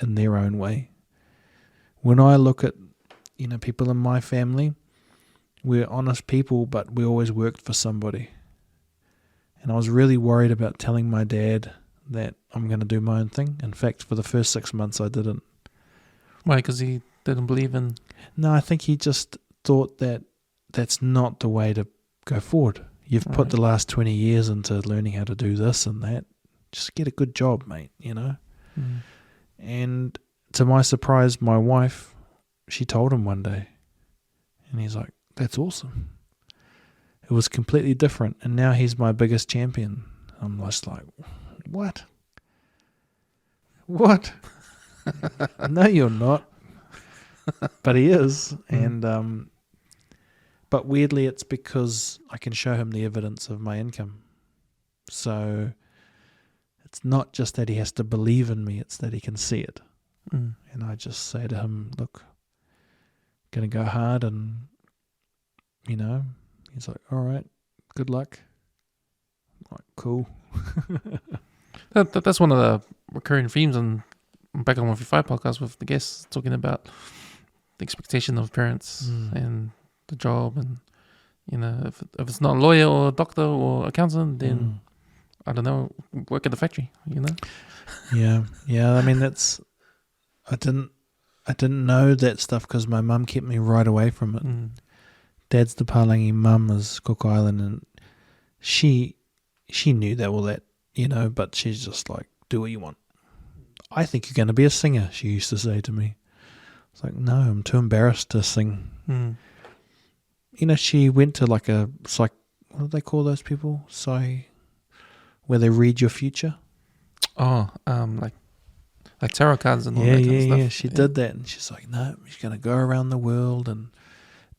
in their own way. When I look at, people in my family, we're honest people, but we always worked for somebody. And I was really worried about telling my dad that I'm going to do my own thing. In fact, for the first 6 months, I didn't. Why? Because he didn't believe in... No, I think he just thought that that's not the way to go forward. You've put the last 20 years into learning how to do this and that. Just get a good job, mate, And to my surprise, my wife, she told him one day. And he's like, that's awesome. It was completely different. And now he's my biggest champion. I'm just like, what? What? No, you're not. But he is. And but weirdly, it's because I can show him the evidence of my income. So it's not just that he has to believe in me, it's that he can see it. And I just say to him, look, going to go hard, and he's like, all right, good luck. I'm like, cool. That's one of the recurring themes on Back on 155 podcast with the guests, talking about the expectation of parents and the job, and if it's not a lawyer or a doctor or accountant, then I don't know, work at the factory. Yeah. I mean, I didn't know that stuff because my mum kept me right away from it. Dad's the Palangi, mum is Cook Island, and she knew that all that, but she's just like, do what you want. I think you're going to be a singer, she used to say to me. It's like, no, I'm too embarrassed to sing. She went to like a what do they call those people? Where they read your future. Oh, like tarot cards and all that kind of stuff. Yeah, she did that, and she's like, no, she's going to go around the world and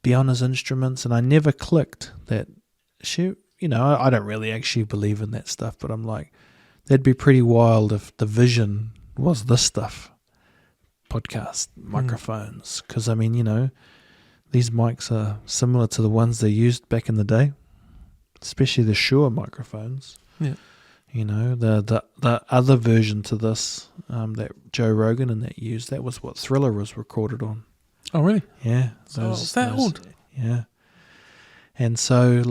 be on his instruments. And I never clicked that she, I don't really actually believe in that stuff, but I'm like, that'd be pretty wild if the vision was this stuff. Podcast, microphones. Because, I mean, these mics are similar to the ones they used back in the day, especially the Shure microphones. Yeah. The other version to this that Joe Rogan and that used, that was what Thriller was recorded on. Oh, really? Yeah. It's that old? Yeah. And so,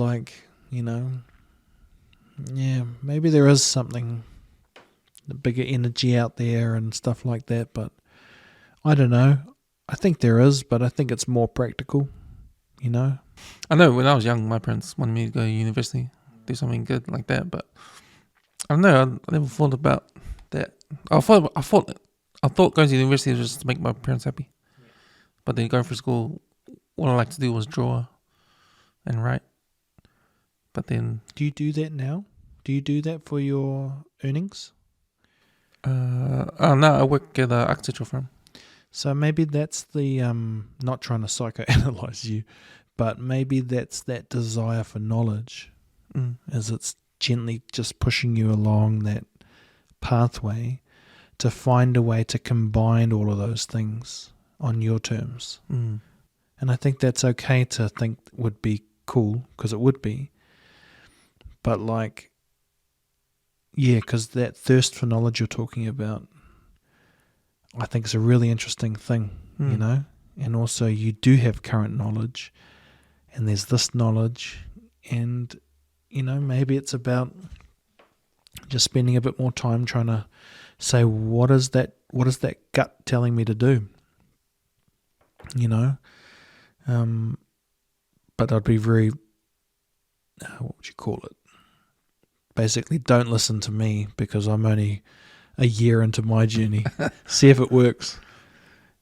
maybe there is something, the bigger energy out there and stuff like that, but I don't know. I think there is, but I think it's more practical, I know when I was young, my parents wanted me to go to university, do something good like that, but I don't know. I never thought about that. I thought going to university was just to make my parents happy. But then going through school, all I liked to do was draw and write. But then, do you do that now? Do you do that for your earnings? No, I work at an architectural firm. So maybe that's the not trying to psychoanalyze you, but maybe that's that desire for knowledge, as it's gently just pushing you along that pathway to find a way to combine all of those things on your terms. And I think that's okay to think would be cool, because it would be. But because that thirst for knowledge you're talking about, I think it's a really interesting thing, and also you do have current knowledge, and there's this knowledge, and maybe it's about just spending a bit more time trying to say, what is that gut telling me to do? But I'd be very, what would you call it? Basically, don't listen to me because I'm only a year into my journey. See if it works.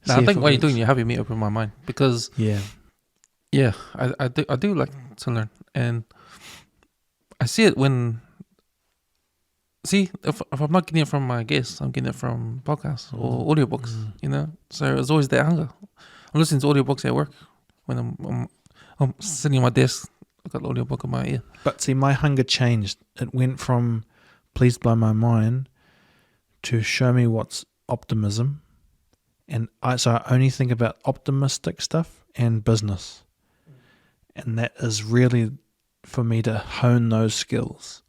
I think what you're doing, you're helping me open my mind, because Yeah, I do like to learn, and I see it when if I'm not getting it from my guests, I'm getting it from podcasts or audiobooks. You know, so it's always that hunger. I'm listening to audiobooks at work when I'm sitting at my desk. I've got the audiobook in my ear. But see, my hunger changed. It went from please blow my mind to show me what's optimism, and so I only think about optimistic stuff and business, and that is really for me to hone those skills.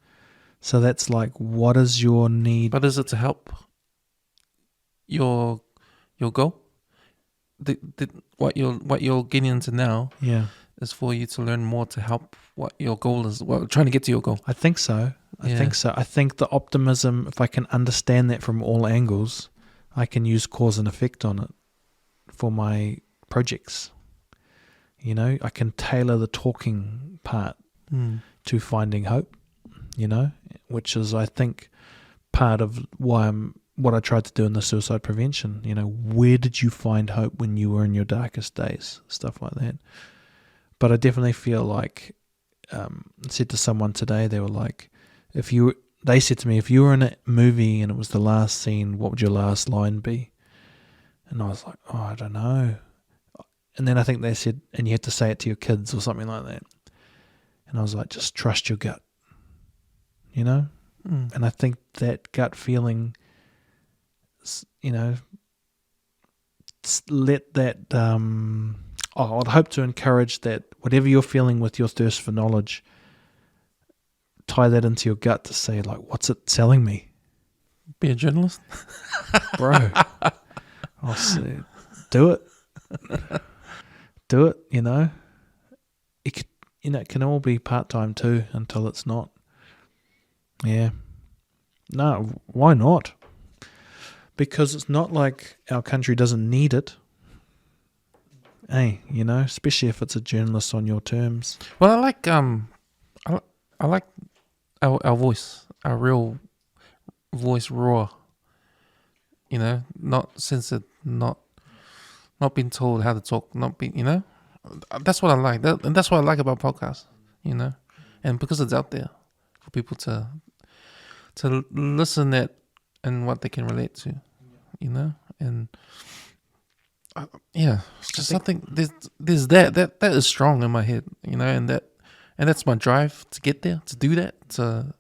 So that's like, what is your need? But is it to help your goal? What you're getting into now Yeah, is for you to learn more to help what your goal is. Well, trying to get to your goal. I think so. I think the optimism, if I can understand that from all angles, I can use cause and effect on it for my projects. You know, I can tailor the talking part to finding hope, you know, which is, I think, part of what I tried to do in the suicide prevention. You know, where did you find hope when you were in your darkest days? Stuff like that. But I definitely feel like, I said to someone today, they were like, they said to me, if you were in a movie and it was the last scene, what would your last line be? And I was like, oh, I don't know. And then I think they said, and you had to say it to your kids or something like that. And I was like, just trust your gut, you know? And I think that gut feeling, you know, let that, I'd hope to encourage that whatever you're feeling with your thirst for knowledge, tie that into your gut to say, like, what's it telling me? Be a journalist? Bro, I'll say, do it. Do it, you know. It can all be part-time too until it's not. Yeah. No, why not? Because it's not like our country doesn't need it. Hey, you know, especially if it's a journalist on your terms. Well, I like our voice, our real voice, raw. You know, not censored, not being told how to talk, not being, you know. That's what I like. And that's what I like about podcasts. You know, and because it's out there for people to listen at and what they can relate to. You know, and it's just something. There's that is strong in my head. You know, and that's my drive to get there, to do that, to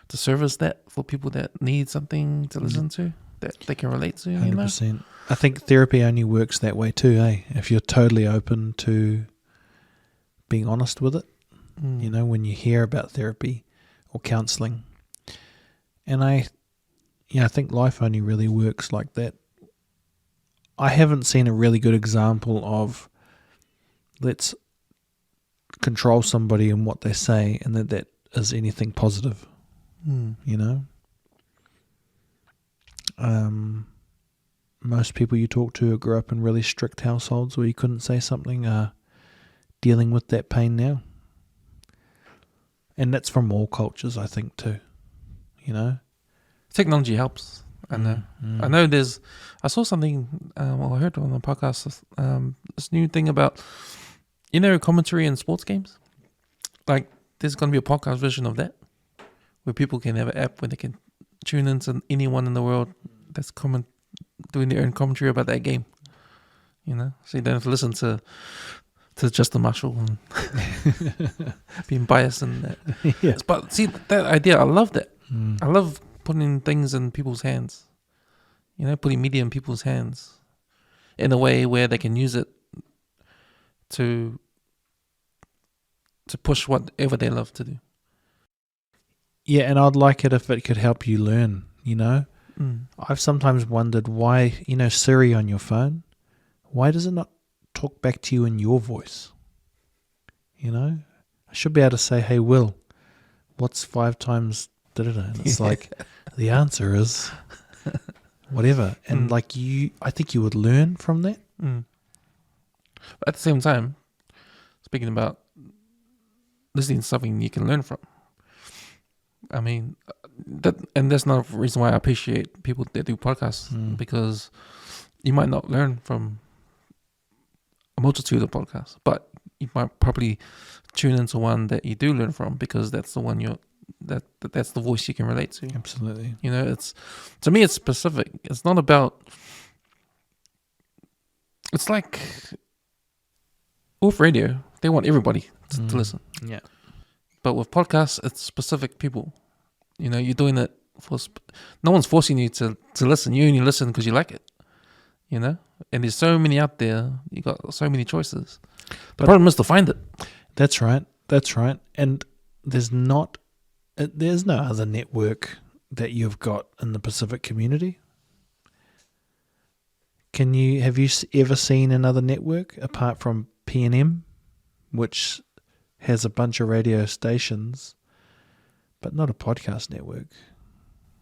service that for people that need something to listen to that they can relate to. 100%. You know? I think therapy only works that way too, if you're totally open to being honest with it. You know, when you hear about therapy or counselling. And I think life only really works like that. I haven't seen a really good example of let's control somebody and what they say and that is anything positive. You know? Most people you talk to who grew up in really strict households where you couldn't say something are dealing with that pain now. And that's from all cultures, I think, too. You know? Technology helps. I know. I know I saw something, I heard on the podcast, this new thing about, you know, commentary in sports games. Like, there's going to be a podcast version of that where people can have an app where they can tune into anyone in the world that's doing their own commentary about that game. You know? So you don't have to listen to Justin Marshall and being biased and that. Yeah. But see, that idea, I love that. I love putting things in people's hands. You know, putting media in people's hands in a way where they can use it to push whatever they love to do. Yeah, and I'd like it if it could help you learn, you know? I've sometimes wondered why, you know, Siri on your phone, why does it not talk back to you in your voice? You know? I should be able to say, hey, Will, what's 5 times da-da-da? And it's like, the answer is whatever. And like I think you would learn from that. But at the same time, speaking about listening to something you can learn from, I mean, that's not a reason why I appreciate people that do podcasts, because you might not learn from a multitude of podcasts, but you might probably tune into one that you do learn from, because that's the one that's the voice you can relate to. Absolutely. You know, to me it's specific. It's not about. It's like with radio, they want everybody to listen. Yeah. But with podcasts, it's specific people. You know, you're doing it for. No one's forcing you to listen. You only listen because you like it. You know, and there's so many out there. You got so many choices. The problem is to find it. That's right. That's right. And there's no other network that you've got in the Pacific community. Have you ever seen another network apart from P&M, which has a bunch of radio stations, but not a podcast network?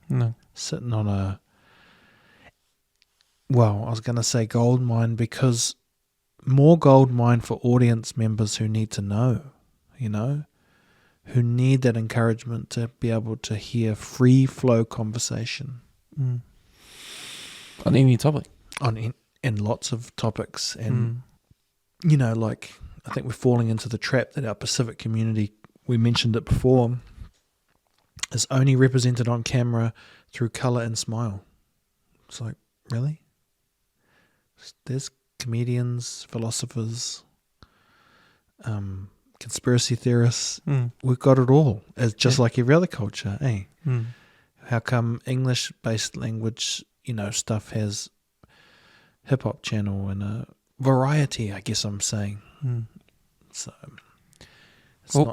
No. Sitting on I was going to say gold mine, because more gold mine for audience members who need to know, who need that encouragement to be able to hear free flow conversation on any topic, in lots of topics. And like, I think we're falling into the trap that our Pacific community, we mentioned it before, is only represented on camera through colour and smile. It's like, really? There's comedians, philosophers, conspiracy theorists. We've got it all. It's just like every other culture, eh? How come English-based language, stuff has hip-hop channel and a variety, I guess I'm saying. So,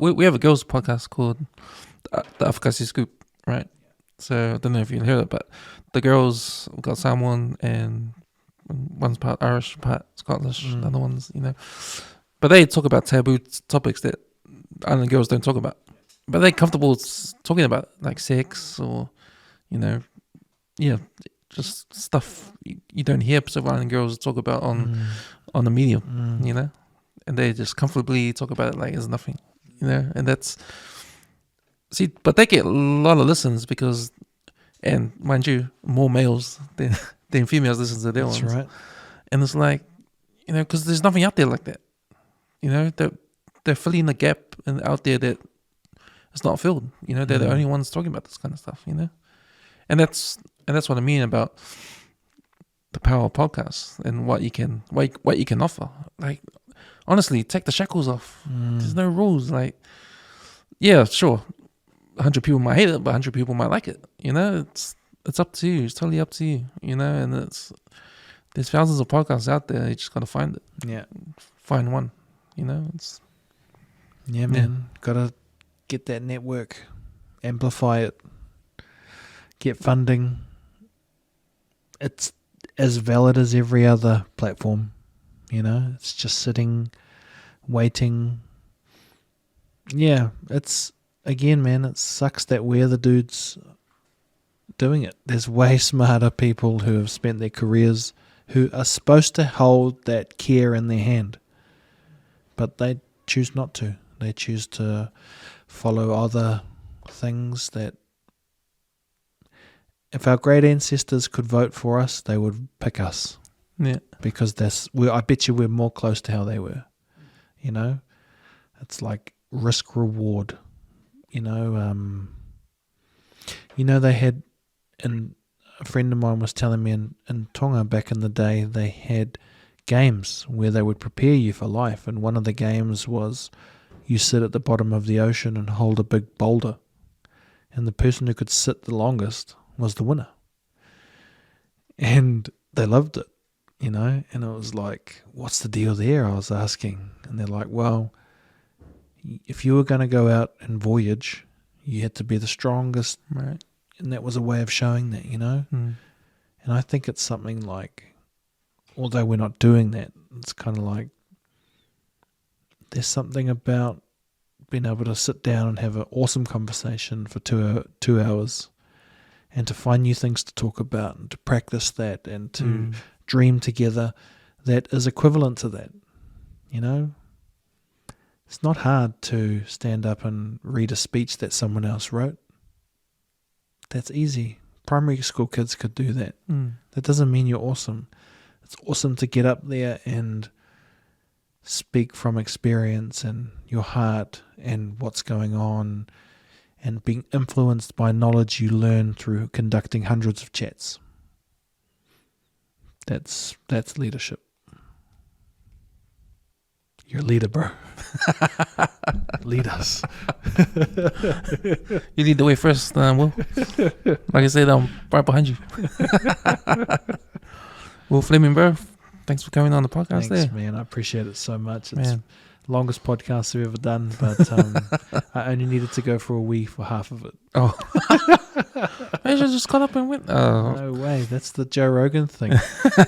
we have a girls' podcast called the Afkasi Scoop, right? So I don't know if you heard it, but the girls got Samoan and one's part Irish, part Scottish, the other one's, But they talk about taboo topics that island girls don't talk about. But they're comfortable talking about it, like sex or, just stuff you don't hear Pacific Island girls talk about on the media, And they just comfortably talk about it like it's nothing, And that's... See, but they get a lot of listens because, and mind you, more males than females listen to their ones. That's right. And it's like, because there's nothing out there like that. They're filling the gap out there that it's not filled. They're the only ones talking about this kind of stuff. And that's what I mean about the power of podcasts and what you can offer. Like, honestly, take the shackles off. There's no rules. Like, yeah, sure, 100 people might hate it, but 100 people might like it. It's up to you. It's totally up to you. And there's thousands of podcasts out there. You just gotta find it. Yeah, find one. Man. Gotta get that network, amplify it, get funding. It's as valid as every other platform. It's just sitting, waiting. Yeah, it's, again, man, it sucks that we're the dudes doing it. There's way smarter people who have spent their careers, who are supposed to hold that care in their hand, but they choose not to. They choose to follow other things that, if our great ancestors could vote for us, they would pick us. Yeah, because I bet you we're more close to how they were. It's like risk reward. They had, and a friend of mine was telling me in Tonga back in the day, they had games where they would prepare you for life, and one of the games was you sit at the bottom of the ocean and hold a big boulder, and the person who could sit the longest was the winner. And they loved it, and it was like, what's the deal there? I was asking, and they're like, well, if you were going to go out and voyage, you had to be the strongest, right? And that was a way of showing that, And I think it's something like, although we're not doing that, it's kind of like there's something about being able to sit down and have an awesome conversation for 2 hours, and to find new things to talk about and to practice that and to dream together that is equivalent to that. It's not hard to stand up and read a speech that someone else wrote. That's easy. Primary school kids could do that. That doesn't mean you're awesome. It's awesome to get up there and speak from experience and your heart and what's going on, and being influenced by knowledge you learn through conducting hundreds of chats. That's leadership. You're a leader, bro. Lead us. You lead the way first, Will. Like I said, I'm right behind you. Will Fleming, bro, thanks for coming on the podcast. Thanks, man. I appreciate it so much. It's Man. longest podcast we've ever done, but I only needed to go for a wee for half of it. Oh. I should just got up and went. No way. That's the Joe Rogan thing.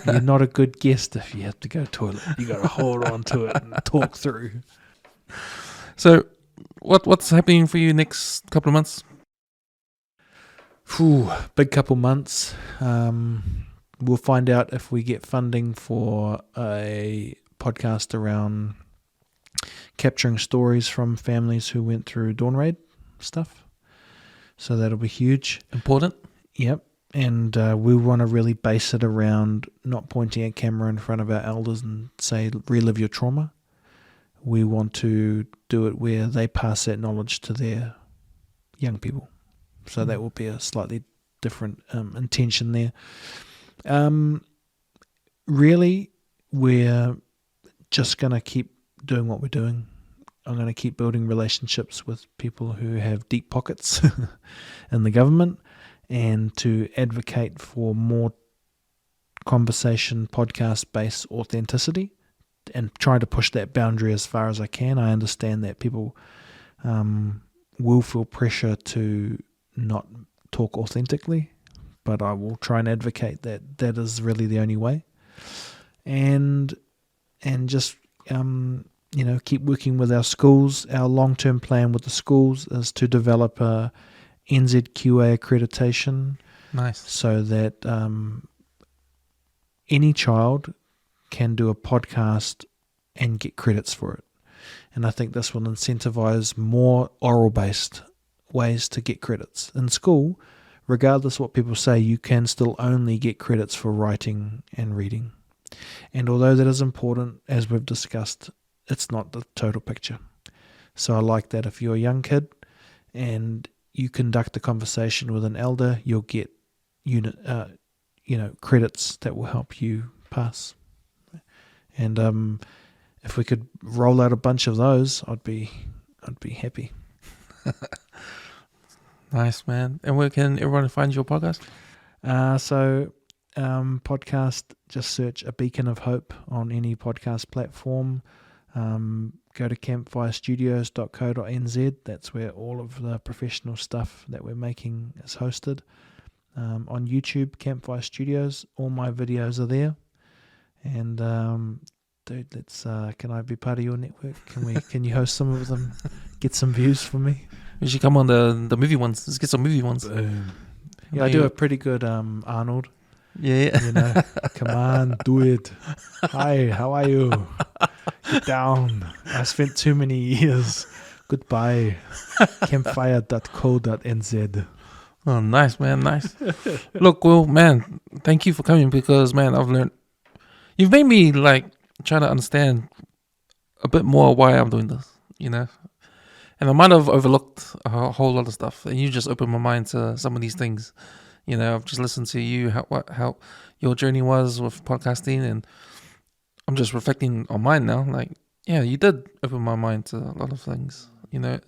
You're not a good guest if you have to go toilet. You got to hold on to it and talk through. So, what's happening for you next couple of months? Big couple months. We'll find out if we get funding for a podcast around capturing stories from families who went through Dawn Raid stuff. So that'll be huge. Important. Yep. And we want to really base it around not pointing a camera in front of our elders and say, relive your trauma. We want to do it where they pass that knowledge to their young people. So that will be a slightly different intention there. Really, we're just going to keep doing what we're doing. I'm going to keep building relationships with people who have deep pockets in the government, and to advocate for more conversation, podcast-based authenticity, and try to push that boundary as far as I can. I understand that people will feel pressure to not talk authentically, but I will try and advocate that that is really the only way. And just keep working with our schools. Our long-term plan with the schools is to develop a NZQA accreditation. Nice. So that any child can do a podcast and get credits for it. And I think this will incentivize more oral-based ways to get credits. In school, regardless of what people say, you can still only get credits for writing and reading. And although that is important, as we've discussed, it's not the total picture. So I like that if you're a young kid and you conduct a conversation with an elder, you'll get credits that will help you pass. And if we could roll out a bunch of those, I'd be happy. Nice, man. And where can everyone find your podcast? Podcast, just search A Beacon of Hope on any podcast platform. Go to campfirestudios.co.nz. That's where all of the professional stuff that we're making is hosted. On YouTube, Campfire Studios, all my videos are there. And dude, let's can I be part of your network? Can you host some of them? Get some views for me. You should come on the movie ones. Let's get some movie ones. Yeah, I do a pretty good Arnold. Yeah. Come on, do it. Hi, how are you? Get down. I spent too many years. Goodbye. Campfire.co.nz. Oh, nice, man. Nice. Look, Will, man, thank you for coming, because, man, I've learned. You've made me, try to understand a bit more why I'm doing this, And I might have overlooked a whole lot of stuff, and you just opened my mind to some of these things. I've just listened to you, how your journey was with podcasting, and I'm just reflecting on mine now. You did open my mind to a lot of things, that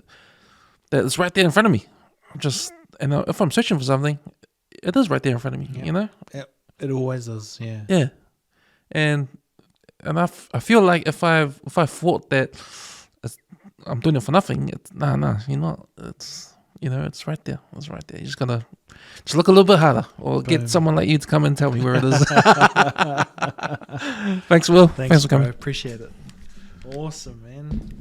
it's right there in front of me. If I'm searching for something, it is right there in front of me, Yep, it always is, yeah. Yeah. And I feel like if I thought that I'm doing it for nothing, it's it's right there. It's right there. You just gotta look a little bit harder, or get someone like you to come and tell me where it is. Thanks, Will. Thanks for coming. Bro. Appreciate it. Awesome, man.